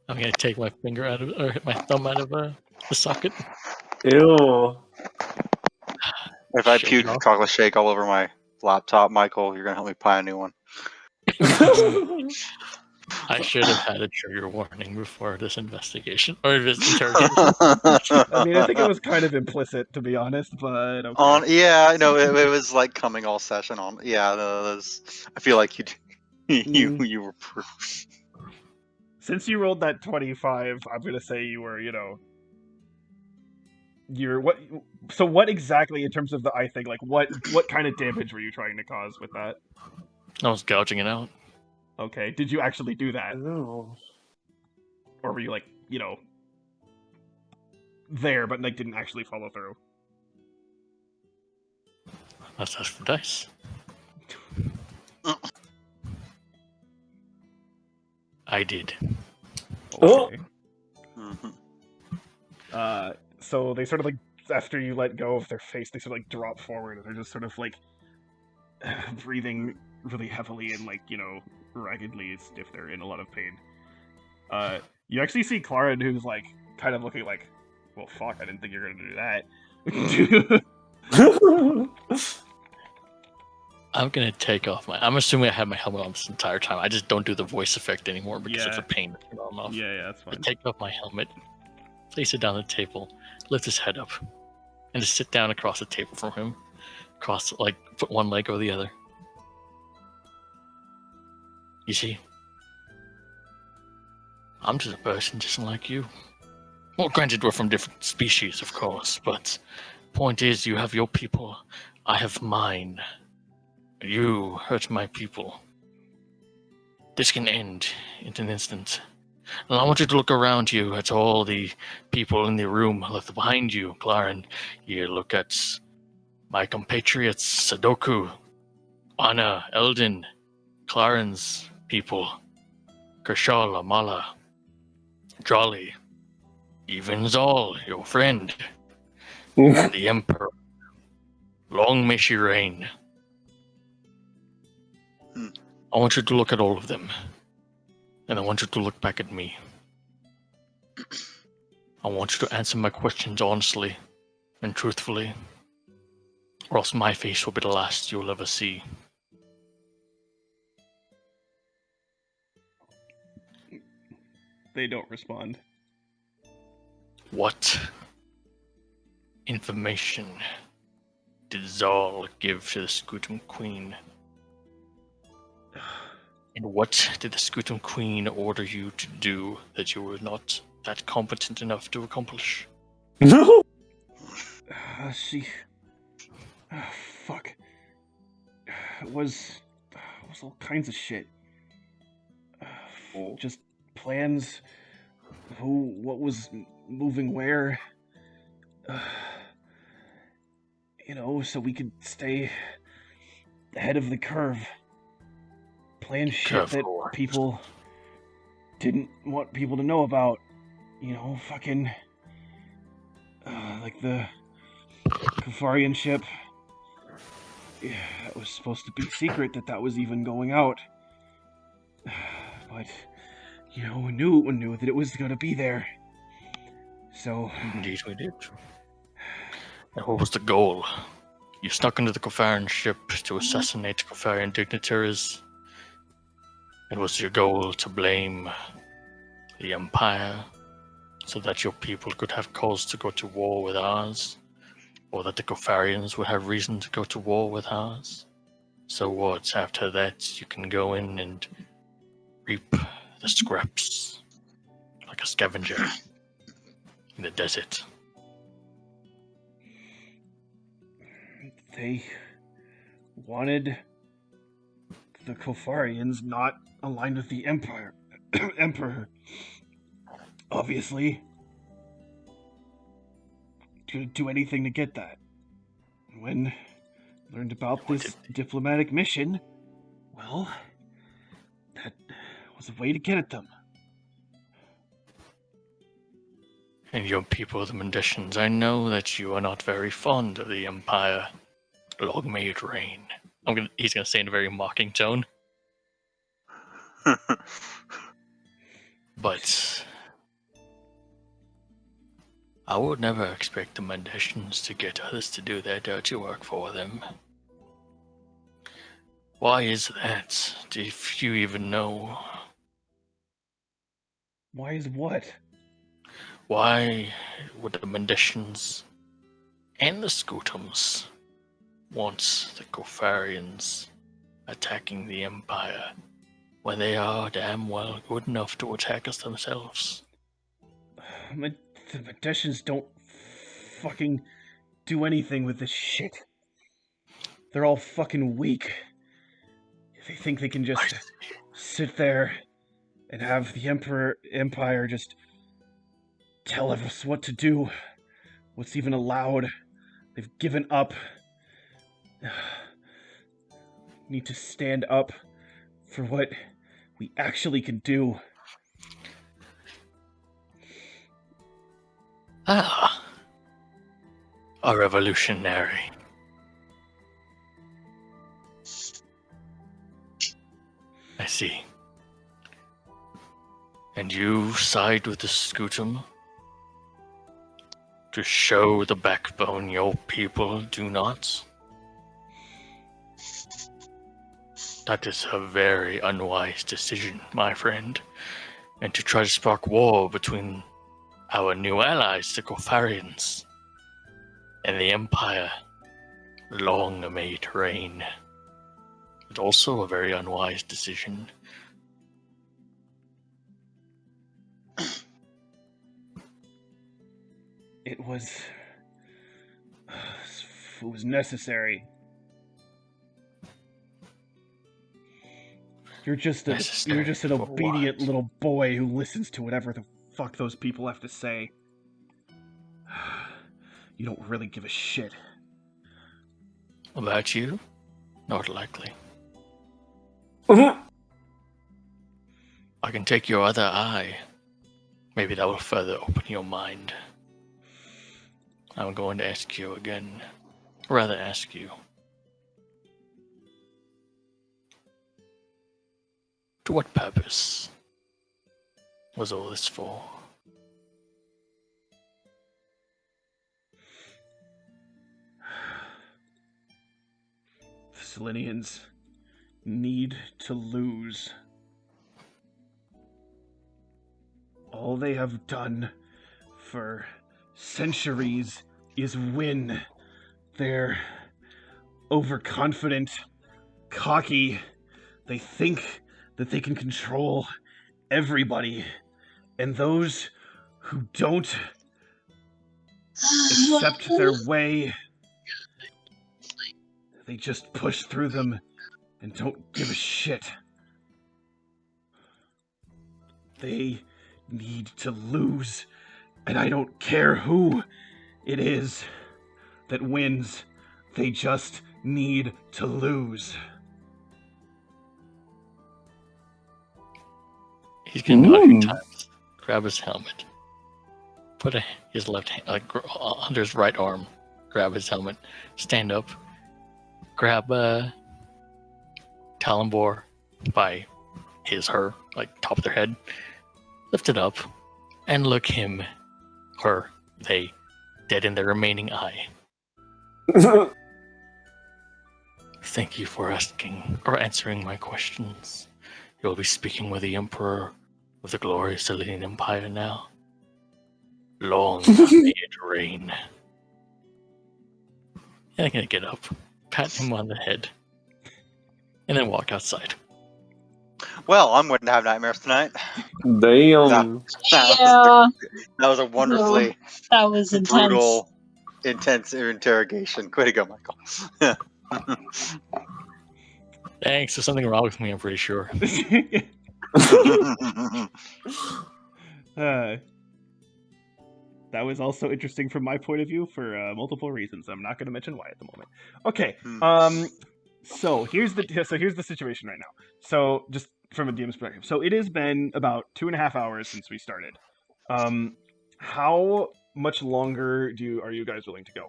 I'm gonna take my finger out of, or my thumb out of the socket. Ew. If I Shake it puke off. chocolate shake all over my laptop, Michael, you're gonna help me buy a new one. I should have had a trigger warning before this investigation or this interrogation. I mean, I think it was kind of implicit, to be honest, but okay. Yeah, I know it was like coming all session on. Yeah, I feel like you were. Since you rolled that 25, I'm gonna say you were, you're what? So what exactly, in terms of the eye thing, like what kind of damage were you trying to cause with that? I was gouging it out. Okay, did you actually do that, Ew. or were you like, there but like didn't actually follow through? That's the dice. I did. Oh. Okay. Mhm. So they sort of like, after you let go of their face, they sort of like drop forward, and they're just sort of like breathing really heavily and like, raggedly as if they're in a lot of pain. You actually see Clara, who's like kind of looking like, well, fuck, I didn't think you were gonna do that. I'm gonna take off my. I'm assuming I have my helmet on this entire time. I just don't do the voice effect anymore because of Yeah. the pain that's going off. Yeah, that's I fine. take off my helmet, place it down on the table, lift his head up, and just sit down across the table from him. Put one leg over the other. You see, I'm just a person just like you. Well, granted, we're from different species, of course, but point is, you have your people, I have mine. You hurt my people. This can end in an instant. And I want you to look around you at all the people in the room left behind you, Claren. You look at my compatriots, Sadoku, Anna, Eldon, Claren's people, Kershaw, Mala, Jolly, even Zal, your friend, the Emperor. Long may she reign. I want you to look at all of them, and I want you to look back at me. I want you to answer my questions honestly and truthfully, or else my face will be the last you'll ever see. They don't respond. What information did Zal give to the Scutum Queen? And what did the Scutum Queen order you to do that you were not that competent enough to accomplish? No. She... fuck. It was all kinds of shit. Just plans, what was moving where. So we could stay ahead of the curve. Plan shit Curve that for people didn't want people to know about. You know, fucking... like the Kafarian ship. Yeah, it was supposed to be secret that was even going out. But, you know, we knew that it was going to be there. So... Indeed we did. And what was the goal? You snuck into the Kofarian ship to assassinate Kofarian dignitaries. It was your goal to blame the Empire so that your people could have cause to go to war with ours, or that the Kofarians would have reason to go to war with ours. So what, after that, you can go in and reap the scraps like a scavenger in the desert. They wanted the Kofarians not aligned with the Empire. Emperor. Obviously. To do anything to get that. When I learned about this diplomatic mission, well, that was a way to get at them. And your people, the Mendicians, I know that you are not very fond of the Empire. Long may it reign. He's gonna say in a very mocking tone. But I would never expect the Mendicians to get others to do their dirty work for them. Why is that? If you even know. Why is what? Why would the Mendicians and the Scutums want the Kofarians attacking the Empire when they are damn well good enough to attack us themselves? The Medicians don't fucking do anything with this shit. They're all fucking weak. They think they can just sit there and have the Empire just tell us what to do, what's even allowed. They've given up. Need to stand up for what we actually can do. Ah, a revolutionary. I see. And you side with the Scutum to show the backbone your people do not? That is a very unwise decision, my friend. And to try to spark war between our new allies, the Kofarians, and the Empire, long may it reign. It's also a very unwise decision. It was necessary. You're just an obedient little boy who listens to whatever the fuck those people have to say. You don't really give a shit. About you? Not likely. Mhm. I can take your other eye. Maybe that will further open your mind. I'm going to ask you again. Rather ask you. To what purpose was all this for? Selenians need to lose. All they have done for centuries is win. They're overconfident, cocky. They think that they can control everybody. And those who don't accept their way, they just push through them and don't give a shit. They need to lose, and I don't care who it is that wins. They just need to lose. He's gonna go a few times. Grab his helmet. Put his left hand under his right arm. Grab his helmet. Stand up. Grab Talonbor by her, top of their head. Lift it up. And look him, her, they, dead in their remaining eye. Thank you for answering my questions. You'll be speaking with the Emperor of the glorious Selenian Empire now. Long may it reign. And I'm gonna get up, pat him on the head, and then walk outside. Well, I'm going to have nightmares tonight. Damn. Yeah, That was a wonderfully that was intense. brutal, intense interrogation. Way to go, Michael. Thanks, there's something wrong with me, I'm pretty sure. That was also interesting from my point of view for multiple reasons. I'm not going to mention why at the moment. Okay. So here's the situation right now. So just from a DM's perspective. So it has been about 2.5 hours since we started. How much longer are you guys willing to go?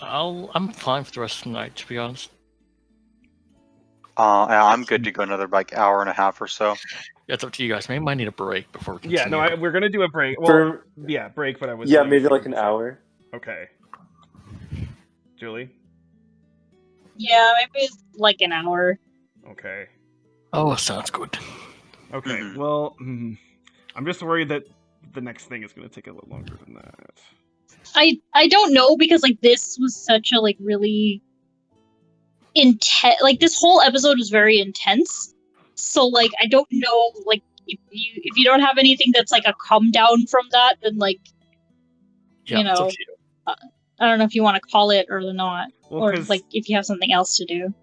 I'm fine for the rest of the night, to be honest. I'm good to go another hour and a half or so. Yeah, it's up to you guys. Maybe I might need a break before we continue. Yeah, no, we're gonna do a break. Well, break, but I was... Yeah, maybe like an hour. Okay. Julie? Yeah, maybe like an hour. Okay. Oh, sounds good. Okay, well, I'm just worried that the next thing is gonna take a little longer than that. I don't know, because this was such a really intense, this whole episode was very intense. So I don't know, if you don't have anything that's a come down from that, then yeah, you know, I don't know if you want to call it or not, well, or if you have something else to do.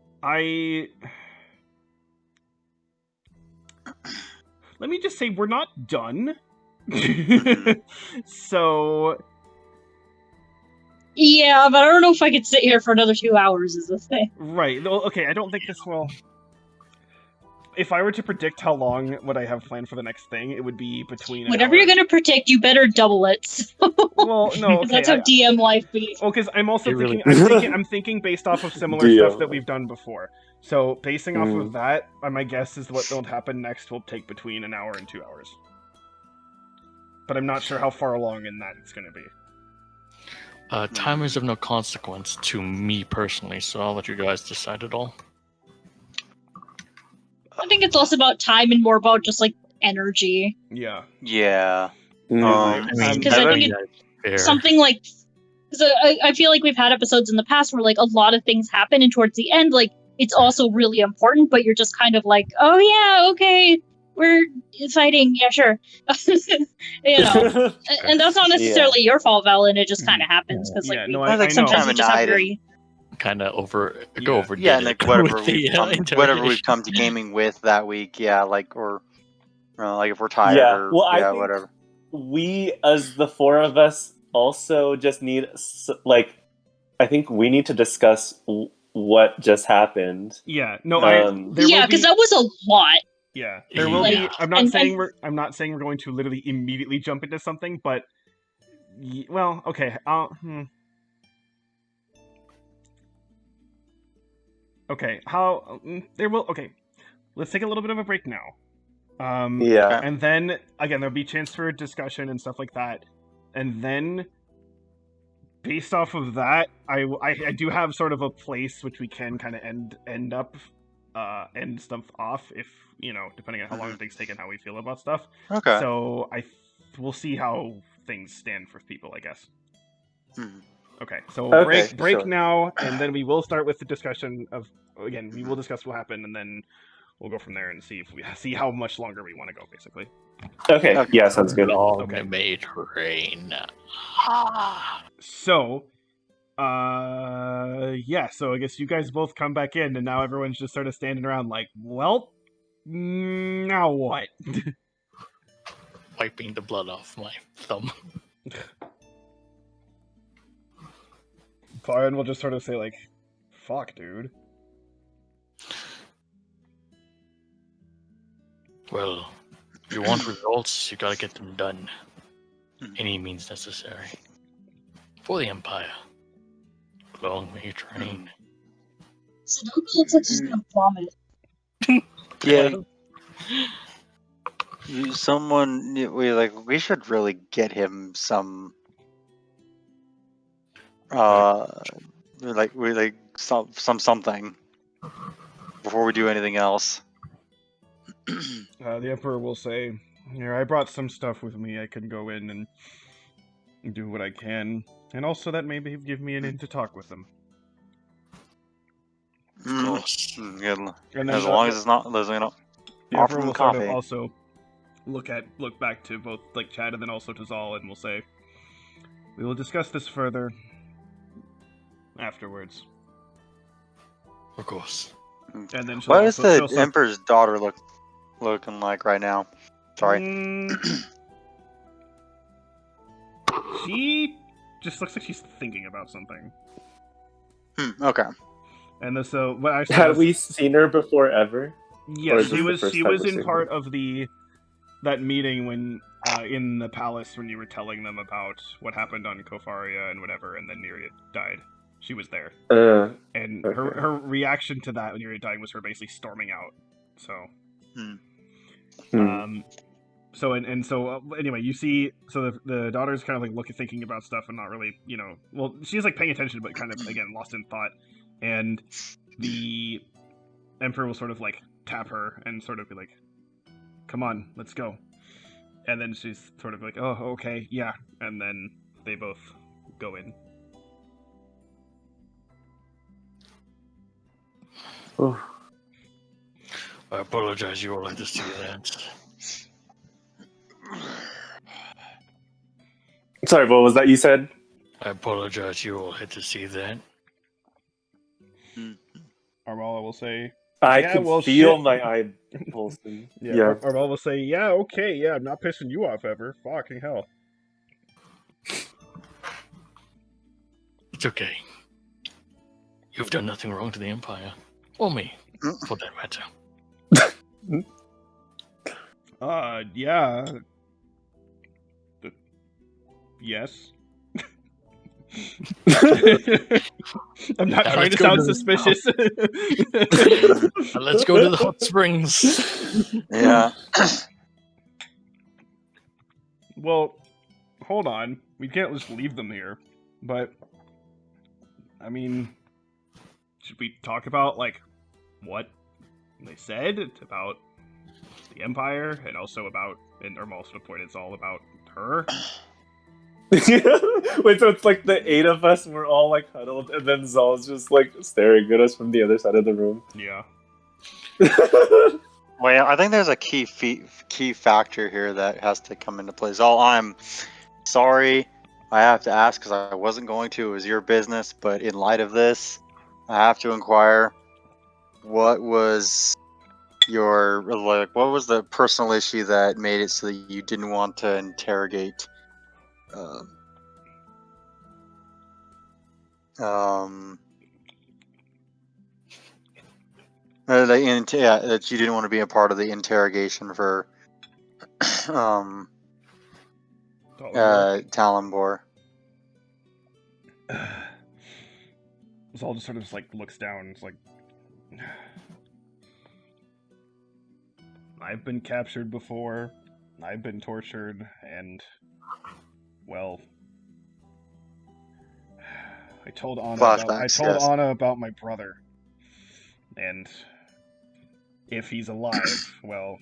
Let me just say we're not done. So. Yeah, but I don't know if I could sit here for another 2 hours, is the thing. Right. Okay, I don't think this will... If I were to predict how long would I have planned for the next thing, it would be between... Whatever you're going to predict, you better double it. So. Well, no, okay. That's how DM life be. Well, because I'm also thinking... I'm thinking based off of similar stuff that we've done before. So, basing off of that, my guess is what will happen next will take between an hour and 2 hours. But I'm not sure how far along in that it's going to be. Time is of no consequence to me personally, so I'll let you guys decide it all. I think it's less about time and more about just energy. Yeah. Yeah. I mean, because I think it's something because I feel like we've had episodes in the past where a lot of things happen, and towards the end, it's also really important, but you're just kind of oh yeah, okay, we're fighting, yeah, sure. You know, and that's not necessarily your fault, Valon. It just kind of happens because sometimes we just have very kind of over. Yeah, and whatever we've come to gaming with that week, yeah, or if we're tired, or I think whatever. We, as the four of us, also just need I think we need to discuss what just happened. Yeah, no, because that was a lot. Yeah, there will be. I'm not saying we're going to literally immediately jump into something, but well, okay. Okay, okay. Let's take a little bit of a break now. And then again, there'll be chance for discussion and stuff like that, and then based off of that, I do have sort of a place which we can kind of end stuff off if depending on how long things take and how we feel about stuff. Okay. So we'll see how things stand for people, I guess. Okay. So break now, and then we will start with the discussion of we will discuss what happened, and then we'll go from there and see how much longer we want to go, basically. Okay. Yeah, sounds good. Okay. Made rain. So. So I guess you guys both come back in, and now everyone's just sort of standing around well, now what? Wiping the blood off my thumb. Valon will just sort of say fuck, dude. Well, if you want results, you gotta get them done. Any means necessary. For the Empire. Long may you train. Sudoku looks like she's gonna vomit. Yeah. We should really get him some something before we do anything else. The Emperor will say, "Here, I brought some stuff with me. I can go in and do what I can, and also that maybe give me an in to talk with them." Of course. Good. And then As long as it's not, the offer Emperor them will sort of coffee. also look back to both like Chad and then also to Zal, and will say, "We will discuss this further afterwards." Of course. And then What is the she'll Emperor's daughter looking like right now? Sorry. She just looks like she's thinking about something. Okay. And so, but actually, Had we seen her before ever? Yes, she was in part of that meeting when in the palace when you were telling them about what happened on Kofaria and whatever, and then Neria died. She was there, and okay. her reaction to that when Neria dying was her basically storming out. So, so anyway, you see, so the daughter's kind of like thinking about stuff and not really, well, she's like paying attention, but kind of again lost in thought, and the Emperor will sort of like tap her and sort of be like, "Come on, let's go." And then she's sort of like, "Oh, okay, yeah." And then they both go in. Oh. I apologize, you all had to see that. Sorry, what was that you said? I apologize, you all had to see that. Armala will say, I "Yeah, could well, feel shit." my eye pulsing. Yeah. Armala will say, "Yeah, okay, yeah, I'm not pissing you off ever. Fucking hell." It's okay. You've done nothing wrong to the Empire. Or me, for that matter. Yeah. Yes. I'm not Now trying to let's go sound to the- suspicious. Let's go to the hot springs. Yeah. Well, hold on. We can't just leave them here. But, I mean, should we talk about, like, what they said about the Empire, and also about, and Ermal sort of pointed, it's all about her? Wait, so it's like the 8 of us, we're all like huddled, and then Zal's just like staring at us from the other side of the room. Yeah. Well, I think there's a key factor here that has to come into play. Zal, I'm sorry I have to ask because I wasn't going to. It was your business, but in light of this, I have to inquire. What was what was the personal issue that made it so that you didn't want to interrogate that you didn't want to be a part of the interrogation for Talonbor. Zal just sort of like looks down. It's like, I've been captured before. I've been tortured, and well, I told Anna about my brother, and if he's alive, well,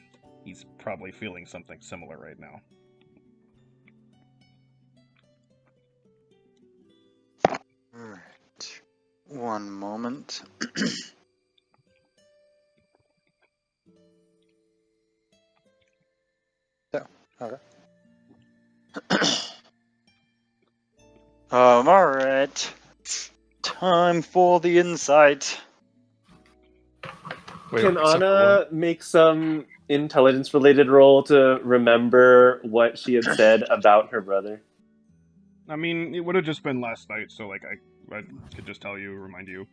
he's probably feeling something similar right now. Alright. One moment. Okay. Alright. Time for the insight. Can Anna make some intelligence-related roll to remember what she had said about her brother? I mean, it would have just been last night, so like I could just tell you, remind you.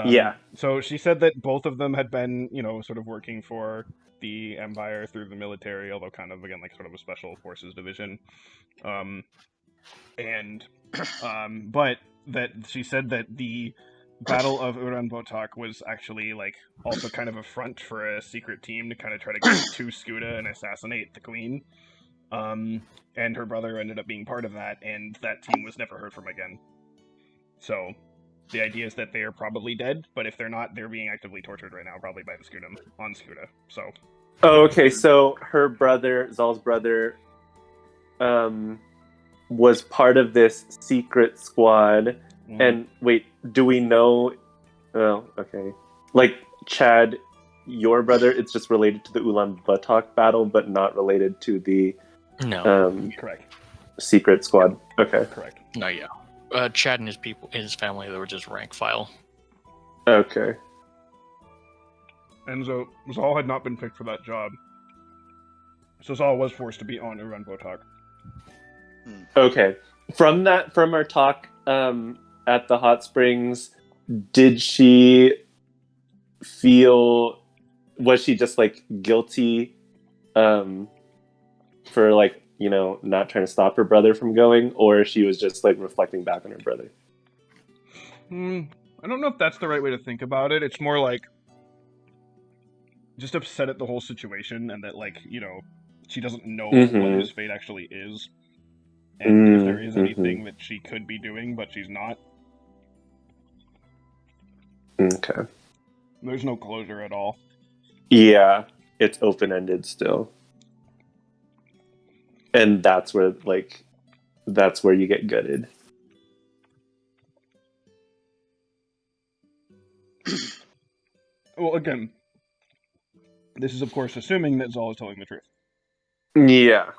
Yeah. So she said that both of them had been, sort of working for the Empire through the military, although kind of again like sort of a special forces division. But that she said that the Battle of Ulaanbaatar was actually like also kind of a front for a secret team to kind of try to get to Skuda and assassinate the queen. And her brother ended up being part of that, and that team was never heard from again. So the idea is that they are probably dead, but if they're not, they're being actively tortured right now, probably by the Scudam on Skuda. So. Oh, okay. So her brother, Zal's brother, was part of this secret squad. And wait, do we know? Oh, okay. Like Chad, your brother, it's just related to the Ulaanbaatar battle, but not related to the correct secret squad. Okay, correct. No, yeah. Chad and his people, his family, they were just rank file. Okay. And so Zal had not been picked for that job. So Zal was forced to be on Ulaanbaatar. Okay. From our talk at the hot springs, did she feel, was she just like guilty for like, you know, not trying to stop her brother from going, or she was just like reflecting back on her brother? I don't know if that's the right way to think about it. It's more like just upset at the whole situation, and that, like, you know, she doesn't know what his fate actually is, and if there is anything that she could be doing, but she's not. Okay. There's no closure at all. Yeah, it's open-ended still. And that's where you get gutted. Well, again, this is of course assuming that Zal is telling the truth. Yeah.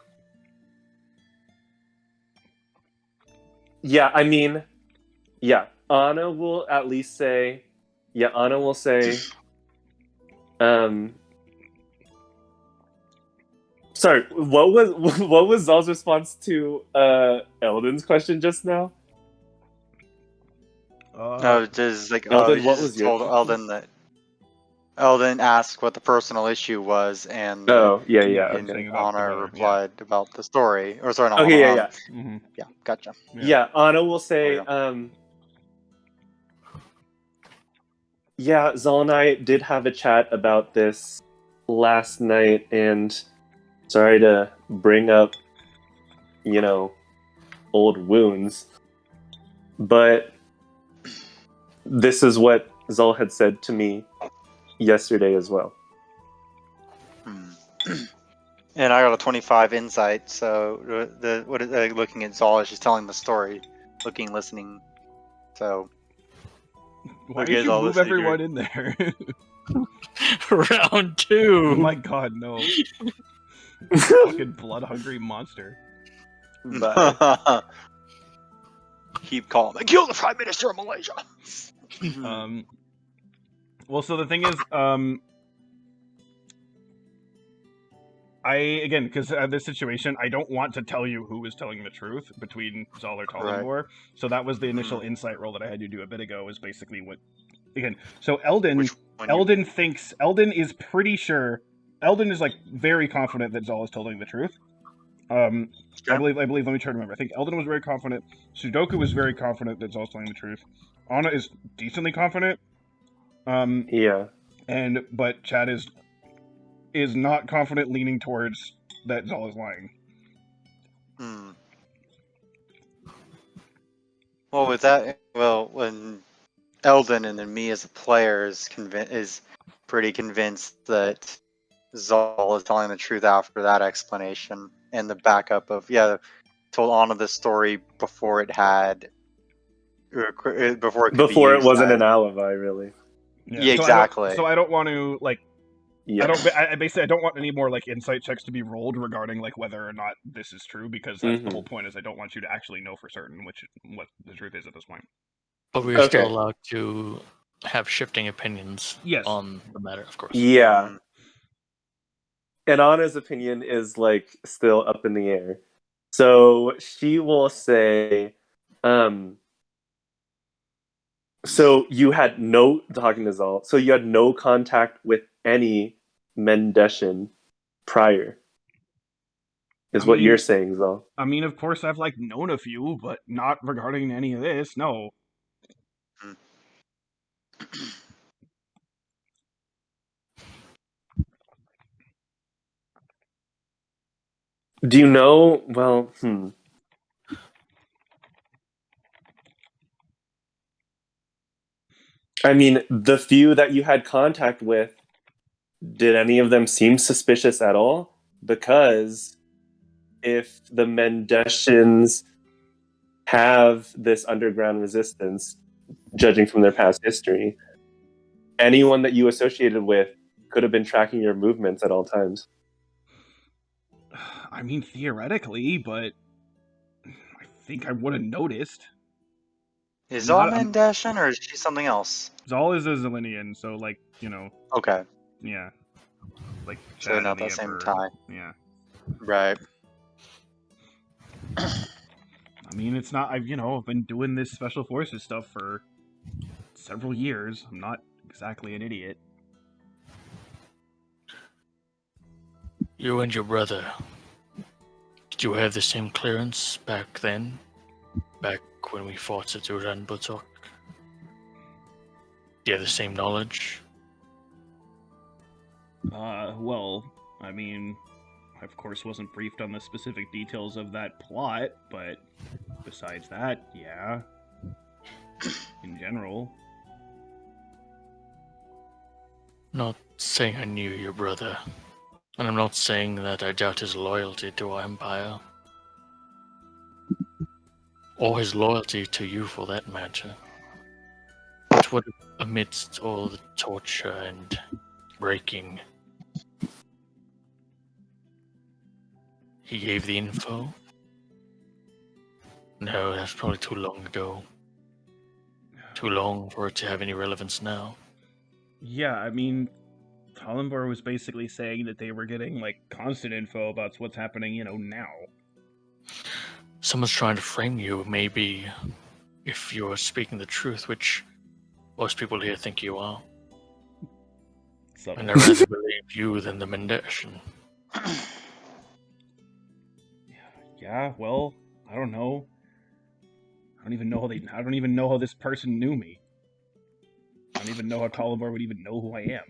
Yeah, I mean, yeah, Anna will at least say, sorry, what was Zal's response to Eldon's question just now? No, just like Eldon, you what just was your told question? Eldon that Eldon asked what the personal issue was, and Yeah, and saying about the Anna going, replied about the story. Or sorry, not Okay, Anna. yeah. Yeah, gotcha. Yeah, Anna will say, yeah, Zal and I did have a chat about this last night, and sorry to bring up, you know, old wounds, but this is what Zal had said to me yesterday as well. And I got a 25 insight, so looking at Zal as she's telling the story, listening. So why did you move everyone in there? Round 2. Oh my god, no. Fucking blood-hungry monster. But keep calling me. Kill the Prime Minister of Malaysia. Well, so the thing is, because this situation, I don't want to tell you who is telling the truth between Zal or Talonbor. Right. So that was the initial insight roll that I had you do a bit ago. Was basically what, again. So Eldon is pretty sure. Eldon is like very confident that Zal is telling the truth. I believe. Let me try to remember. I think Eldon was very confident. Sudoku was very confident that Zal is telling the truth. Anna is decently confident. Yeah. But Chad is not confident, leaning towards that Zal is lying. Well, with that, when Eldon and then me as a player is pretty convinced that Zal is telling the truth after that explanation and the backup of told Anna the story before it had before it wasn't an alibi, really. Yeah, exactly. So I don't want to like. Yeah. I don't want any more like insight checks to be rolled regarding like whether or not this is true, because that's the whole point. Is I don't want you to actually know for certain what the truth is at this point. But we are still allowed to have shifting opinions on the matter, of course. Yeah. And Anna's opinion is like still up in the air. So she will say, so you had talking to Zal, so you had no contact with any Mendeshan prior. Is I what mean- you're saying, Zal. I mean, of course, I've like known a few, but not regarding any of this. No. Do you know? Well, I mean, the few that you had contact with, did any of them seem suspicious at all? Because if the Mendeshans have this underground resistance, judging from their past history, anyone that you associated with could have been tracking your movements at all times. I mean, theoretically, but I think I would have noticed. Is Not- Zalman Dashin or is she something else? Zal is a Zillian, so like, Okay, yeah, like so that not and the that same Emperor. tie. Yeah. Right. I mean, it's not. I've been doing this special forces stuff for several years. I'm not exactly an idiot. You and your brother, did you have the same clearance back then? Back when we fought at Uran Butok? Do you have the same knowledge? Well, I mean, I of course wasn't briefed on the specific details of that plot, but besides that, yeah. In general. Not saying I knew your brother, and I'm not saying that I doubt his loyalty to our empire. Or his loyalty to you, for that matter. But what, amidst all the torture and breaking, he gave the info? No, that's probably too long ago. Too long for it to have any relevance now. Yeah, I mean, Talonbor was basically saying that they were getting, like, constant info about what's happening, now. Someone's trying to frame you, maybe, if you're speaking the truth, which most people here think you are. So, And I'd rather believe you than the Mendeshan. yeah, well, I don't know. I don't even know how this person knew me. I don't even know how Talonbor would even know who I am.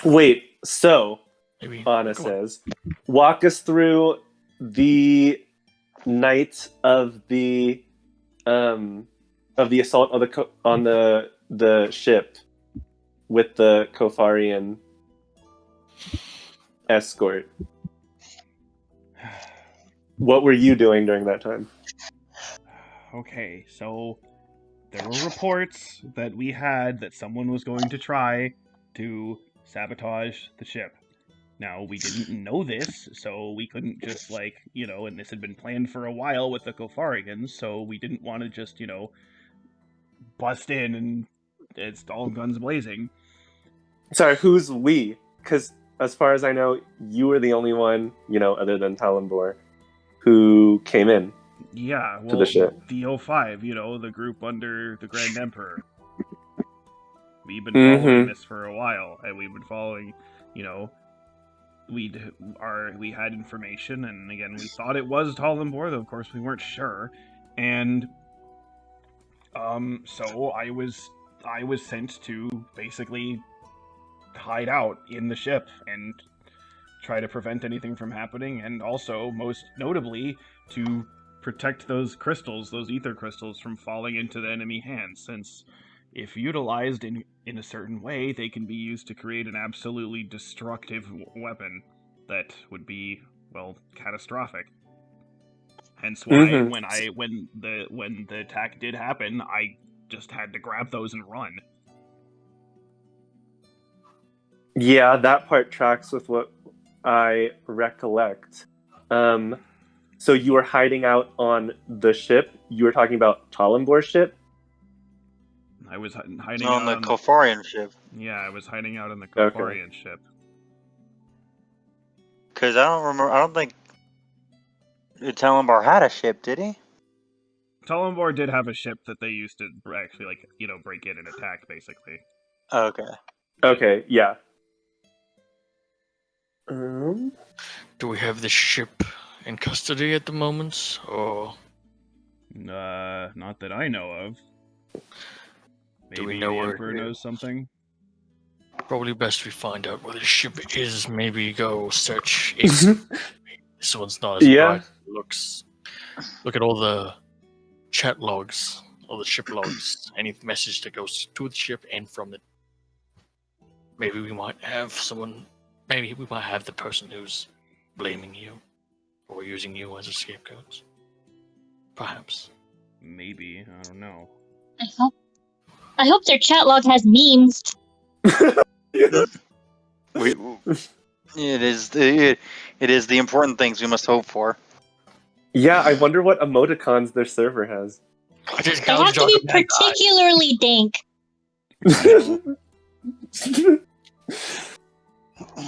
Wait, so Maybe. Anna Go on. says, walk us through the night of the assault on the ship with the Kofarian escort. What were you doing during that time? Okay, so there were reports that we had that someone was going to try to sabotage the ship. Now, we didn't know this, so we couldn't just, and this had been planned for a while with the Kofarians, so we didn't want to just, bust in and it's all guns blazing. Sorry, who's we? Because as far as I know, you were the only one, other than Talonbor, who came in. Yeah, well, to the ship. The O5, the group under the Grand Emperor. We've been Mm-hmm. following this for a while, and we've been following, we had information, and again, we thought it was Talonbor, though of course we weren't sure, and so I was sent to basically hide out in the ship and try to prevent anything from happening, and also, most notably, to protect those crystals, those ether crystals, from falling into the enemy hands, since if utilized in a certain way, they can be used to create an absolutely destructive weapon that would be, well, catastrophic. Hence why when the attack did happen, I just had to grab those and run. Yeah, that part tracks with what I recollect. So you were hiding out on the ship. You were talking about Talonbor's ship? I was hiding on out the Kofarian ship. Yeah, I was hiding out on the Kofarian ship. Because I don't think Talonbar had a ship, did he? Talonbor did have a ship that they used to actually, like, break in and attack, basically. Okay. Okay, yeah. Do we have the ship in custody at the moment, or Not that I know of. Maybe do we know the where Emperor knows something? Probably best we find out where the ship is. Maybe go search it. This one's not as Yeah. bright as it looks. Look at all the chat logs, all the ship logs, any message that goes to the ship and from it. Maybe we might have someone. Maybe we might have the person who's blaming you or using you as a scapegoat. Perhaps. Maybe, I don't know. I hope their chat log has memes. It is the important things we must hope for. Yeah, I wonder what emoticons their server has. I just They have to be particularly dank.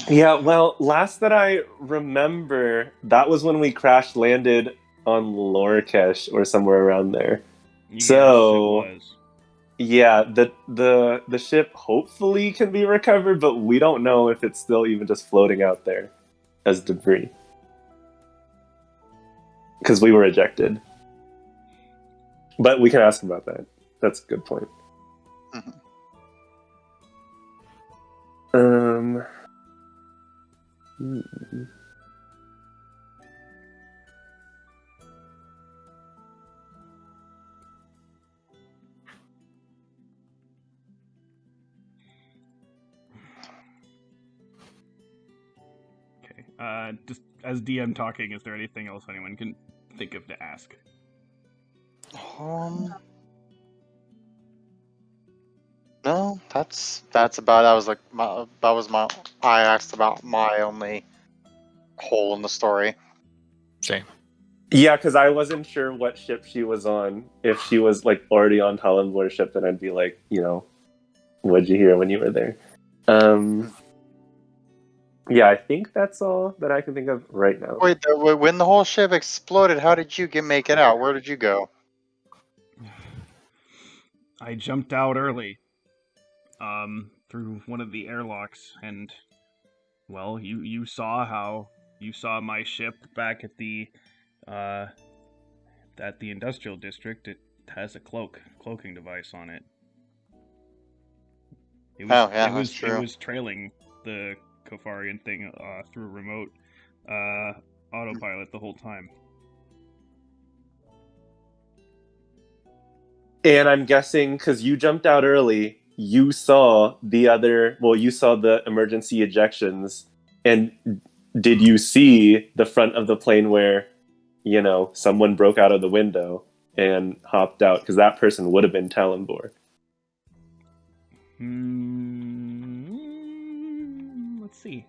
Yeah, well, last that I remember, that was when we crash landed on Lorkesh or somewhere around there. So, yes, it was. Yeah, the ship hopefully can be recovered, but we don't know if it's still even just floating out there as debris. Because we were ejected. But we can ask about that. That's a good point. Hmm. Okay. Just as DM talking, is there anything else anyone can think of to ask? No, that's about. I asked about my only hole in the story. Same. Yeah, because I wasn't sure what ship she was on. If she was like already on Talonbor's ship, then I'd be like, what'd you hear when you were there? Yeah, I think that's all that I can think of right now. Wait, when the whole ship exploded, how did you make it out? Where did you go? I jumped out early, through one of the airlocks, and, well, you saw my ship back at the industrial district. It has a cloaking device on it. That's true. It was trailing the Kofarian thing through remote autopilot the whole time. And I'm guessing because you jumped out early, you saw you saw the emergency ejections. And did you see the front of the plane where, someone broke out of the window and hopped out? Because that person would have been Talonbor. Let's see.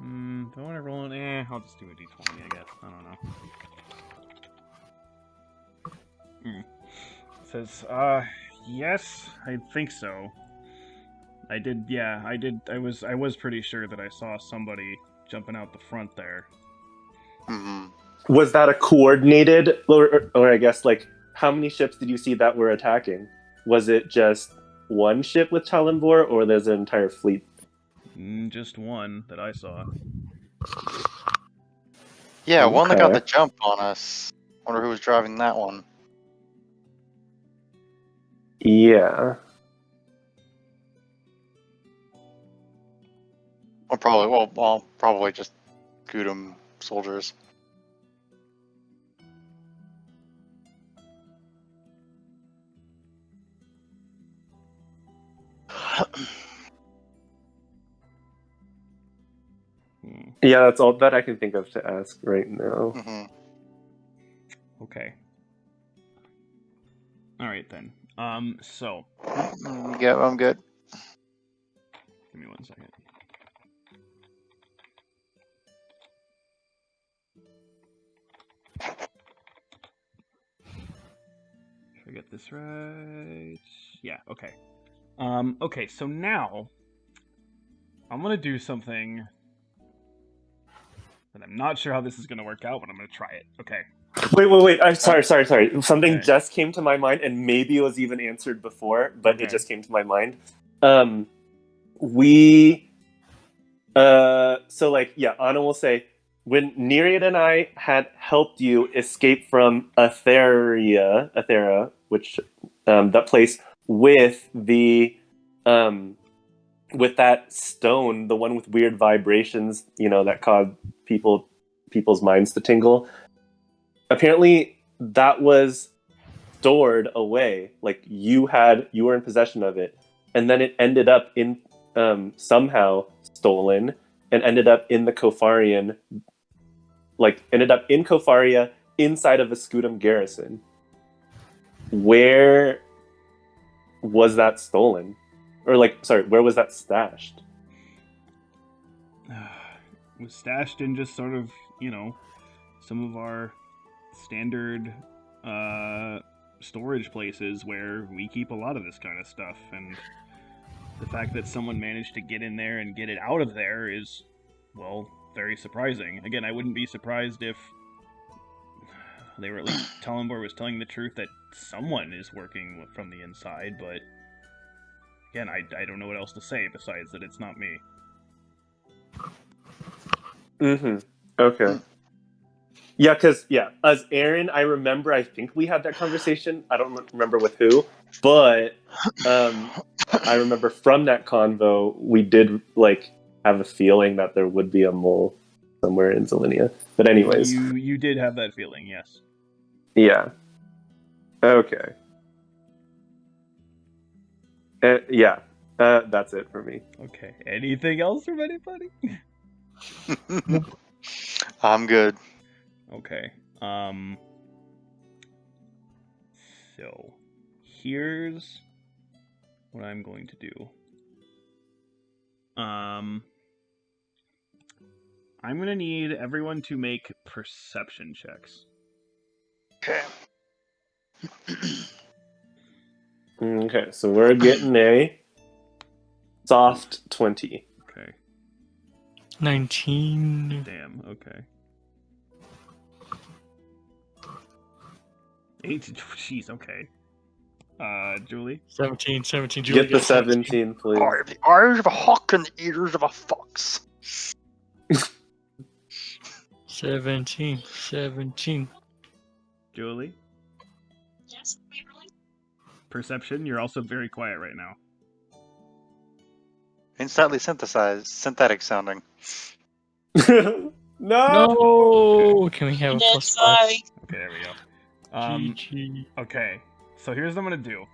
Do I want to roll an? I'll just do a d20, I guess. I don't know. It says, yes, I think so. I did. I was pretty sure that I saw somebody jumping out the front there. Mm-hmm. Was that a coordinated, or I guess, like, how many ships did you see that were attacking? Was it just one ship with Talonbor, or there's an entire fleet? Just one that I saw. Yeah, one that got the jump on us. Wonder who was driving that one. Yeah. Probably just Gudum soldiers. Yeah, that's all that I can think of to ask right now. Mm-hmm. Okay. All right then. So. Yeah, I'm good. Give me 1 second. Should I get this right? Yeah. Okay. Okay. So now, I'm gonna do something that I'm not sure how this is gonna work out, but I'm gonna try it. Okay. Wait. I'm sorry. Something Okay. just came to my mind, and maybe it was even answered before, but Okay. it just came to my mind. Anna will say, when Nereid and I had helped you escape from Athera, which that place with the with that stone, the one with weird vibrations, that caused people's minds to tingle. Apparently, that was stored away. Like you were in possession of it, and then it ended up in somehow stolen and ended up in the Kofarian. Ended up in Kofaria inside of a Scudam garrison. Where was that stolen? Or where was that stashed? It was stashed in just sort of, some of our standard storage places where we keep a lot of this kind of stuff, and the fact that someone managed to get in there and get it out of there is, well, very surprising. Again, I wouldn't be surprised if they were at least Talonbor was telling the truth that someone is working from the inside, but again, I don't know what else to say besides that it's not me. Mm-hmm. Okay. Yeah, because, as Aaron, I think we had that conversation. I don't remember with who, but I remember from that convo, we did, have a feeling that there would be a mole somewhere in Zelinia. But anyways. You did have that feeling, yes. Yeah. Okay. That's it for me. Okay. Anything else from anybody? I'm good. Okay. So here's what I'm going to do. I'm gonna need everyone to make perception checks. Okay. Okay, so we're getting a soft 20. Okay. 19. Damn, okay. 8, jeez, okay. Julie? 17. Julie Get the got 17, please. I have the eyes of a hawk and the ears of a fox. 17. Julie? Yes, we rolling? Perception, you're also very quiet right now. Instantly synthesized, synthetic sounding. No! No! Can we have a That's +5? why. Okay, there we go. GG. Okay, so here's what I'm gonna do.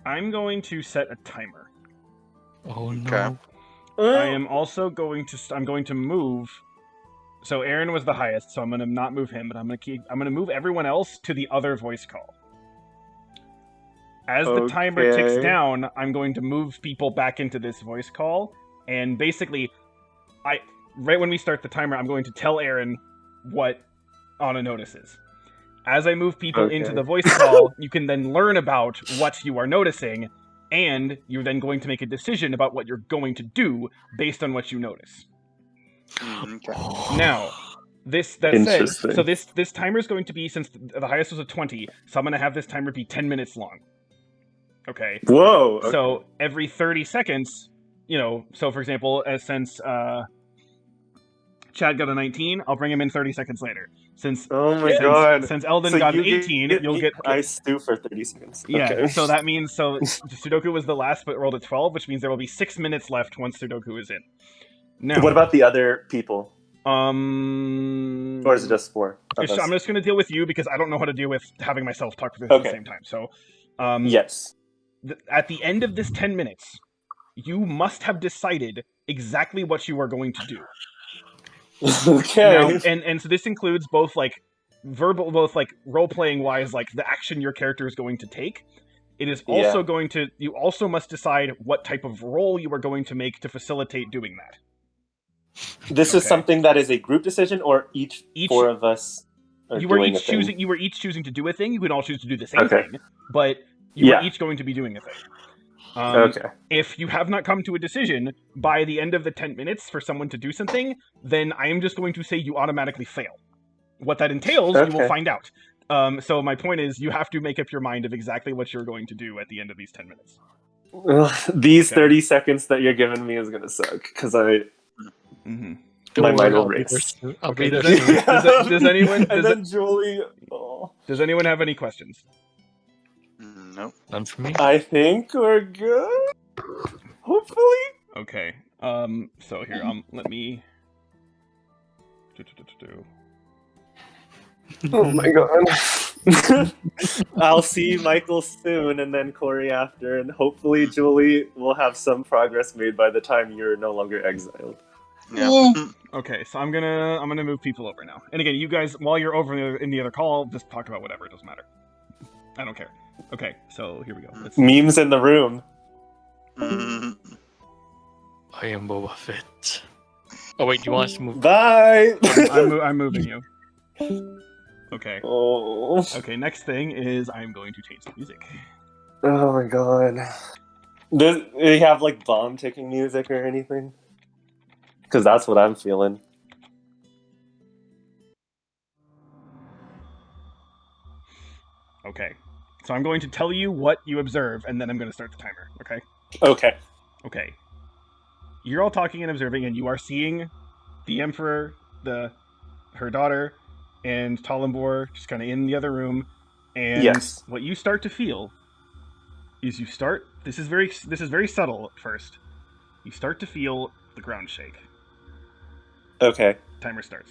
I'm going to set a timer. Oh no. Okay. I am also going to move. So Aaron was the highest, so I'm gonna not move him, but I'm gonna move everyone else to the other voice call. As the timer ticks down, I'm going to move people back into this voice call, and basically, right when we start the timer, I'm going to tell Aaron what Anna notices. As I move people into the voice call, you can then learn about what you are noticing, and you're then going to make a decision about what you're going to do based on what you notice. Okay. Now, that said, so this timer is going to be, since the highest was a 20, so I'm going to have this timer be 10 minutes long. Okay. Whoa. Okay. So every 30 seconds, so for example, since Chad got a 19, I'll bring him in 30 seconds later. God. Since Eldon got an 18, you'll get... I stew for 30 seconds. Yeah, Okay. so that means, Sudoku was the last but rolled a 12, which means there will be 6 minutes left once Sudoku is in. Now, what about the other people? Or is it just 4? I'm just going to deal with you because I don't know how to deal with having myself talk at the same time. So, yes. At the end of this 10 minutes, you must have decided exactly what you are going to do. Okay. Now, and so this includes both role-playing wise, the action your character is going to take. It is also you also must decide what type of role you are going to make to facilitate doing that. This is something that is a group decision, or each 4 of us are you were doing each a thing? choosing. You were each choosing to do a thing. You could all choose to do the same thing, but you were each going to be doing a thing. Okay. If you have not come to a decision by the end of the 10 minutes for someone to do something, then I am just going to say you automatically fail. What that entails, you will Okay. find out. So my point is, you have to make up your mind of exactly what you're going to do at the end of these 10 minutes. These Okay. 30 seconds that you're giving me is gonna suck because Mm-hmm. Don't my worry, mind will I'll be there race. soon. I'll Okay, be there does soon. does anyone- And does then Julie. Oh. Does anyone have any questions? Nope. None for me. I think we're good. Hopefully. Okay. So here, let me. Oh my god. I'll see Michael soon and then Corey after, and hopefully Julie will have some progress made by the time you're no longer exiled. Yeah. Okay, so I'm gonna move people over now. And again, you guys, while you're over in the other call, just talk about whatever. It doesn't matter. I don't care. Okay, so here we go. Let's see. Memes in the room. Mm, I am Boba Fett. Oh wait, do you want us to move? Bye. I'm moving you. Okay. Oh. Okay. Next thing is I'm going to change the music. Oh my god. Do they have like bomb ticking music or anything? Because that's what I'm feeling. Okay. So I'm going to tell you what you observe, and then I'm going to start the timer. Okay. Okay. Okay. You're all talking and observing, and you are seeing the Emperor, her daughter, and Talambor just kind of in the other room. And Yes. what you start to feel is this is very subtle at first. You start to feel the ground shake. Okay. Timer starts.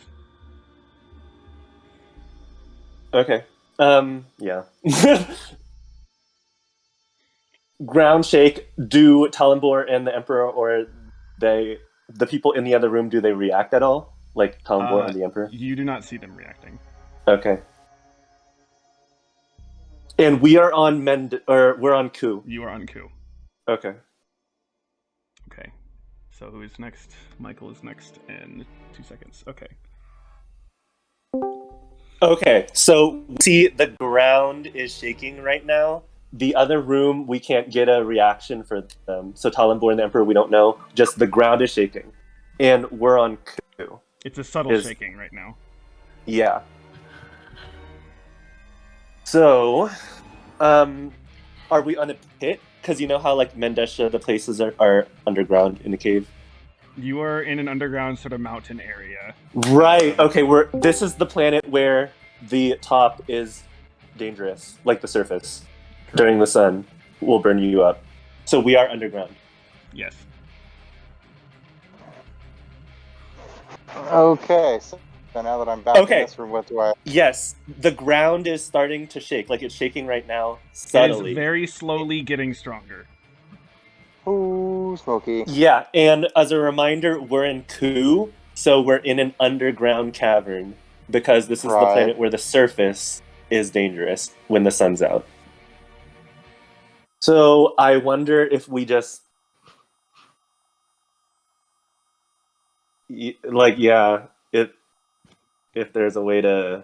Okay. Yeah. Ground shake. Do Talambor and the Emperor or the people in the other room, do they react at all? Like Talambor and the Emperor? You do not see them reacting. Okay. And we are on we're on Ku. You are on Ku. Okay. Okay. So who is next? Michael is next in 2 seconds. Okay. Okay, so see the ground is shaking right now. The other room, we can't get a reaction for them. So Talambor and the Emperor, we don't know. Just the ground is shaking. And we're on Ku. It's a subtle shaking right now. Yeah. So, are we on a pit? Because you know how like Mendesha, the places are underground in the cave? You are in an underground sort of mountain area. Right. Okay. This is the planet where the top is dangerous, like the surface. Correct. During the sun will burn you up. So we are underground. Yes. okay, so now that I'm back in this room, what do I... Yes, the ground is starting to shake. Like it's shaking right now, subtly. It is very slowly getting stronger. Ooh, smoky. Yeah, and as a reminder, we're in Ku, so we're in an underground cavern because this is the planet where the surface is dangerous when the sun's out. So I wonder if we just if there's a way to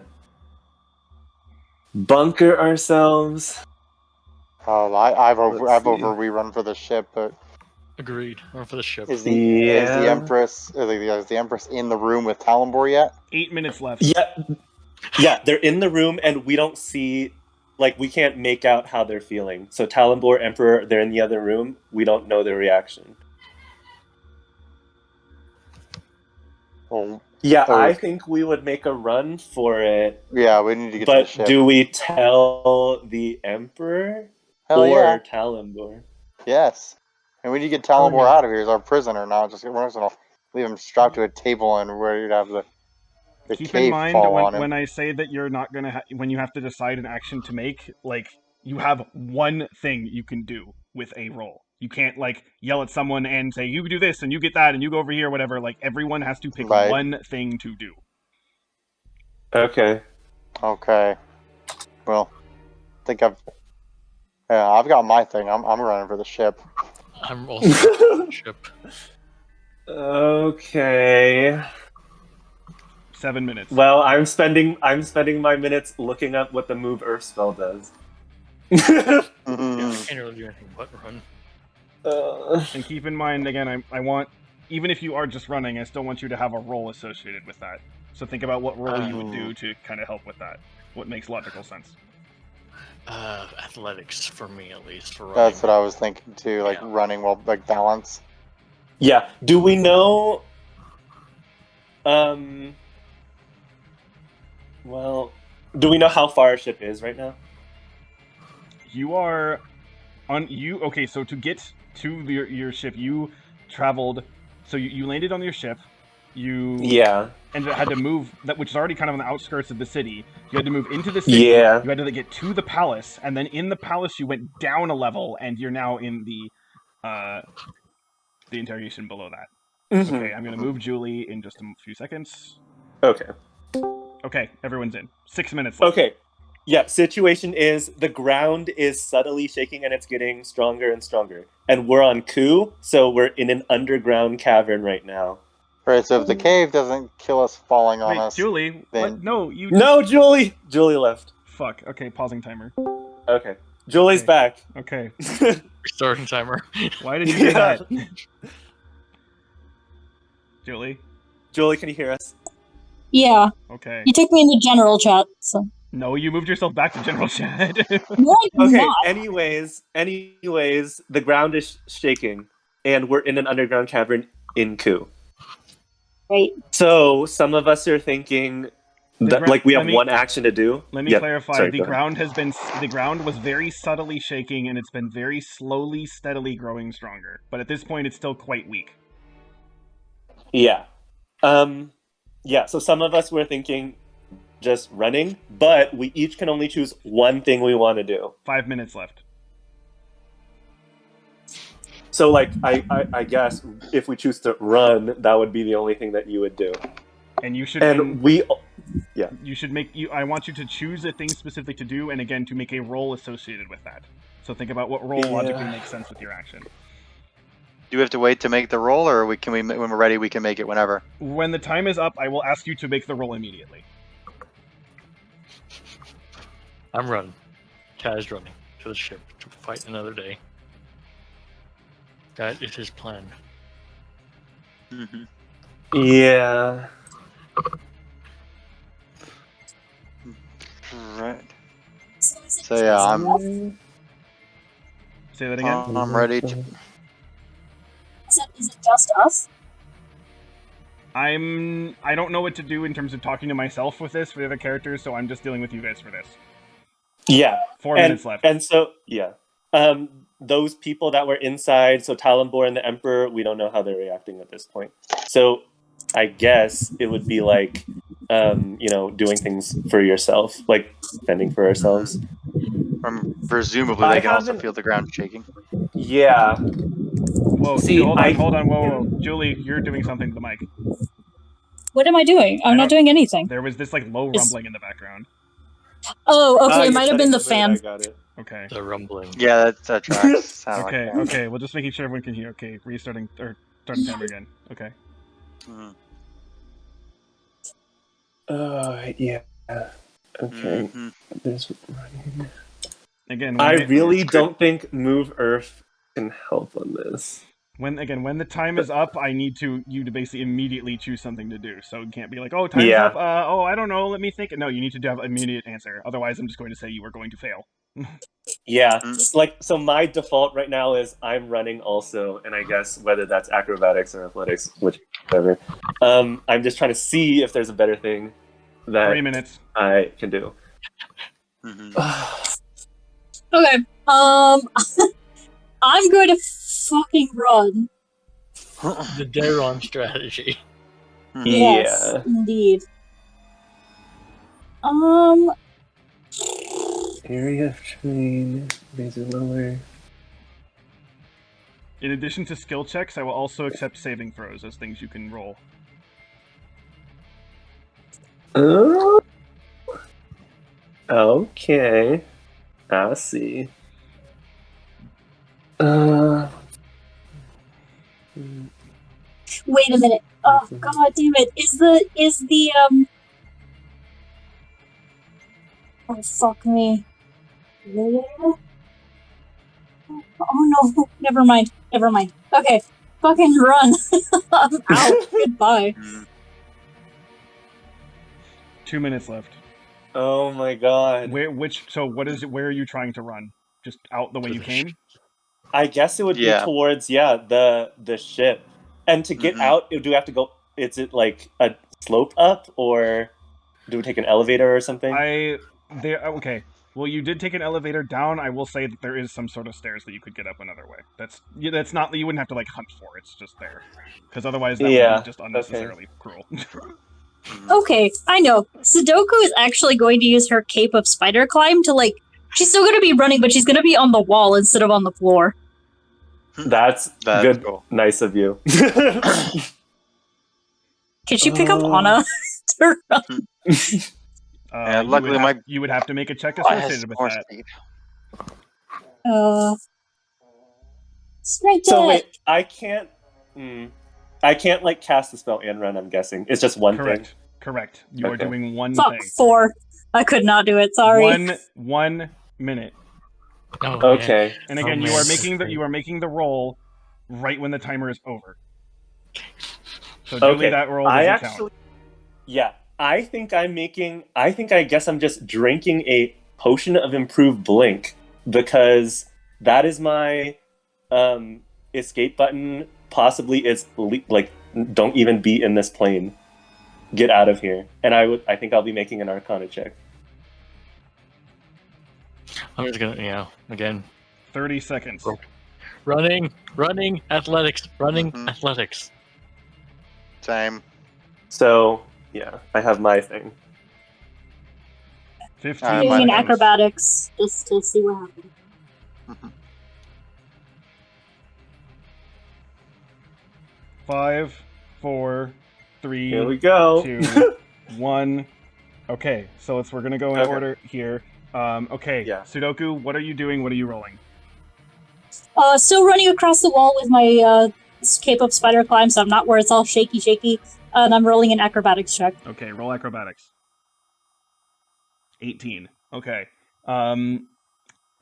bunker ourselves. Oh, I've over rerun for the ship, but Agreed. Run for the ship. is the Empress in the room with Talambor yet? 8 minutes left. Yeah, they're in the room, and we don't see, like, we can't make out how they're feeling. So Talambor, Emperor, they're in the other room. We don't know their reaction. Well, yeah, I think we would make a run for it. Yeah, we need to get to the ship. But do we tell the Emperor or Talambor? Yes. And we need to get Talambor out of here as our prisoner now. We're just gonna leave him strapped to a table and ready to have the Keep cave in mind fall on him. when I say that you're not gonna when you have to decide an action to make, like, you have one thing you can do with a roll. You can't like yell at someone and say you do this and you get that and you go over here, whatever. Like everyone has to pick one thing to do. Okay. Well, I think I've got my thing. I'm running for the ship. I'm also running for the ship. Okay. 7 minutes. Well, I'm spending my minutes looking up what the move Earth spell does. Yeah, I can't really do anything but run. And keep in mind, again, I want, even if you are just running, I still want you to have a role associated with that. So think about what role you would do to kind of help with that. What makes logical sense. Athletics for me, at least, for running. That's what I was thinking too, like running while like balance. Yeah. Do we know? Well, do we know how far our ship is right now? You are on you. Okay, so to get to your ship, you traveled. So you landed on your ship. You and had to move that, which is already kind of on the outskirts of the city. You had to move into the city. Yeah. You had to get to the palace, and then in the palace you went down a level, and you're now in the interrogation below that. Mm-hmm. Okay, I'm gonna move Julie in just a few seconds. Okay. Okay, everyone's in. 6 minutes left. Okay. Yeah, situation is the ground is subtly shaking and it's getting stronger and stronger. And we're on Ku, so we're in an underground cavern right now. Right, so if the cave doesn't kill us falling on Wait, us, Julie, then... what? No, you... No, Julie! Julie left. Fuck, okay, pausing timer. Okay. Julie's back. Okay. Restarting timer. Why did you do that? Julie? Julie, can you hear us? Yeah. Okay. You took me in the general chat, so... No, you moved yourself back to general chat. No, I'm Okay, not. anyways, the ground is shaking, and we're in an underground cavern in Ku. Right. So, some of us are thinking that, like, we have one action to do. Let me clarify. Sorry, the ground was very subtly shaking, and it's been very slowly, steadily growing stronger. But at this point, it's still quite weak. Yeah. Yeah, so some of us were thinking just running, but we each can only choose one thing we want to do. 5 minutes left. So, like, I guess if we choose to run, that would be the only thing that you would do. And you should... Yeah. You should make... I want you to choose a thing specific to do, and again, to make a role associated with that. So think about what role logically makes sense with your action. Do we have to wait to make the roll, or when we're ready, we can make it whenever? When the time is up, I will ask you to make the roll immediately. I'm running. Kai's running to the ship to fight another day. That is his plan. Mm-hmm. Yeah. Right. So yeah, I'm... Say that again? I'm ready to... Is it just us? I don't know what to do in terms of talking to myself with this for the other characters, so I'm just dealing with you guys for this. Yeah. 4 minutes left. And so, yeah. Those people that were inside, so Talonbor and the Emperor, we don't know how they're reacting at this point. So I guess it would be like, doing things for yourself, like fending for ourselves. Presumably they can also feel the ground shaking. Yeah. Whoa, see, hold on, whoa. Julie, you're doing something to the mic. What am I doing? I'm not doing anything. There was this, like, low rumbling in the background. Oh, okay, it might have been the fan. I got it. Okay. The rumbling. Yeah, that tracks. Okay, okay, well, just making sure everyone can hear. Okay, starting timer again. Okay. Yeah. Okay. Mm-hmm. There's running. Again, I really don't think Move Earth can help on this. When the time is up, I need you to basically immediately choose something to do. So it can't be like, oh, time's up. I don't know. Let me think. No, you need to have an immediate answer. Otherwise, I'm just going to say you are going to fail. Yeah, so my default right now is I'm running also, and I guess whether that's acrobatics or athletics, whichever. I'm just trying to see if there's a better thing that 3 minutes I can do. Okay. I'm going to fucking run. The Daron strategy. Yes, indeed. Area of train, laser lower. In addition to skill checks, I will also accept saving throws as things you can roll. Okay. I see. Wait a minute. Oh god damn it. Is the Oh fuck me. Oh no, never mind. Okay, fucking run. I'm out. Goodbye. 2 minutes left. Oh my god. Where are you trying to run? Just out the way you came? I guess it would be Yeah. towards the ship. And to get out, do we have to go? Is it like a slope up, or do we take an elevator or something? Okay. Well, you did take an elevator down. I will say that there is some sort of stairs that you could get up another way. That's not you wouldn't have to like hunt for. It's just there, because otherwise that would be just unnecessarily cruel. Okay, I know. Sudoku is actually going to use her cape of spider climb to like. She's still going to be running, but she's going to be on the wall instead of on the floor. That's good. Cool. Nice of you. Can she pick up Anna to run? Luckily, you would have to make a check associated with that. Speed. Straight So wait, I can't like cast the spell and run. I'm guessing it's just one thing. Correct. You are doing one Fuck, thing. 4. I could not do it. Sorry. 1 minute. Oh, okay. Man. And again, you are making the roll right when the timer is over. So Julie, that roll doesn't count. Yeah, I guess I'm just drinking a potion of improved blink because that is my escape button. Possibly it's like don't even be in this plane. Get out of here. And I think I'll be making an Arcana check. I'm just gonna, again. 30 seconds. Running, athletics, athletics. Same. So, yeah, I have my thing. 15 I'm doing acrobatics just to see what happens. 5, 4, 3. Here we go. 2, 1. Okay, so we're gonna go in order here. Okay. Yeah. Sudoku, what are you doing? What are you rolling? Still running across the wall with my cape of spider climb, so I'm not where it's all shaky. And I'm rolling an acrobatics check. Okay, roll acrobatics. 18. Okay. Eldon,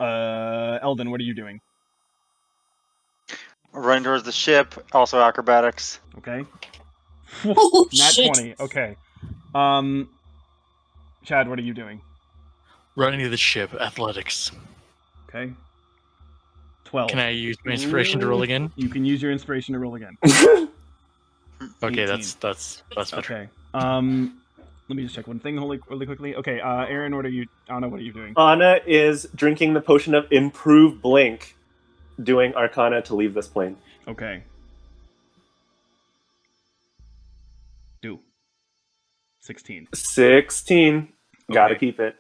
what are you doing? Running towards the ship, also acrobatics. Okay. Oh, Nat shit. 20. Okay. Chad, what are you doing? Running to the ship, athletics. Okay. 12. Can I use my inspiration to roll again? You can use your inspiration to roll again. Okay, 18. that's better. Okay. Let me just check one thing really quickly. Okay, Aaron, Anna, what are you doing? Anna is drinking the potion of improved blink, doing Arcana to leave this plane. Okay. Do. 16. 16. Gotta keep it.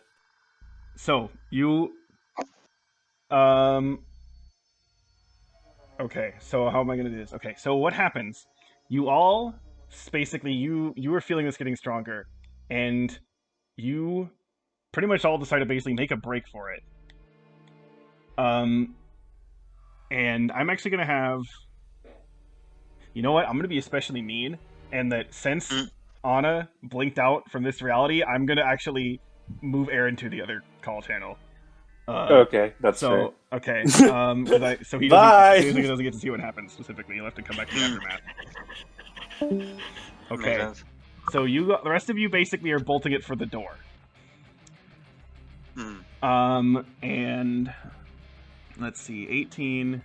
So, you... Okay, so how am I going to do this? Okay, so what happens? You all, basically, you were feeling this getting stronger, and you pretty much all decide to basically make a break for it. And I'm actually going to have... You know what? I'm going to be especially mean, and that since Anna blinked out from this reality, I'm going to actually move Aaron to the other call channel. Okay, that's fair. Okay, so he doesn't get to see what happens specifically. You'll have to come back to the aftermath. Okay, so the rest of you basically are bolting it for the door. And let's see, 18,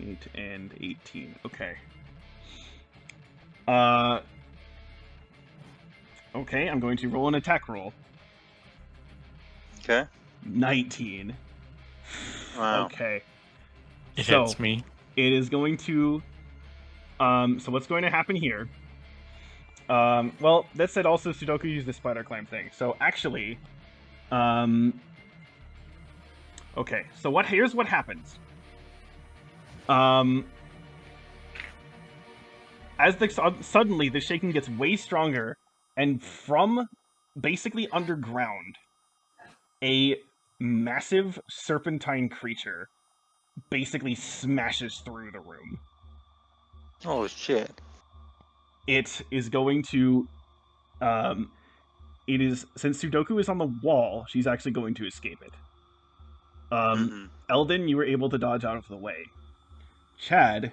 8, and 18. Okay. Okay, I'm going to roll an attack roll. Okay. 19. Wow. Okay. It hits me. It is going to... so what's going to happen here... well, that said, also Sudoku used the spider climb thing. So actually... okay, so here's what happens. Suddenly the shaking gets way stronger, and from basically underground, a massive serpentine creature basically smashes through the room. Oh shit. It is going to since Sudoku is on the wall, she's actually going to escape it. Eldon, you were able to dodge out of the way. Chad,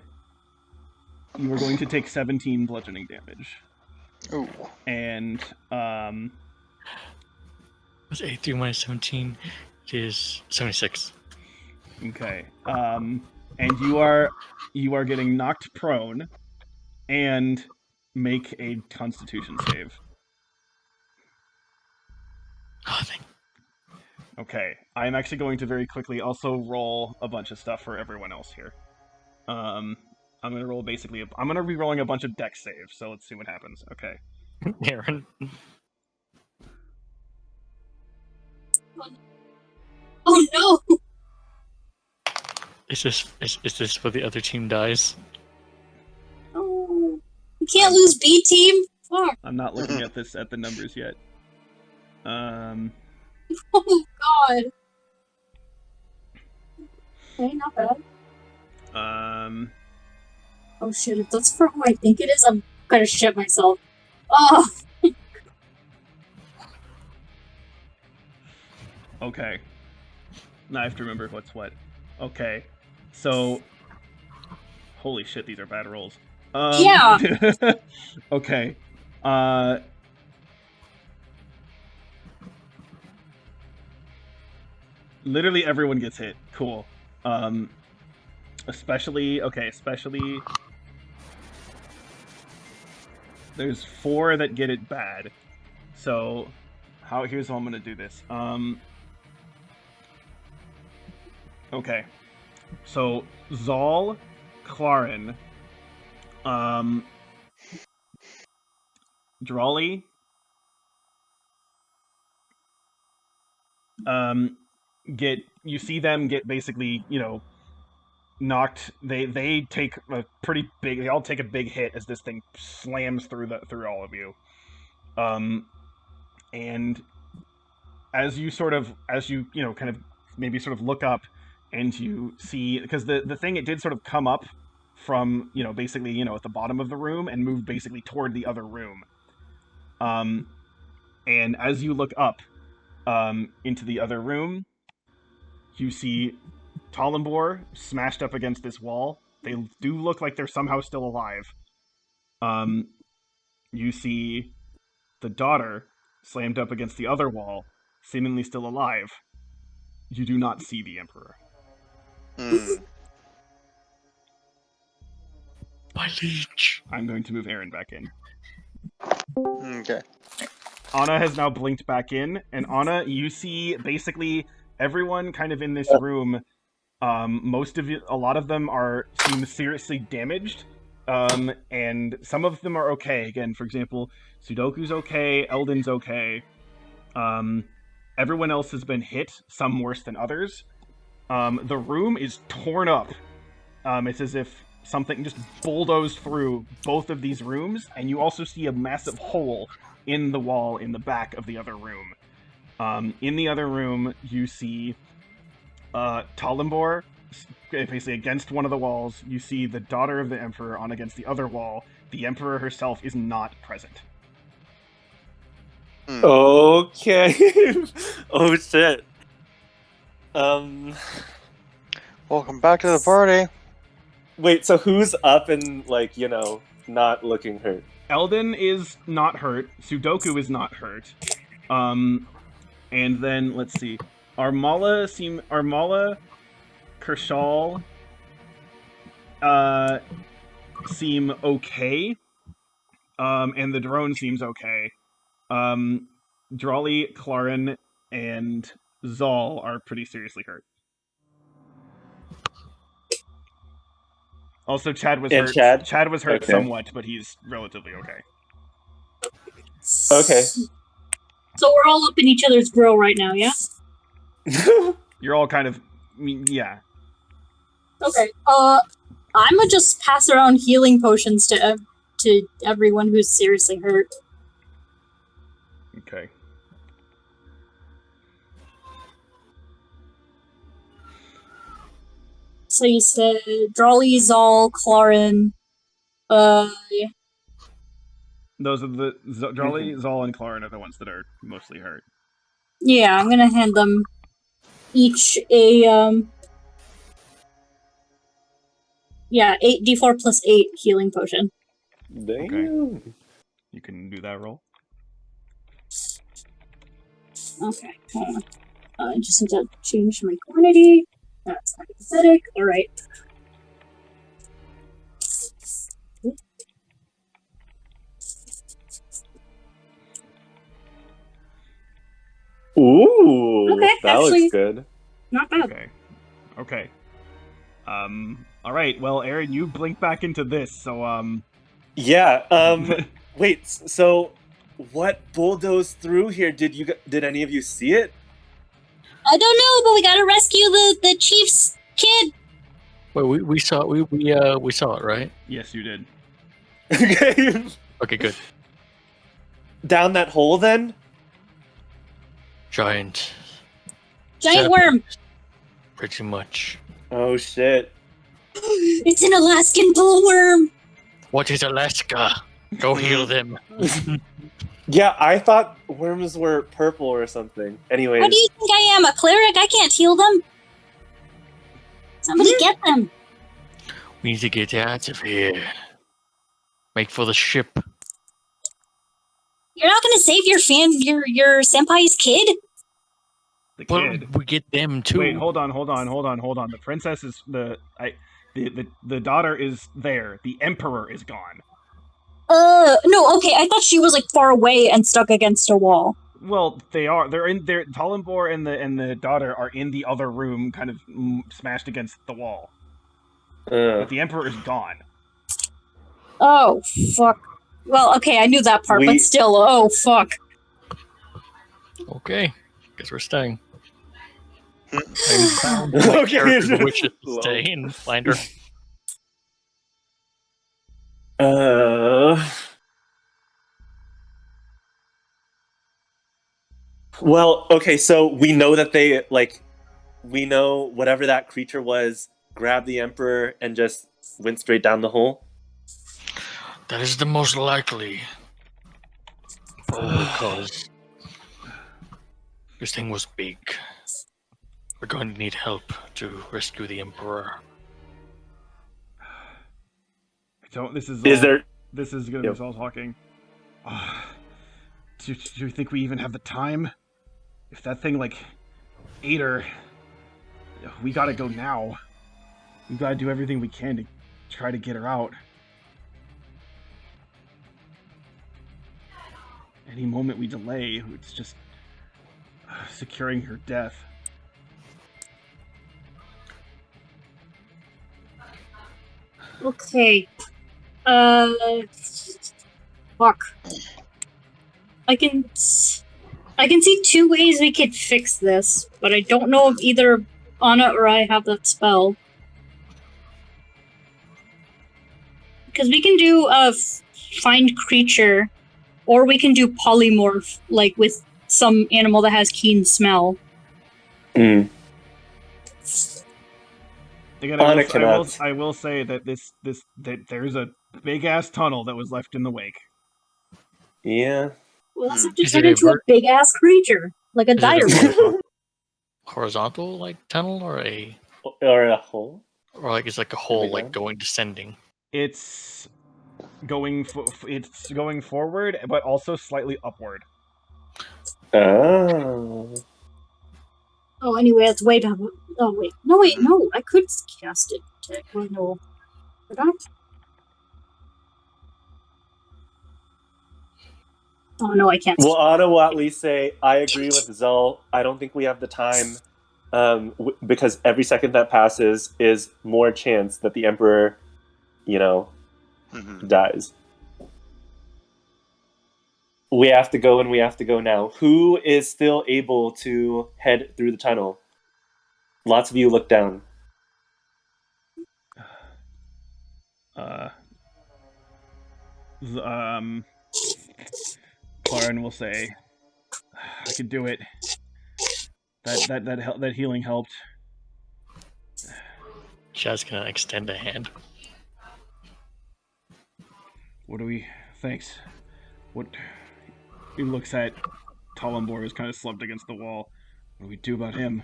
you were going to take 17 bludgeoning damage. Ooh. And It's 83 minus 17 is 76. okay. And you are getting knocked prone and make a Constitution save. Oh, thank Okay. I'm actually going to very quickly also roll a bunch of stuff for everyone else here. I'm gonna roll basically. I'm gonna be rolling a bunch of dex saves. So let's see what happens. Okay. Aaron. Oh no! Is this where the other team dies? Oh, you can't lose B team. Fuck. I'm not looking at the numbers yet. Oh god. Okay, not bad. Oh shit! If that's for who I think it is, I'm gonna shit myself. Oh. Okay. Now I have to remember what's what. Okay. So. Holy shit, these are bad rolls. Yeah. Okay. Literally everyone gets hit. Cool. Especially there's 4 that get it bad. So here's how I'm gonna do this. Okay. So Zal, Clarin, Drawley, you see them get basically, knocked. They take a pretty big. They all take a big hit as this thing slams through all of you. And as you kind of maybe sort of look up and you see, because the thing, it did sort of come up from basically at the bottom of the room and move basically toward the other room. And as you look up into the other room, you see Talimbor smashed up against this wall. They do look like they're somehow still alive. You see the daughter slammed up against the other wall, seemingly still alive. You do not see the Emperor. My liege. I'm going to move Aaron back in. Okay. Anna has now blinked back in, and Anna, you see basically everyone kind of in this room. A lot of them seem seriously damaged, and some of them are okay. Again, for example, Sudoku's okay, Eldon's okay. Everyone else has been hit, some worse than others. The room is torn up. It's as if something just bulldozed through both of these rooms, and you also see a massive hole in the wall in the back of the other room. In the other room, you see Talimbor basically against one of the walls. You see the daughter of the Emperor on against the other wall. The Emperor herself is not present. Okay. Oh shit. Welcome back to the party. Wait, so who's up and not looking hurt? Eldon is not hurt. Sudoku is not hurt. And then let's see. Armala, Kershal, seem okay. And the drone seems okay. Drawley, Clarin, and Zal are pretty seriously hurt. Also, Chad was hurt. Chad was hurt somewhat, but he's relatively okay. Okay. So we're all up in each other's grill right now, yeah? You're all kind of, yeah. Okay. I'ma just pass around healing potions to everyone who's seriously hurt. Okay. So you said Drawley, Zal, Clarin, Those are the Drawley, Zal, and Clarin are the ones that are mostly hurt. Yeah, I'm gonna hand them each a 8d4 plus 8 healing potion. Damn. Okay. You can do that roll. Okay, hold on. I just need to change my quantity. That's pathetic. All right. Ooh, Okay, that actually- looks good. Not bad. Okay. All right. Well, Aaron, you blink back into this. So Yeah. Wait. So, what bulldozed through here? Did any of you see it? I don't know, but we gotta rescue the chief's kid. Wait, we saw we saw it, right? Yes, you did. Okay. Okay, good. Down that hole, then. Giant Worm. pretty much. Oh shit. It's an Alaskan bullworm. What is Alaska? Go heal them. Yeah, I thought worms were purple or something. Anyways. What do you think I am, a cleric? I can't heal them. Somebody get them. We need to get out of here. Make for the ship. You're not gonna save your senpai's kid? The Well, kid. we get them too. Wait, hold on. The princess is the daughter is there. The emperor is gone. No, okay, I thought she was like far away and stuck against a wall. Well, they are. They're in there. Talembor and the daughter are in the other room, kind of smashed against the wall. But the emperor is gone. Oh, fuck. Well, okay, I knew that part, but still, oh, fuck. Okay, guess we're staying. I'm bound Okay. to the witches to stay and find her. Well, okay, so we know that we know whatever that creature was grabbed the emperor and just went straight down the hole. That is the most likely. Because this thing was big. We're going to need help to rescue the emperor. This is gonna be all talking. Do you think we even have the time? If that thing ate her, we gotta go now. We gotta do everything we can to try to get her out. Any moment we delay, it's just securing her death. Okay. Fuck. I can see two ways we could fix this, but I don't know if either Anna or I have that spell. Because we can do find creature, or we can do polymorph, like with some animal that has keen smell. Mm. Again, I will say that that there's a big ass tunnel that was left in the wake. Yeah. We'll also have to turn into a big ass creature, like a dire wolf. Horizontal tunnel or a hole? Or it's like a hole going descending. It's going forward, but also slightly upward. Oh. Oh, anyway, it's way down. Oh wait, no, I could cast it. No, could I? Oh no, I can't. Well, Anna will at least say, I agree with Zul. I don't think we have the time, because every second that passes is more chance that the Emperor, dies. We have to go, and we have to go now. Who is still able to head through the tunnel? Lots of you look down. Claren will say, "I can do it. That healing helped." Shad's gonna extend a hand. Thanks. What? He looks at Talembor, who's kind of slumped against the wall. What do we do about him?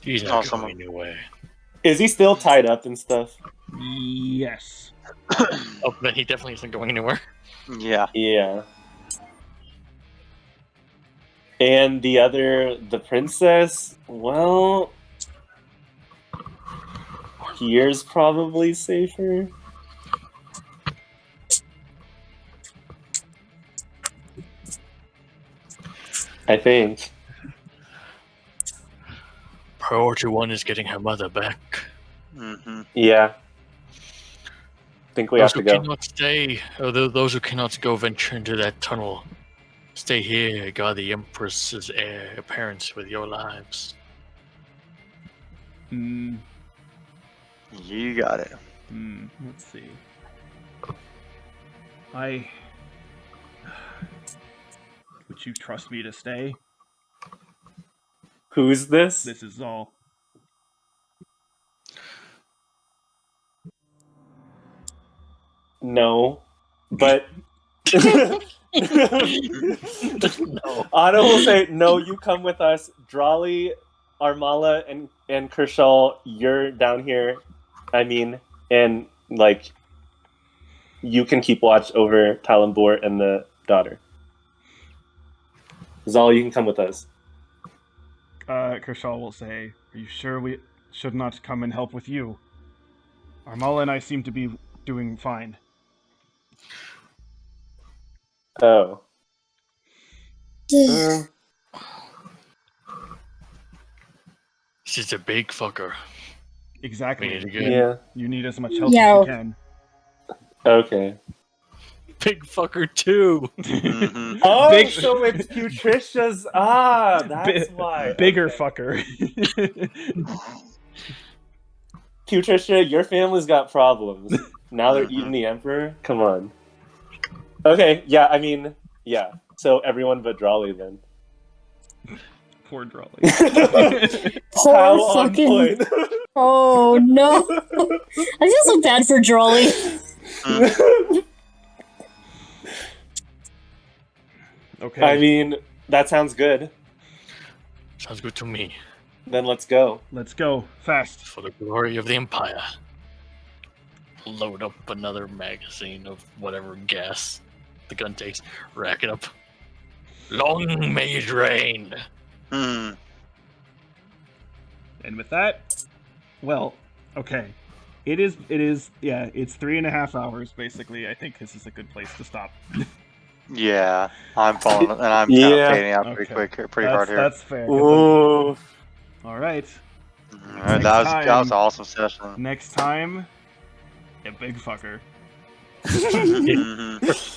He's Oh, not someone- going anywhere. Is he still tied up and stuff? Yes. Oh, then he definitely isn't going anywhere. Yeah. Yeah. And the princess, well, here's probably safer. I think. Priority 1 is getting her mother back. Mm-hmm. Yeah. Think we have Those to who go. cannot stay, or those who cannot go venture into that tunnel, stay here, guard the Empress's heir appearance with your lives. Hmm. You got it. Let's see. Would you trust me to stay? Who's this? This is all. No. But No. Otto will say, no, you come with us. Drawley, Armala, and Kershaw, you're down here. I mean, and like you can keep watch over Talonbor and the daughter. Zal, you can come with us. Kershaw will say, "Are you sure we should not come and help with you? Armala and I seem to be doing fine." Oh. She's a big fucker. Exactly. We need to get Yeah. You need as much help Yeah. as you can. Okay. big fucker too. Mm-hmm. Oh, Big- so it's Putricia's. That's why. Bigger Okay. fucker. Putricia, your family's got problems. Now they're eating the Emperor? Come on. Okay, yeah, I mean, yeah. So everyone but Drawley then. Poor Drawley. Poor How on fucking. point. Oh no! I feel so bad for Drawley. Okay. I mean, that sounds good. Sounds good to me. Then let's go. Let's go fast. For the glory of the Empire. Load up another magazine of whatever gas the gun takes. Rack it up. Long may it rain. Mm. And with that, well, okay. It is, yeah, it's 3.5 hours, basically. I think this is a good place to stop. Yeah, I'm falling, and I'm kind Yeah. of fading out pretty Okay. quick, pretty hard here. That's fair. Ooh. All right. Alright, that was an awesome session. Next time, a big fucker. Mhm.